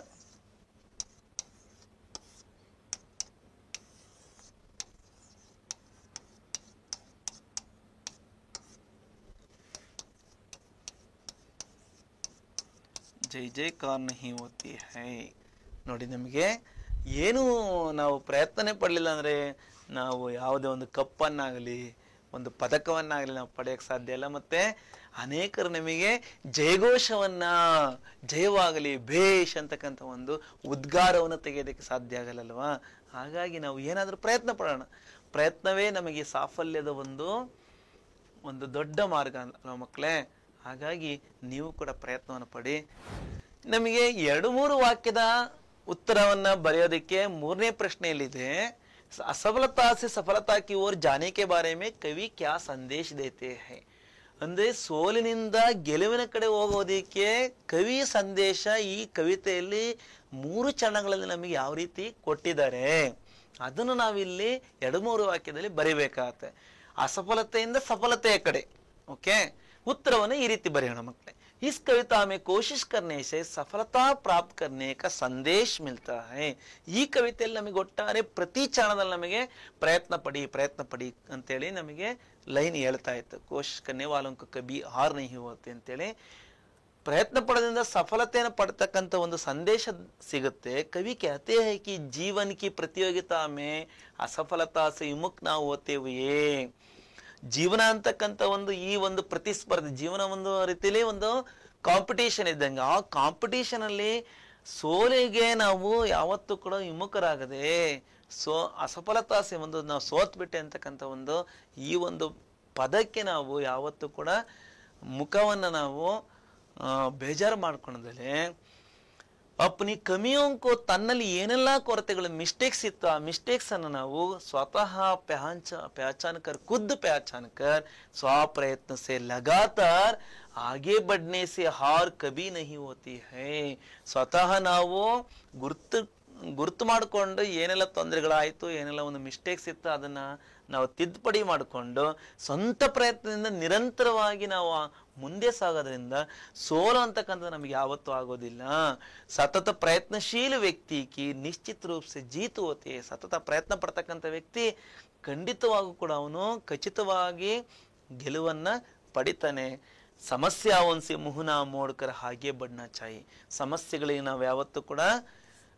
ಜೈ ಜೈಕಾರ ನಹಿ ಹೋತಿ ಹೈ. ನೋಡಿ, ನಮಗೆ ಏನು ನಾವು ಪ್ರಯತ್ನನೇ ಪಡಲಿಲ್ಲ ಅಂದ್ರೆ ನಾವು ಯಾವುದೇ ಒಂದು ಕಪ್ಪನ್ನಾಗಲಿ ಒಂದು ಪದಕವನ್ನಾಗಲಿ ನಾವು ಪಡೆಯಕ್ಕೆ ಸಾಧ್ಯ ಇಲ್ಲ. ಮತ್ತೆ ಅನೇಕರು ನಮಗೆ ಜಯಘೋಷವನ್ನ, ಜಯವಾಗಲಿ ಭೇಷ್ ಅಂತಕ್ಕಂಥ ಒಂದು ಉದ್ಗಾರವನ್ನು ತೆಗೆಯೋದಕ್ಕೆ ಸಾಧ್ಯ ಆಗಲ್ಲಲ್ವಾ. ಹಾಗಾಗಿ ನಾವು ಏನಾದರೂ ಪ್ರಯತ್ನ ಪಡೋಣ, ಪ್ರಯತ್ನವೇ ನಮಗೆ ಸಾಫಲ್ಯದ ಒಂದು ದೊಡ್ಡ ಮಾರ್ಗ ಅಲ್ವಾ ಮಕ್ಕಳೇ. ಹಾಗಾಗಿ ನೀವು ಕೂಡ ಪ್ರಯತ್ನವನ್ನು ಪಡಿ. ನಮಗೆ 2-3 ವಾಕ್ಯದ ಉತ್ತರವನ್ನ ಬರೆಯೋದಕ್ಕೆ 3ನೇ ಪ್ರಶ್ನೆಯಲ್ಲಿದೆ, असफलता से सफलता की ओर जाने के बारे में कवि क्या संदेश देते हैं. ಅಂದ್ರೆ ಸೋಲಿನಿಂದ ಗೆಲುವಿನ ಕಡೆ ಹೋಗೋದಕ್ಕೆ ಕವಿ ಸಂದೇಶ ಈ ಕವಿತೆಯಲ್ಲಿ 3 ಚರಣಗಳಲ್ಲಿ ನಮಗೆ ಯಾವ ರೀತಿ ಕೊಟ್ಟಿದ್ದಾರೆ ಅದನ್ನು ನಾವಿಲ್ಲಿ 2-3 ವಾಕ್ಯದಲ್ಲಿ ಬರಿಬೇಕಾಗತ್ತೆ. ಅಸಫಲತೆಯಿಂದ ಸಫಲತೆಯ ಕಡೆ. ಓಕೆ, उत्तरವನ್ನು ಈ ರೀತಿ ಬರೆಯೋಣ ಮಕ್ಕಳೇ. इस कविता में कोशिश करने से सफलता प्राप्त करने का संदेश मिलता है. ಈ ಕವಿತೆಯಲ್ಲಿ ನಮಗೆ ಒಟ್ಟಾರೆ ಪ್ರತಿ ಚರಣದಲ್ಲಿ ನಮಗೆ ಪ್ರಯತ್ನ ಪಡಿ ಅಂತೇಳಿ ನಮಗೆ ಲೈನ್ ಹೇಳ್ತಾ ಇತ್ತು. ಕೋಶಿಶ್ ಕರ್ನೆ ವಾಲೋಂ ಕೋ ಕಭಿ ಹಾರ್ ನಹಿ ಹೋತೆ ಅಂತೇಳಿ ಪ್ರಯತ್ನ ಪಡೋದ್ರಿಂದ ಸಫಲತೆಯನ್ನು ಪಡ್ತಕ್ಕಂಥ ಒಂದು ಸಂದೇಶ ಸಿಗುತ್ತೆ. ಕವಿ कहते हैं कि जीवन की प्रतियोगिता में असफलता से विमुख ना होते हुए, ಜೀವನ ಅಂತಕ್ಕಂಥ ಒಂದು ಈ ಒಂದು ಪ್ರತಿಸ್ಪರ್ಧೆ, ಜೀವನ ಒಂದು ರೀತಿಯಲ್ಲಿ ಒಂದು ಕಾಂಪಿಟೇಷನ್ ಇದ್ದಂಗೆ, ಆ ಕಾಂಪಿಟೇಷನ್ ಅಲ್ಲಿ ಸೋಲಿಗೆ ನಾವು ಯಾವತ್ತೂ ಕೂಡ ವಿಮುಖರಾಗದೆ ಅಸಫಲತಾಸೆ ಒಂದು ನಾವು ಸೋತ್ಬಿಟ್ಟೆ ಅಂತಕ್ಕಂಥ ಒಂದು ಈ ಒಂದು ಪದಕ್ಕೆ ನಾವು ಯಾವತ್ತೂ ಕೂಡ ಮುಖವನ್ನು ನಾವು ಬೇಜಾರು ಮಾಡ್ಕೊಂಡಲೆ ಅಪ್ನಿ ಕಮಿಯೋಂಕೋ ತನ್ನಲ್ಲಿ ಏನೆಲ್ಲ ಕೊರತೆಗಳು ಮಿಸ್ಟೇಕ್ಸ್ ಇತ್ತು ಆ ಮಿಸ್ಟೇಕ್ಸ್ ಅನ್ನು ನಾವು ಸ್ವತಃ पहचान कर खुद पहचान कर स्वप्रयत्न से लगातार आगे बढ़ने से हार कभी नहीं होती है. ಸ್ವತಃ ನಾವು ಗುರ್ತು ಮಾಡಿಕೊಂಡು ಏನೆಲ್ಲ ತೊಂದರೆಗಳಾಯ್ತು, ಏನೆಲ್ಲ ಒಂದು ಮಿಸ್ಟೇಕ್ಸ್ ಇತ್ತು ಅದನ್ನ ನಾವು ತಿದ್ದುಪಡಿ ಮಾಡಿಕೊಂಡು ಸ್ವಂತ ಪ್ರಯತ್ನದಿಂದ ನಿರಂತರವಾಗಿ ನಾವು ಮುಂದೆ ಸಾಗೋದ್ರಿಂದ ಸೋಲು ಅಂತಕ್ಕಂಥದ್ದು ನಮಗೆ ಯಾವತ್ತೂ ಆಗೋದಿಲ್ಲ. ಸತತ ಪ್ರಯತ್ನಶೀಲ ವ್ಯಕ್ತಿ ಕಿ ನಿಶ್ಚಿತ ರೂಪ ಸೆ ಜೀತು ಹೋತೆ. ಸತತ ಪ್ರಯತ್ನ ಪಡ್ತಕ್ಕಂಥ ವ್ಯಕ್ತಿ ಖಂಡಿತವಾಗೂ ಕೂಡ ಅವನು ಖಚಿತವಾಗಿ ಗೆಲುವನ್ನ ಪಡಿತಾನೆ. ಸಮಸ್ಯೆ ಅವನ್ಸಿ ಮುಹುನ ಮೋಡ್ಕರ್ ಹಾಗೆ ಬಡ್ನ ಚಾಯಿ. ಸಮಸ್ಯೆಗಳಿಗೆ ನಾವು ಯಾವತ್ತೂ ಕೂಡ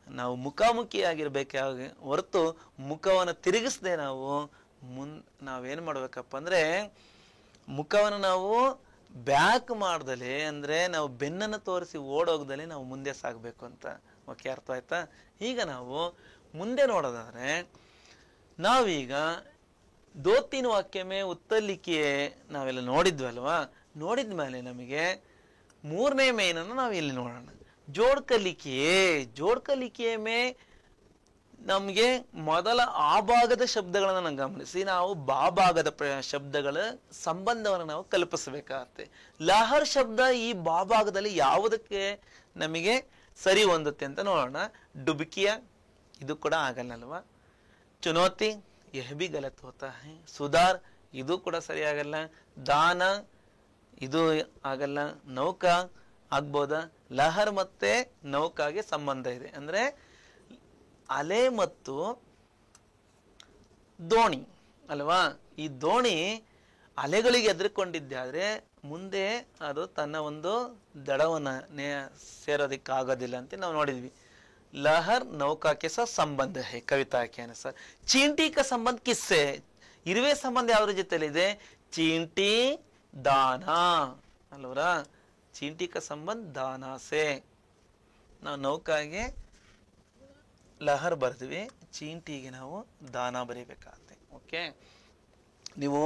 ನಾವು ಮುಖಾಮುಖಿಯಾಗಿರ್ಬೇಕಾಗಿ ಹೊರತು ಮುಖವನ್ನು ತಿರುಗಿಸದೆ ನಾವು ನಾವೇನ್ ಮಾಡ್ಬೇಕಪ್ಪ ಅಂದ್ರೆ ಮುಖವನ್ನು ನಾವು ಬ್ಯಾಕ್ ಮಾಡ್ದಲೆ, ಅಂದ್ರೆ ನಾವು ಬೆನ್ನನ್ನು ತೋರಿಸಿ ಓಡೋಗ್ದಲೆ ನಾವು ಮುಂದೆ ಸಾಗಬೇಕು ಅಂತ. ಓಕೆ, ಅರ್ಥ ಆಯ್ತಾ? ಈಗ ನಾವು ಮುಂದೆ ನೋಡೋದಾದ್ರೆ ನಾವೀಗ ದೋತಿನ ವಾಕ್ಯಮೇ ಉತ್ತಲಿಕೆ ನಾವೆಲ್ಲ ನೋಡಿದ್ವಲ್ವಾ, ನೋಡಿದ್ಮೇಲೆ ನಮಗೆ ಮೂರನೇ ಮೇನನ್ನು ನಾವು ಇಲ್ಲಿ ನೋಡೋಣ. ಜೋಡ್ಕಲಿಕೆ ಮೇ ನಮಗೆ ಮೊದಲ ಆ ಭಾಗದ ಶಬ್ದಗಳನ್ನ ಗಮನಿಸಿ ನಾವು ಬಾ ಭಾಗದ ಶಬ್ದಗಳ ಸಂಬಂಧವನ್ನು ನಾವು ಕಲ್ಪಿಸಬೇಕಾಗತ್ತೆ. ಲಹರ್ ಶಬ್ದ ಈ ಬಾ ಭಾಗದಲ್ಲಿ ಯಾವುದಕ್ಕೆ ನಮಗೆ ಸರಿ ಹೊಂದುತ್ತೆ ಅಂತ ನೋಡೋಣ. ಡುಬ್ಕಿಯ ಇದು ಕೂಡ ಆಗಲ್ಲಲ್ವಾ. ಚುನೌತಿ ಯಹ ಬಿ ಗಲತ್ ಹೋತಾ ಹೈ. ಸುಧಾರ್ ಇದು ಕೂಡ ಸರಿ ಆಗಲ್ಲ. ದಾನ ಇದು ಆಗಲ್ಲ. ನೌಕಾ ಆಗ್ಬೋದ. ಲಹರ್ ಮತ್ತೆ ನೌಕಾಗೆ ಸಂಬಂಧ ಇದೆ, ಅಂದ್ರೆ ಅಲೆ ಮತ್ತು ದೋಣಿ ಅಲ್ವಾ. ಈ ದೋಣಿ ಅಲೆಗಳಿಗೆ ಎದುರುಕೊಂಡಿದ್ದೆ ಆದ್ರೆ ಮುಂದೆ ಅದು ತನ್ನ ಒಂದು ದಡವನ್ನ ಸೇರೋದಿಕ್ಕಾಗೋದಿಲ್ಲ ಅಂತ ನಾವು ನೋಡಿದ್ವಿ. ಲಹರ್ ನೌಕಾಕ್ಕೆ ಸಹ ಸಂಬಂಧ ಹೇ ಕವಿತಾ के अनुसार. चींटी का संबंध किससे? ಇರುವೆ ಸಂಬಂಧ ಯಾವ್ದ್ರ ಜೊತೆಲಿ ಇದೆ? ಚೀಂಟಿ ದಾನ ಅಲ್ವರಾ. ಚೀಂಟಿ का संबंध दाना से. ನಾವು ನೌಕಾಗೆ ಲಹರ್ ಬರ್ದ್ವಿ, ಚೀಂಟಿಗೆ ನಾವು ದಾನ ಬರೀಬೇಕಾಗತ್ತೆ. ಓಕೆ, ನೀವು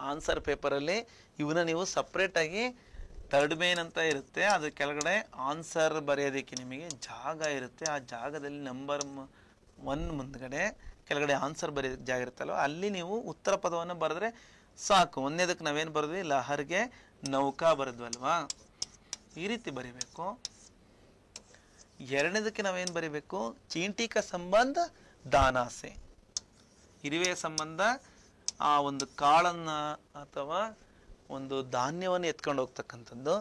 ಆನ್ಸರ್ ಪೇಪರಲ್ಲಿ ಇವನ್ನ ನೀವು ಸಪ್ರೇಟ್ ಆಗಿ ಥರ್ಡ್ ಮೇನ್ ಅಂತ ಇರುತ್ತೆ, ಅದ್ರ ಕೆಳಗಡೆ ಆನ್ಸರ್ ಬರೆಯೋದಕ್ಕೆ ನಿಮಗೆ ಜಾಗ ಇರುತ್ತೆ. ಆ ಜಾಗದಲ್ಲಿ ನಂಬರ್ 1 ಮುಂದ್ಗಡೆ ಕೆಳಗಡೆ ಆನ್ಸರ್ ಬರೆಯೋದಕ್ಕೆ ಜಾಗ ಇರುತ್ತಲ್ವ, ಅಲ್ಲಿ ನೀವು ಉತ್ತರ ಪದವನ್ನು ಬರೆದ್ರೆ ಸಾಕು. ಒಂದನೇದಕ್ಕೆ ನಾವೇನು ಬರೆದ್ವಿ? ಲಹರ್ಗೆ ನೌಕಾ ಬರೆದ್ವಲ್ವಾ, ಈ ರೀತಿ ಬರಿಬೇಕು. ಎರಡನೇದಕ್ಕೆ ನಾವೇನು ಬರಿಬೇಕು? ಚೀಂಟಿ ಕ ಸಂಬಂಧ ದಾನಾಸೆ. ಇರುವೆಯ ಸಂಬಂಧ ಆ ಒಂದು ಕಾಳನ್ನ ಅಥವಾ ಒಂದು ಧಾನ್ಯವನ್ನು ಎತ್ಕೊಂಡು ಹೋಗ್ತಕ್ಕಂಥದ್ದು.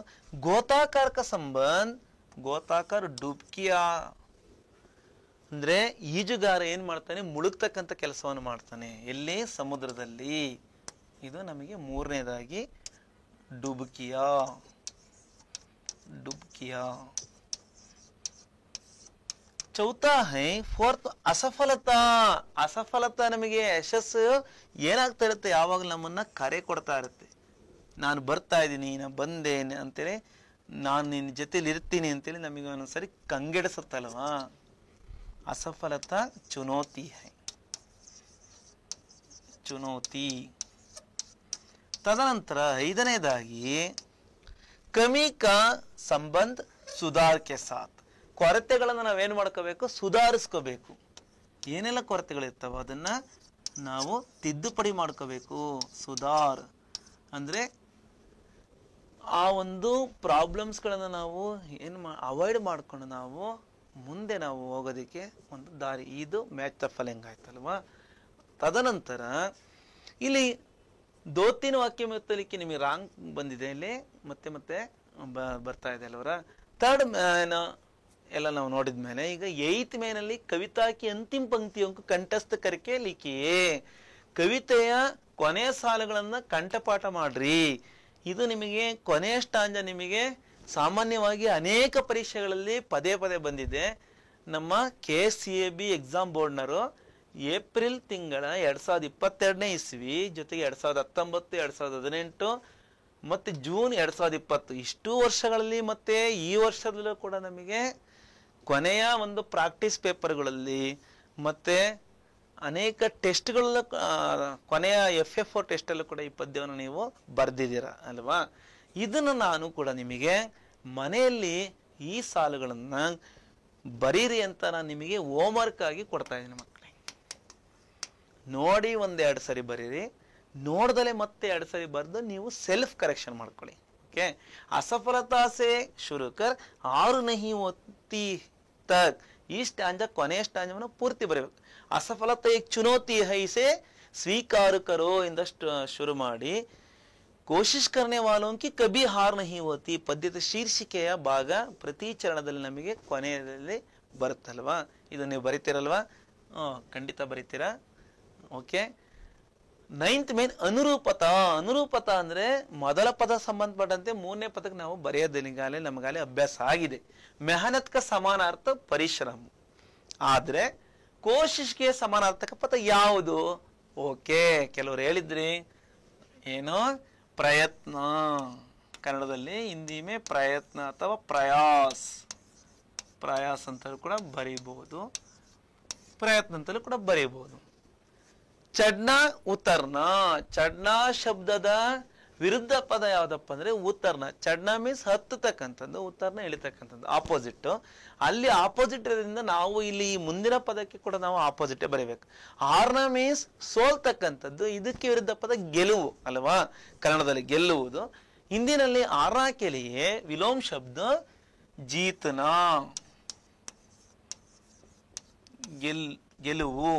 ಗೋತಾಕಾರ ಕ ಸಂಬಂಧ, ಗೋತಾಕಾರ ಡುಬ್ಕಿಯಾ ಅಂದ್ರೆ ಈಜುಗಾರ ಏನ್ ಮಾಡ್ತಾನೆ? ಮುಳುಗ್ತಕ್ಕಂಥ ಕೆಲಸವನ್ನು ಮಾಡ್ತಾನೆ. ಎಲ್ಲಿ? ಸಮುದ್ರದಲ್ಲಿ. ಇದು ನಮಗೆ ಮೂರನೇದಾಗಿ ಡುಬ್ಕಿಯಾ. ಚೌಥಾ ಹೈ ಫೋರ್ತ್ ಅಸಫಲತಾ. ಅಸಫಲತಾ ನಮಗೆ ಯಶಸ್ಸು ಏನಾಗ್ತಾ ಇರುತ್ತೆ? ಯಾವಾಗಲೂ ನಮ್ಮನ್ನ ಕರೆ ಕೊಡ್ತಾ ಇರುತ್ತೆ. ನಾನು ಬರ್ತಾ ಇದ್ದೀನಿ, ನಾನು ಬಂದೆ ಅಂತೇಳಿ, ನಾನು ನಿನ್ನ ಜೊತೆಲಿ ಇರ್ತೀನಿ ಅಂತೇಳಿ ನಮಗೆ ಒಂದೊಂದ್ಸರಿ ಕಂಗೆಡಿಸುತ್ತಲ್ವಾ. ಅಸಫಲತಾ ಚುನೌತಿ ಹೈ, ಚುನೌತಿ. ತದನಂತರ ಐದನೇದಾಗಿ ಕಮಿ ಕಾ ಸಂಬಂಧ ಸುಧಾರ್ ಕೆ ಸಾಥ್. ಕೊರತೆಗಳನ್ನು ನಾವೇನು ಮಾಡ್ಕೋಬೇಕು? ಸುಧಾರಿಸ್ಕೋಬೇಕು. ಏನೆಲ್ಲ ಕೊರತೆಗಳಿರ್ತಾವ ಅದನ್ನ ನಾವು ತಿದ್ದುಪಡಿ ಮಾಡ್ಕೋಬೇಕು. ಸುಧಾರ್ ಅಂದ್ರೆ ಆ ಒಂದು ಪ್ರಾಬ್ಲಮ್ಸ್ಗಳನ್ನು ನಾವು ಅವಾಯ್ಡ್ ಮಾಡ್ಕೊಂಡು ನಾವು ಮುಂದೆ ನಾವು ಹೋಗೋದಕ್ಕೆ ಒಂದು ದಾರಿ. ಇದು ಮ್ಯಾಚ್ ದ ಫಾಲೋಯಿಂಗ್ ಆಯ್ತಲ್ವಾ. ತದನಂತರ ಇಲ್ಲಿ ದೋತಿನ ವಾಕ್ಯ ಮುತ್ತಲಿಕ್ಕೆ ನಿಮಗೆ ರಾಂಗ್ ಬಂದಿದೆ, ಇಲ್ಲಿ ಮತ್ತೆ ಮತ್ತೆ ಬರ್ತಾ ಇದೆ ಅಲ್ವರ. ಥರ್ಡ್ ಮ್ಯಾನ್ ಎಲ್ಲ ನಾವು ನೋಡಿದ್ಮೇಲೆ ಈಗ 8th ಮೇನಲ್ಲಿ ಕವಿತಾಕಿ ಅಂತಿಮ ಪಂಕ್ತಿಯೊಂಕು ಕಂಠಸ್ಥ ಕರಿಕೆ ಲಿಖಿಯೇ. ಕವಿತೆಯ ಕೊನೆಯ ಸಾಲುಗಳನ್ನ ಕಂಠಪಾಠ ಮಾಡ್ರಿ. ಇದು ನಿಮಗೆ ಕೊನೆಯ ಸ್ಟಾಂಜ ನಿಮಗೆ ಸಾಮಾನ್ಯವಾಗಿ ಅನೇಕ ಪರೀಕ್ಷೆಗಳಲ್ಲಿ ಪದೇ ಪದೇ ಬಂದಿದೆ. ನಮ್ಮ KCAB ಎಕ್ಸಾಮ್ ಬೋರ್ಡ್ನರು ಏಪ್ರಿಲ್ ತಿಂಗಳ 2022ನೇ ಇಸ್ವಿ ಜೊತೆಗೆ 2019, 2018 ಮತ್ತು ಜೂನ್ 2020 ಇಷ್ಟು ವರ್ಷಗಳಲ್ಲಿ ಮತ್ತೆ ಈ ವರ್ಷದಲ್ಲೂ ಕೂಡ ನಮಗೆ ಕೊನೆಯ ಒಂದು ಪ್ರಾಕ್ಟೀಸ್ ಪೇಪರ್ಗಳಲ್ಲಿ ಮತ್ತೆ ಅನೇಕ ಟೆಸ್ಟ್ಗಳಲ್ಲೂ ಕೊನೆಯ FF4 ಟೆಸ್ಟಲ್ಲೂ ಕೂಡ ಈ ಪದ್ಯವನ್ನು ನೀವು ಬರೆದಿದ್ದೀರ ಅಲ್ವಾ. ಇದನ್ನು ನಾನು ಕೂಡ ನಿಮಗೆ ಮನೆಯಲ್ಲಿ ಈ ಸಾಲುಗಳನ್ನು ಬರೀರಿ ಅಂತ ನಾನು ನಿಮಗೆ ಹೋಮ್ವರ್ಕ್ ಆಗಿ ಕೊಡ್ತಾ ಇದ್ದೀನಿ ಮಕ್ಕಳೇ. ನೋಡಿ ಒಂದೆರಡು ಸರಿ ಬರೀರಿ, ನೋಡ್ದಲೆ ಮತ್ತೆ 2 ಸರಿ ಬರೆದು ನೀವು ಸೆಲ್ಫ್ ಕರೆಕ್ಷನ್ ಮಾಡ್ಕೊಳ್ಳಿ. ಓಕೆ. ಅಸಫಲತಾ ಸೆ ಶುರುಕರ್ ಆರು ನಹಿ ಹೋತಿ ತಕ್, ಈ ಸ್ಟ್ಯಾಂಜ ಕೊನೆಯ ಸ್ಟ್ಯಾಂಜವನ್ನು ಪೂರ್ತಿ ಬರೀಬೇಕು. ಅಸಫಲತೆ ಚುನೌತಿ ಹೈಸೆ ಸ್ವೀಕಾರ ಕರೋ ಇಂದಷ್ಟು ಶುರು ಮಾಡಿ ಕೋಶಿಶ್ ಕರ್ನೆ ವಾಲೋಂ ಕಿ ಕಬಿ ಹಾರ್ ನಹಿ ಹೋತಿ ಪದ್ಯದ ಶೀರ್ಷಿಕೆಯ ಭಾಗ ಪ್ರತಿ ಚರಣದಲ್ಲಿ ನಮಗೆ ಕೊನೆಯಲ್ಲಿ ಬರುತ್ತಲ್ವಾ. ಇದು ನೀವು ಬರಿತೀರಲ್ವಾ? ಖಂಡಿತ ಬರಿತೀರಾ. ಓಕೆ. 9th ಮೇನ್ ಅನುರೂಪತ ಅಂದ್ರೆ ಮೊದಲ ಪದ ಸಂಬಂಧಪಟ್ಟಂತೆ 3ನೇ ಪದಕ್ಕೆ ನಾವು ಬರೆಯೋದಿಗಾಲೆ ನಮಗಾಲೆ ಅಭ್ಯಾಸ ಆಗಿದೆ. ಮೆಹನತ್ ಕ ಸಮಾನಾರ್ಥ ಪರಿಶ್ರಮ. ಆದ್ರೆ ಕೋಶಿಶ್ಗೆ ಸಮಾನಾರ್ಥಕ ಪದ ಯಾವುದು? ಓಕೆ, ಕೆಲವರು ಹೇಳಿದ್ರಿ ಏನೋ ಪ್ರಯತ್ನ, ಕನ್ನಡದಲ್ಲಿ ಹಿಂದಿ ಮೇ ಪ್ರಯತ್ನ ಅಥವಾ ಪ್ರಯಾಸ್ ಅಂತಲೂ ಕೂಡ ಬರೀಬಹುದು, ಪ್ರಯತ್ನ ಅಂತಲೂ ಕೂಡ ಬರೀಬಹುದು. ಚಡ್ನ ಉತ್ತರ್ನ, ಚಡ್ನ ಶಬ್ದದ ವಿರುದ್ಧ ಪದ ಯಾವ್ದಪ್ಪ ಅಂದ್ರೆ ಉತ್ತರ್ನ. ಚಡ್ನ ಮೀನ್ಸ್ ಹತ್ತತಕ್ಕಂಥದ್ದು, ಉತ್ತರ್ನ ಇಳಿತಕ್ಕಂಥದ್ದು, ಆಪೋಸಿಟ್. ಅಲ್ಲಿ ಆಪೋಸಿಟ್ ಇರೋದ್ರಿಂದ ನಾವು ಇಲ್ಲಿ ಮುಂದಿನ ಪದಕ್ಕೆ ಕೂಡ ನಾವು ಆಪೋಸಿಟ್ ಬರೀಬೇಕು. ಆರ್ನ ಮೀನ್ಸ್ ಸೋಲ್ತಕ್ಕಂಥದ್ದು, ಇದಕ್ಕೆ ವಿರುದ್ಧ ಪದ ಗೆಲುವು ಅಲ್ವಾ, ಕನ್ನಡದಲ್ಲಿ ಗೆಲ್ಲುವುದು. ಹಿಂದಿನಲ್ಲಿ ಆರ್ನ ಕೆಲಿಯೇ ವಿಲೋಮ್ ಶಬ್ದ ಜೀತನ, ಗೆಲುವು.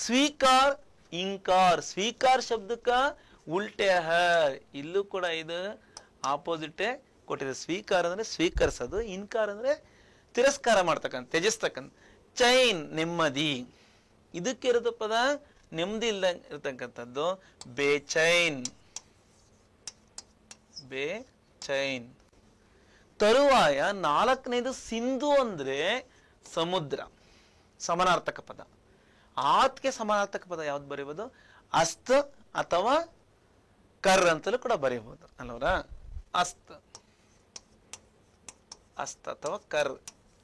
ಸ್ವೀಕಾರ ಇಂಕಾರ, ಸ್ವೀಕಾರ ಶಬ್ದಕ್ಕ ಉಲ್ಟೆ ಹೈ, ಇಲ್ಲೂ ಕೂಡ ಇದು ಆಪೋಸಿಟ್ ಕೊಟ್ಟಿದೆ. ಸ್ವೀಕಾರ ಅಂದ್ರೆ ಸ್ವೀಕರಿಸೋದು, ಇನ್ಕಾರ ಅಂದ್ರೆ ತಿರಸ್ಕಾರ ಮಾಡ್ತಕ್ಕಂಥ, ತ್ಯಜಿಸ್ತಕ್ಕಂಥ. ಚೈನ್ ನೆಮ್ಮದಿ, ಇದಕ್ಕೆ ಇರೋದು ಪದ ನೆಮ್ಮದಿ ಇಲ್ದ ಇರತಕ್ಕಂಥದ್ದು ಬೇಚೈನ್. ತರುವಾಯ 4ನೇದು ಸಿಂಧು ಅಂದ್ರೆ ಸಮುದ್ರ, ಸಮಾನಾರ್ಥಕ ಪದ. ಆತ್ಗೆ ಸಮಾನಾರ್ಥಕ ಪದ ಯಾವ್ದು ಬರೀಬಹುದು? ಅಸ್ತ್ ಅಥವಾ ಕರ್ ಅಂತಲೂ ಕೂಡ ಬರೀಬಹುದು ಅಲ್ವರ. ಅಸ್ತ್ ಅಥವಾ ಕರ್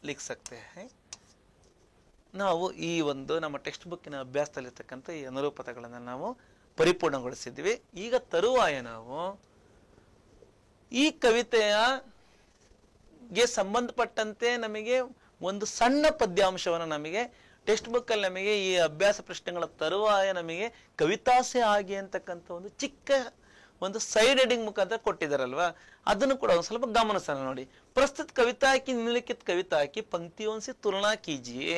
ಲಿಖ್ ಸಕ್ತೆ ಹೈ. ನಾವು ಈ ಒಂದು ನಮ್ಮ ಟೆಕ್ಸ್ಟ್ ಬುಕ್ಕಿನ ಅಭ್ಯಾಸದಲ್ಲಿರ್ತಕ್ಕಂಥ ಈ ಅನುರೂಪತೆಗಳನ್ನು ನಾವು ಪರಿಪೂರ್ಣಗೊಳಿಸಿದ್ವಿ. ಈಗ ತರುವಾಯ ನಾವು ಈ ಕವಿತೆಯಗೆ ಸಂಬಂಧಪಟ್ಟಂತೆ ನಮಗೆ ಒಂದು ಸಣ್ಣ ಪದ್ಯಾಂಶವನ್ನು ನಮಗೆ ಟೆಕ್ಸ್ಟ್ ಬುಕ್ ಅಲ್ಲಿ ನಮಗೆ ಈ ಅಭ್ಯಾಸ ಪ್ರಶ್ನೆಗಳ ತರುವಾಯ ನಮಗೆ ಕವಿತಾಸೆ ಆಗಿ ಅಂತಕ್ಕಂಥ ಒಂದು ಚಿಕ್ಕ ಒಂದು ಸೈಡ್ ಹೆಡಿಂಗ್ ಮುಖಾಂತರ ಕೊಟ್ಟಿದ್ದಾರಲ್ವಾ, ಅದನ್ನು ಕೂಡ ಒಂದು ಸ್ವಲ್ಪ ಗಮನಿಸೋಣ ನೋಡಿ. ಪ್ರಸ್ತುತ ಕವಿತಾ ಕಿ ನಿಮ್ನಲಿಖಿತ ಕವಿತಾ ಕಿ पंक्तियों से तुलना कीजिए.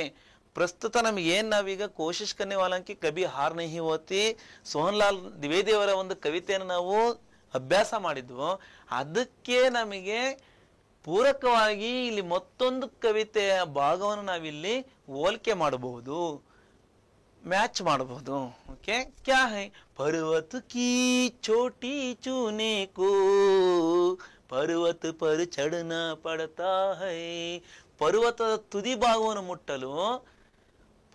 ಪ್ರಸ್ತುತ ನಮಗೆ ಏನ್ ನಾವೀಗ ಕೋಶಿಶ್ ಕರ್ನೆ ವಾಲಾ ಕಿ ಕಬಿ ಹಾರ್ ನಹಿ ಹೋತಿ ಸೋಹನ್ ಲಾಲ್ ದ್ವಿವೇದಿ ಅವರ ಒಂದು ಕವಿತೆಯನ್ನು ನಾವು ಅಭ್ಯಾಸ ಮಾಡಿದ್ವು, ಅದಕ್ಕೆ ನಮಗೆ ಪೂರಕವಾಗಿ ಇಲ್ಲಿ ಮತ್ತೊಂದು ಕವಿತೆಯ ಭಾಗವನ್ನು ನಾವಿಲ್ಲಿ ಹೋಲಿಕೆ ಮಾಡಬಹುದು, ಮ್ಯಾಚ್ ಮಾಡಬಹುದು. ಓಕೆ. ಕ್ಯಾ ಹೈ? ಪರ್ವತ ಕಿ ಚೋಟಿ ಚೂನೆ ಕೋ ಪರ್ವತ ಪರ್ ಚढ़ना ಪಡ್ತಾ ಹೈ. ಪರ್ವತದ ತುದಿ ಭಾಗವನ್ನು ಮುಟ್ಟಲು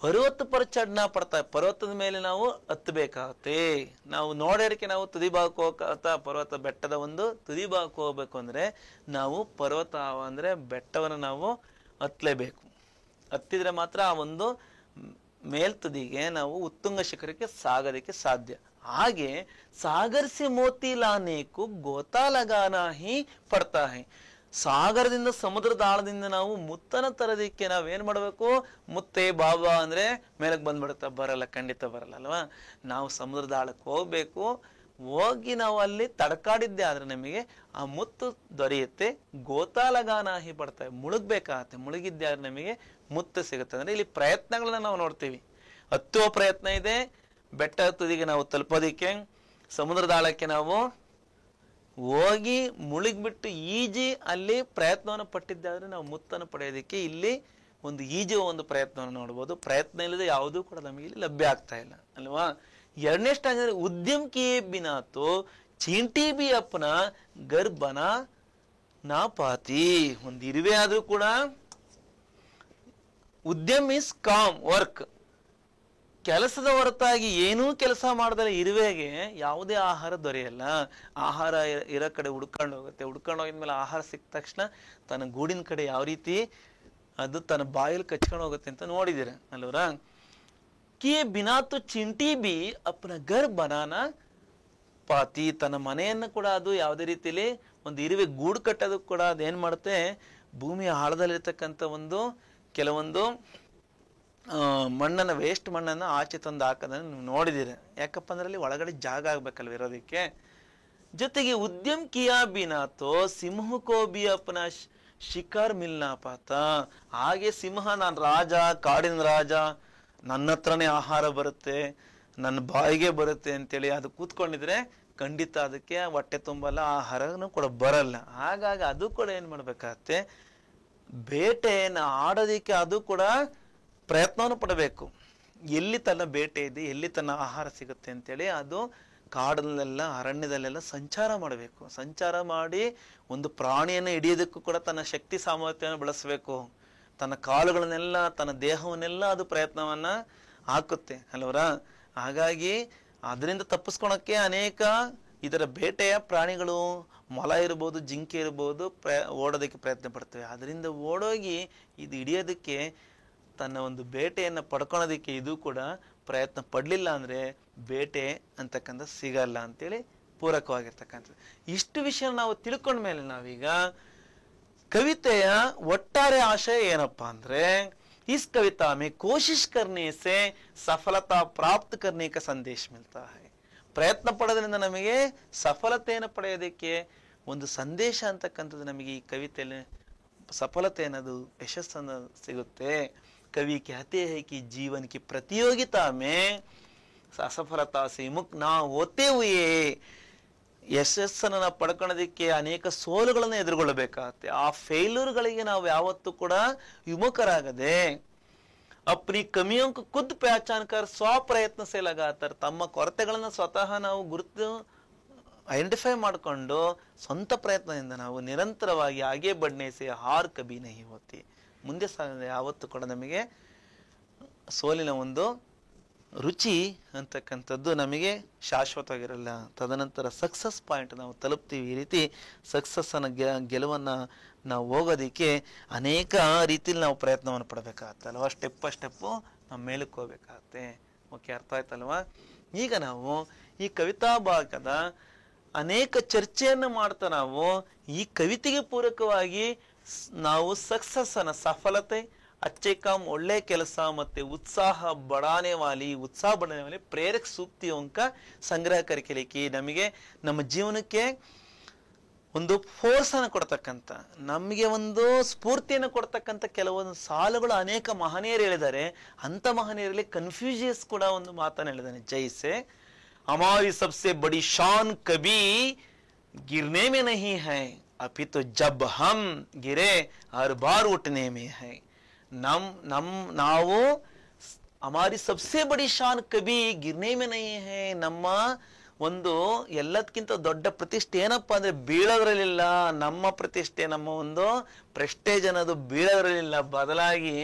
ಪರ್ವತ ಪರ್ ಚढ़ना ಪಡ್ತಾ, ಪರ್ವತದ ಮೇಲೆ ನಾವು ಹತ್ತಬೇಕಾಗತ್ತೆ. ನಾವು ನೋಡೋದಕ್ಕೆ ನಾವು ತುದಿ ಭಾಗಕ್ಕೆ ಹೋಗ್ತಾ, ಪರ್ವತ ಬೆಟ್ಟದ ಒಂದು ತುದಿ ಭಾಗಕ್ಕೆ ಹೋಗ್ಬೇಕು ಅಂದ್ರೆ ನಾವು ಪರ್ವತ ಅಂದ್ರೆ ಬೆಟ್ಟವನ್ನು ನಾವು ಹತ್ತಲೇಬೇಕು. ಹತ್ತಿದ್ರೆ ಮಾತ್ರ ಆ ಒಂದು ಮೇಲ್ತುದಿಗೆ ನಾವು ಉತ್ತುಂಗ ಶಿಖರಕ್ಕೆ ಸಾಗೋದಕ್ಕೆ ಸಾಧ್ಯ. ಹಾಗೆ ಸಾಗರ್ ಸೆ ಮೋತಿ ಲಾನೇಕು ಗೋತಾ ಲಗಾನಾ ಹಿ ಪಡ್ತಾ ಹೈ. ಸಾಗರದಿಂದ, ಸಮುದ್ರದ ಆಳದಿಂದ ನಾವು ಮುತ್ತನ ತರೋದಿಕ್ಕೆ ನಾವೇನ್ ಮಾಡ್ಬೇಕು? ಮುತ್ತೆ ಬಾಬಾ ಅಂದ್ರೆ ಮೇಲಕ್ಕೆ ಬಂದ್ಬಿಡುತ್ತಾ? ಬರಲ್ಲ, ಖಂಡಿತ ಬರಲ್ಲ ಅಲ್ವಾ. ನಾವು ಸಮುದ್ರದ ಆಳಕ್ಕೆ ಹೋಗ್ಬೇಕು, ಹೋಗಿ ನಾವು ಅಲ್ಲಿ ತಡಕಾಡಿದ್ದೆ ಆದ್ರೆ ನಮಗೆ ಆ ಮುತ್ತು ದೊರೆಯುತ್ತೆ. ಗೋತಾಲಗಾನಾಹಿ ಪಡ್ತೇವೆ, ಮುಳುಗ್ಬೇಕಾಗತ್ತೆ. ಮುಳುಗಿದ್ದೆ ಆದ್ರೆ ನಮಗೆ ಮುತ್ತು ಸಿಗುತ್ತೆ. ಅಂದ್ರೆ ಇಲ್ಲಿ ಪ್ರಯತ್ನಗಳನ್ನ ನಾವು ನೋಡ್ತೀವಿ. ಹತ್ತುವ ಪ್ರಯತ್ನ ಇದೆ, ಬೆಟ್ಟ ತುದಿಗೆ ನಾವು ತಲುಪೋದಿಕ್ಕೆ, ಸಮುದ್ರದ ಆಳಕ್ಕೆ ನಾವು ಹೋಗಿ ಮುಳುಗ್ಬಿಟ್ಟು ಈಜಿ ಅಲ್ಲಿ ಪ್ರಯತ್ನವನ್ನು ಪಟ್ಟಿದ್ದಾದ್ರೆ ನಾವು ಮುತ್ತನ್ನು ಪಡೆಯೋದಿಕ್ಕೆ ಇಲ್ಲಿ ಒಂದು ಈಜುವ ಒಂದು ಪ್ರಯತ್ನವನ್ನು ನೋಡ್ಬೋದು. ಪ್ರಯತ್ನ ಇಲ್ಲದೆ ಯಾವುದೂ ಕೂಡ ನಮಗೆ ಇಲ್ಲಿ ಲಭ್ಯ ಆಗ್ತಾ ಇಲ್ಲ ಅಲ್ವಾ. ಎರಡನೇ ಸ್ಟಾಂಜ್ ಉದ್ಯಮ್ ಕಿಯೇ ಬಿನಾ ತೋ ಚೀಂಟಿ ಬಿ ಅಪ್ನ ಗರ್ ಬನಾ ನಾಪಾತಿ, ಒಂದು ಇರುವೆ ಆದ್ರೂ ಕೂಡ ಉದ್ಯಮ್ ಇಸ್ ಕಾಮ್ ವರ್ಕ್, ಕೆಲಸದ ಹೊರತಾಗಿ ಏನೂ ಕೆಲಸ ಮಾಡದಲ್ಲಿ ಇರುವೆಗೆ ಯಾವುದೇ ಆಹಾರ ದೊರೆಯಲ್ಲ. ಆಹಾರ ಇರೋ ಕಡೆ ಹುಡ್ಕೊಂಡು ಹೋಗುತ್ತೆ, ಹುಡ್ಕೊಂಡು ಹೋಗಿದ್ಮೇಲೆ ಆಹಾರ ಸಿಕ್ಕ ತಕ್ಷಣ ತನ್ನ ಗೂಡಿನ ಕಡೆ ಯಾವ ರೀತಿ ಅದು ತನ್ನ ಬಾಯಲ್ಲಿ ಕಚ್ಕೊಂಡು ಹೋಗುತ್ತೆ ಅಂತ ನೋಡಿದ್ದೀರ ಅಲ್ವರ. ಕಿ ಬಿನಾ ತು ಚಿಂಟಿ ಬಿ ಅಪ್ಪನ ಗರ್ ಬನಾನ ಪಾತಿ, ತನ್ನ ಮನೆಯನ್ನು ಕೂಡ ಅದು ಯಾವುದೇ ರೀತಿಲಿ ಒಂದು ಇರುವೆ ಗೂಡು ಕಟ್ಟೋದಕ್ಕೆ ಕೂಡ ಅದೇನ್ ಮಾಡುತ್ತೆ, ಭೂಮಿಯ ಆಳದಲ್ಲಿರ್ತಕ್ಕಂಥ ಕೆಲವೊಂದು ಮಣ್ಣನ್ನ, ವೇಸ್ಟ್ ಮಣ್ಣನ್ನ ಆಚೆ ತಂದು ಹಾಕೋದನ್ನ ನೀವು ನೋಡಿದಿರ. ಯಾಕಪ್ಪ ಅಂದ್ರೆ ಅಲ್ಲಿ ಒಳಗಡೆ ಜಾಗ ಆಗ್ಬೇಕಲ್ವ ಇರೋದಕ್ಕೆ. ಜೊತೆಗೆ ಉದ್ಯಮ್ ಕಿಯಾ ಬಿನಾತೋ ಸಿಂಹ ಕೋ ಬಿ ಅಪನ ಶಿಕಾರ್ ಮಿಲ್ನಾ ಪಾತ, ಹಾಗೆ ಸಿಂಹ, ನಾನು ರಾಜ, ಕಾಡಿನ ರಾಜ, ನನ್ನ ಹತ್ರನೇ ಆಹಾರ ಬರುತ್ತೆ, ನನ್ನ ಬಾಯಿಗೆ ಬರುತ್ತೆ ಅಂತೇಳಿ ಅದು ಕೂತ್ಕೊಂಡಿದ್ರೆ ಖಂಡಿತ ಅದಕ್ಕೆ ಹೊಟ್ಟೆ ತುಂಬಲ್ಲ, ಆಹಾರನೂ ಕೂಡ ಬರಲ್ಲ. ಹಾಗಾಗಿ ಅದು ಕೂಡ ಏನ್ ಮಾಡ್ಬೇಕಾಗತ್ತೆ, ಬೇಟೆಯನ್ನು ಆಡೋದಿಕ್ಕೆ ಅದು ಕೂಡ ಪ್ರಯತ್ನವನ್ನು ಪಡಬೇಕು. ಎಲ್ಲಿ ತನ್ನ ಬೇಟೆ ಇದೆ, ಎಲ್ಲಿ ತನ್ನ ಆಹಾರ ಸಿಗುತ್ತೆ ಅಂತೇಳಿ ಅದು ಕಾಡಲ್ಲೆಲ್ಲ, ಅರಣ್ಯದಲ್ಲೆಲ್ಲ ಸಂಚಾರ ಮಾಡಬೇಕು. ಸಂಚಾರ ಮಾಡಿ ಒಂದು ಪ್ರಾಣಿಯನ್ನು ಹಿಡಿಯೋದಕ್ಕೂ ಕೂಡ ತನ್ನ ಶಕ್ತಿ ಸಾಮರ್ಥ್ಯವನ್ನು ಬಳಸಬೇಕು. ತನ್ನ ಕಾಲುಗಳನ್ನೆಲ್ಲ, ತನ್ನ ದೇಹವನ್ನೆಲ್ಲ ಅದು ಪ್ರಯತ್ನವನ್ನ ಹಾಕುತ್ತೆ ಅಲ್ವರ. ಹಾಗಾಗಿ ಅದರಿಂದ ತಪ್ಪಿಸ್ಕೊಳಕ್ಕೆ ಅನೇಕ ಇದರ ಬೇಟೆಯ ಪ್ರಾಣಿಗಳು, ಮೊಲ ಇರ್ಬೋದು, ಜಿಂಕೆ ಇರ್ಬೋದು, ಓಡೋದಕ್ಕೆ ಪ್ರಯತ್ನ ಪಡ್ತವೆ. ಅದರಿಂದ ಓಡೋಗಿ ಇದು ಹಿಡಿಯೋದಕ್ಕೆ, ತನ್ನ ಒಂದು ಬೇಟೆಯನ್ನು ಪಡ್ಕೊಳೋದಕ್ಕೆ ಇದು ಕೂಡ ಪ್ರಯತ್ನ ಪಡಲಿಲ್ಲ ಅಂದ್ರೆ ಬೇಟೆ ಅಂತಕ್ಕಂಥ ಸಿಗಲ್ಲ ಅಂತೇಳಿ ಪೂರಕವಾಗಿರ್ತಕ್ಕಂಥದ್ದು. ಇಷ್ಟು ವಿಷಯ ನಾವು ತಿಳ್ಕೊಂಡ್ಮೇಲೆ ನಾವೀಗ ಕವಿತೆಯ ಒಟ್ಟಾರೆ ಆಶಯ ಏನಪ್ಪಾ ಅಂದ್ರೆ, इस कविता में कोशिश करने से सफलता प्राप्त करने का संदेश मिलता है. ಪ್ರಯತ್ನ ಪಡೋದ್ರಿಂದ ನಮಗೆ ಸಫಲತೆಯನ್ನು ಪಡೆಯೋದಕ್ಕೆ ಒಂದು ಸಂದೇಶ ಅಂತಕ್ಕಂಥದ್ದು ನಮಗೆ ಈ ಕವಿತೆಯಲ್ಲಿ ಸಫಲತೆ ಅನ್ನೋದು, ಯಶಸ್ಸನ್ನು ಸಿಗುತ್ತೆ. कवि कहते हैं कि जीवन की प्रतियोगिता में असफलता से मुक्त ना होते हुए ಯಶಸ್ಸನ್ನು ಪಡ್ಕೊಳ್ಳೋದಕ್ಕೆ ಅನೇಕ ಸೋಲುಗಳನ್ನು ಎದುರುಗೊಳ್ಳಬೇಕಾಗತ್ತೆ. ಆ ಫೇಲ್ಯೂರ್ಗಳಿಗೆ ನಾವು ಯಾವತ್ತೂ ಕೂಡ ವಿಮುಖರಾಗದೆ ಅಪ್ನಿ ಕಮಿಯೋಂ ಖುದ್ ಪಹಚಾನ್ ಕರ್ ಸ್ವ ಪ್ರಯತ್ನ ಸೇ ಲಗಾತಾರ್, ತಮ್ಮ ಕೊರತೆಗಳನ್ನ ಸ್ವತಃ ನಾವು ಗುರುತು ಐಡೆಂಟಿಫೈ ಮಾಡಿಕೊಂಡು ಸ್ವಂತ ಪ್ರಯತ್ನದಿಂದ ನಾವು ನಿರಂತರವಾಗಿ ಹಾಗೆ ಬಡ್ನೆ ಸೇ ಹಾರ್ ಕಬಿ ನಹಿ ಹೋತಿ, ಮುಂದೆ ಸಾಗ ಯಾವತ್ತೂ ಕೂಡ ನಮಗೆ ಸೋಲಿನ ಒಂದು ರುಚಿ ಅಂತಕ್ಕಂಥದ್ದು ನಮಗೆ ಶಾಶ್ವತವಾಗಿರಲ್ಲ. ತದನಂತರ ಸಕ್ಸಸ್ ಪಾಯಿಂಟ್ ನಾವು ತಲುಪ್ತೀವಿ. ಈ ರೀತಿ ಸಕ್ಸಸ್ ಅನ್ನ ಗೆಲುವನ್ನ ನಾವು ಹೋಗೋದಿಕ್ಕೆ ಅನೇಕ ರೀತಿಯಲ್ಲಿ ನಾವು ಪ್ರಯತ್ನವನ್ನು ಪಡಬೇಕಾಗತ್ತಲ್ವ. ಸ್ಟೆಪ್ಪು ನಾವು ಮೇಲಕ್ಕೆ ಹೋಗ್ಬೇಕಾಗತ್ತೆ. ಓಕೆ, ಅರ್ಥ ಆಯ್ತಲ್ವಾ? ಈಗ ನಾವು ಈ ಕವಿತಾ ಭಾಗದ ಅನೇಕ ಚರ್ಚೆಯನ್ನು ಮಾಡ್ತಾ ನಾವು ಈ ಕವಿತೆಗೆ ಪೂರಕವಾಗಿ ನಾವು ಸಕ್ಸಸ್ ಅನ್ನ, ಸಫಲತೆ, अच्छे काम, ಒಳ್ಳೆ ಕೆಲಸ ಮತ್ತೆ ಉತ್ಸಾಹ ಬಡಾನೆ ವಾಲಿ ಪ್ರೇರಕ ಸೂಕ್ತಿयों का ಸಂಗ್ರಹ करके ನಮಗೆ ನಮ್ಮ ಜೀವನಕ್ಕೆ ಒಂದು ಫೋರ್ಸ್ ಅನ್ನು ಕೊಡ್ತಕ್ಕಂಥ, ನಮಗೆ ಒಂದು ಸ್ಫೂರ್ತಿಯನ್ನು ಕೊಡ್ತಕ್ಕಂಥ ಕೆಲವೊಂದು ಸಾಲುಗಳು ಅನೇಕ ಮಹನೀಯರು ಹೇಳಿದ್ದಾರೆ. ಅಂತ ಮಹನೀಯರಲ್ಲಿ ಕನ್ಫ್ಯೂಷಿಯಸ್ ಕೂಡ ಒಂದು ಮಾತನ್ನು ಹೇಳಿದ್ದಾನೆ. ಜೈಸೆ हमारी सबसे बड़ी शान कभी गिरने में नहीं है, अपितु जब हम गिरे हर बार उठने में है. ನಾವು ಹಮಾರಿ ಸಬ್ಸೆ ಬಡಿ ಶಾನ್ ಕಬಿ ಗಿರ್ನೆ ಮೇ ನಹೀ ಹೈ, ನಮ್ಮ ಒಂದು ಎಲ್ಲದಕ್ಕಿಂತ ದೊಡ್ಡ ಪ್ರತಿಷ್ಠೆ ಏನಪ್ಪಾ ಅಂದ್ರೆ ಬೀಳೋದ್ರಲ್ಲಿಲ್ಲ. ನಮ್ಮ ಪ್ರತಿಷ್ಠೆ, ನಮ್ಮ ಒಂದು ಪ್ರೆಸ್ಟೇಜ್ ಅನ್ನೋದು ಬೀಳೋದ್ರಲ್ಲಿಲ್ಲ. ಬದಲಾಗಿ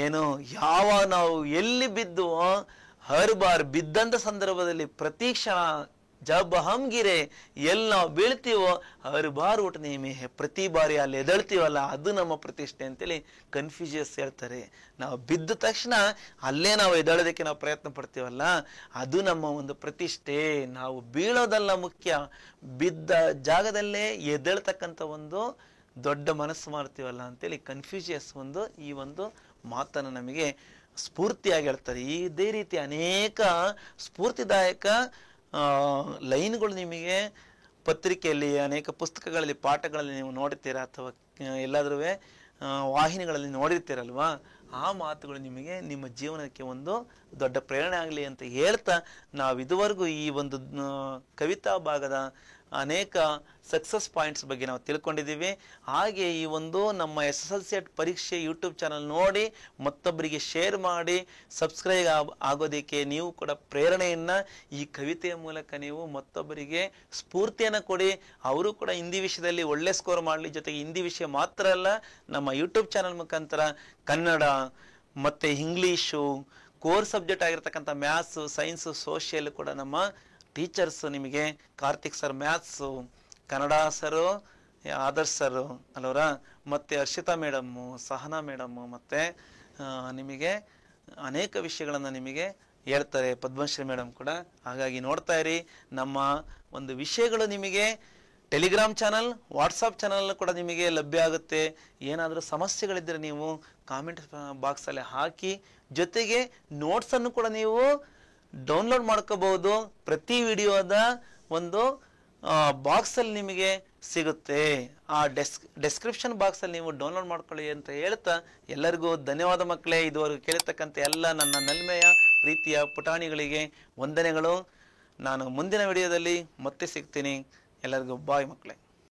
ಏನು, ಯಾವಾಗ ನಾವು ಎಲ್ಲಿ ಬಿದ್ದು ಹರ್ ಬಾರ್ ಬಿದ್ದಂತ ಸಂದರ್ಭದಲ್ಲಿ ಪ್ರತಿ ಕ್ಷಣ ಜಬ್ ಹಮ್ ಗಿರೆ, ಎಲ್ಲಿ ನಾವು ಬೀಳ್ತೀವೋ ಹರ್ ಬಾರ್ ಉಟ್ನೆ ಮೇ ಹೈ, ಪ್ರತಿ ಬಾರಿ ಅಲ್ಲಿ ಎದಳ್ತೀವಲ್ಲ ಅದು ನಮ್ಮ ಪ್ರತಿಷ್ಠೆ ಅಂತೇಳಿ ಕನ್ಫ್ಯೂಷಿಯಸ್ ಹೇಳ್ತಾರೆ. ನಾವು ಬಿದ್ದ ತಕ್ಷಣ ಅಲ್ಲೇ ನಾವು ಎದಳೋದಕ್ಕೆ ನಾವು ಪ್ರಯತ್ನ ಪಡ್ತೀವಲ್ಲ ಅದು ನಮ್ಮ ಒಂದು ಪ್ರತಿಷ್ಠೆ. ನಾವು ಬೀಳೋದಲ್ಲ ಮುಖ್ಯ, ಬಿದ್ದ ಜಾಗದಲ್ಲೇ ಎದಳ್ತಕ್ಕಂಥ ಒಂದು ದೊಡ್ಡ ಮನಸ್ಸು ಮಾಡ್ತೀವಲ್ಲ ಅಂತೇಳಿ ಕನ್ಫ್ಯೂಷಿಯಸ್ ಈ ಒಂದು ಮಾತನ್ನು ನಮಗೆ ಸ್ಫೂರ್ತಿಯಾಗಿ ಹೇಳ್ತಾರೆ. ಇದೇ ರೀತಿ ಅನೇಕ ಸ್ಫೂರ್ತಿದಾಯಕ ಲೈನ್ಗಳು ನಿಮಗೆ ಪತ್ರಿಕೆಯಲ್ಲಿ, ಅನೇಕ ಪುಸ್ತಕಗಳಲ್ಲಿ, ಪಾಠಗಳಲ್ಲಿ ನೀವು ನೋಡ್ತೀರಾ ಅಥವಾ ಎಲ್ಲಾದ್ರೂ ವಾಹಿನಿಗಳಲ್ಲಿ ನೋಡಿರ್ತೀರಲ್ವಾ. ಆ ಮಾತುಗಳು ನಿಮಗೆ ನಿಮ್ಮ ಜೀವನಕ್ಕೆ ಒಂದು ದೊಡ್ಡ ಪ್ರೇರಣೆ ಆಗಲಿ ಅಂತ ಹೇಳ್ತಾ ನಾವು ಇದುವರೆಗೂ ಈ ಒಂದು ಕವಿತಾ ಭಾಗದ ಅನೇಕ ಸಕ್ಸಸ್ ಪಾಯಿಂಟ್ಸ್ ಬಗ್ಗೆ ನಾವು ತಿಳ್ಕೊಂಡಿದ್ದೀವಿ. ಹಾಗೆ ಈ ಒಂದು ನಮ್ಮ SSLC ಪರೀಕ್ಷೆ ಯೂಟ್ಯೂಬ್ ಚಾನಲ್ ನೋಡಿ ಮತ್ತೊಬ್ಬರಿಗೆ ಶೇರ್ ಮಾಡಿ ಸಬ್ಸ್ಕ್ರೈಬ್ ಆಗೋದಕ್ಕೆ ನೀವು ಕೂಡ ಪ್ರೇರಣೆಯನ್ನು ಈ ಕವಿತೆಯ ಮೂಲಕ ನೀವು ಮತ್ತೊಬ್ಬರಿಗೆ ಸ್ಫೂರ್ತಿಯನ್ನು ಕೊಡಿ. ಅವರು ಕೂಡ ಹಿಂದಿ ವಿಷಯದಲ್ಲಿ ಒಳ್ಳೆ ಸ್ಕೋರ್ ಮಾಡಲಿ. ಜೊತೆಗೆ ಹಿಂದಿ ವಿಷಯ ಮಾತ್ರ ಅಲ್ಲ, ನಮ್ಮ ಯೂಟ್ಯೂಬ್ ಚಾನಲ್ ಮುಖಾಂತರ ಕನ್ನಡ ಮತ್ತು ಇಂಗ್ಲೀಷು ಕೋರ್ ಸಬ್ಜೆಕ್ಟ್ ಆಗಿರ್ತಕ್ಕಂಥ ಮ್ಯಾಥ್ಸು, ಸೈನ್ಸು, ಸೋಷಿಯಲ್ ಕೂಡ ನಮ್ಮ ಟೀಚರ್ಸ್ ನಿಮಗೆ ಕಾರ್ತಿಕ್ ಸರ್ ಮ್ಯಾಥ್ಸು, ಕನ್ನಡ ಸರು ಆದರ್ಶ್ ಸರ್ ಅಲ್ವರ, ಮತ್ತು ಹರ್ಷಿತಾ ಮೇಡಮ್ಮು, ಸಹನಾ ಮೇಡಮ್ಮು, ಮತ್ತು ನಿಮಗೆ ಅನೇಕ ವಿಷಯಗಳನ್ನು ನಿಮಗೆ ಹೇಳ್ತಾರೆ, ಪದ್ಮಶ್ರೀ ಮೇಡಮ್ ಕೂಡ. ಹಾಗಾಗಿ ನೋಡ್ತಾ ಇರಿ, ನಮ್ಮ ಒಂದು ವಿಷಯಗಳು ನಿಮಗೆ ಟೆಲಿಗ್ರಾಮ್ ಚಾನಲ್, ವಾಟ್ಸಪ್ ಚಾನಲ್ ಕೂಡ ನಿಮಗೆ ಲಭ್ಯ ಆಗುತ್ತೆ. ಏನಾದರೂ ಸಮಸ್ಯೆಗಳಿದ್ದರೆ ನೀವು ಕಾಮೆಂಟ್ ಬಾಕ್ಸಲ್ಲಿ ಹಾಕಿ, ಜೊತೆಗೆ ನೋಟ್ಸನ್ನು ಕೂಡ ನೀವು ಡೌನ್ಲೋಡ್ ಮಾಡ್ಕೋಬಹುದು. ಪ್ರತಿ ವಿಡಿಯೋದ ಒಂದು ಬಾಕ್ಸಲ್ಲಿ ನಿಮಗೆ ಸಿಗುತ್ತೆ. ಆ ಡೆಸ್ಕ್ರಿಪ್ಷನ್ ಬಾಕ್ಸಲ್ಲಿ ನೀವು ಡೌನ್ಲೋಡ್ ಮಾಡ್ಕೊಳ್ಳಿ ಅಂತ ಹೇಳ್ತಾ ಎಲ್ಲರಿಗೂ ಧನ್ಯವಾದ ಮಕ್ಕಳೇ. ಇದುವರೆಗೂ ಕೇಳಿರ್ತಕ್ಕಂಥ ಎಲ್ಲ ನನ್ನ ನಲ್ಮೆಯ ಪ್ರೀತಿಯ ಪುಟಾಣಿಗಳಿಗೆ ವಂದನೆಗಳು. ನಾನು ಮುಂದಿನ ವಿಡಿಯೋದಲ್ಲಿ ಮತ್ತೆ ಸಿಗ್ತೀನಿ. ಎಲ್ಲರಿಗೂ ಬಾಯ್ ಮಕ್ಕಳೇ.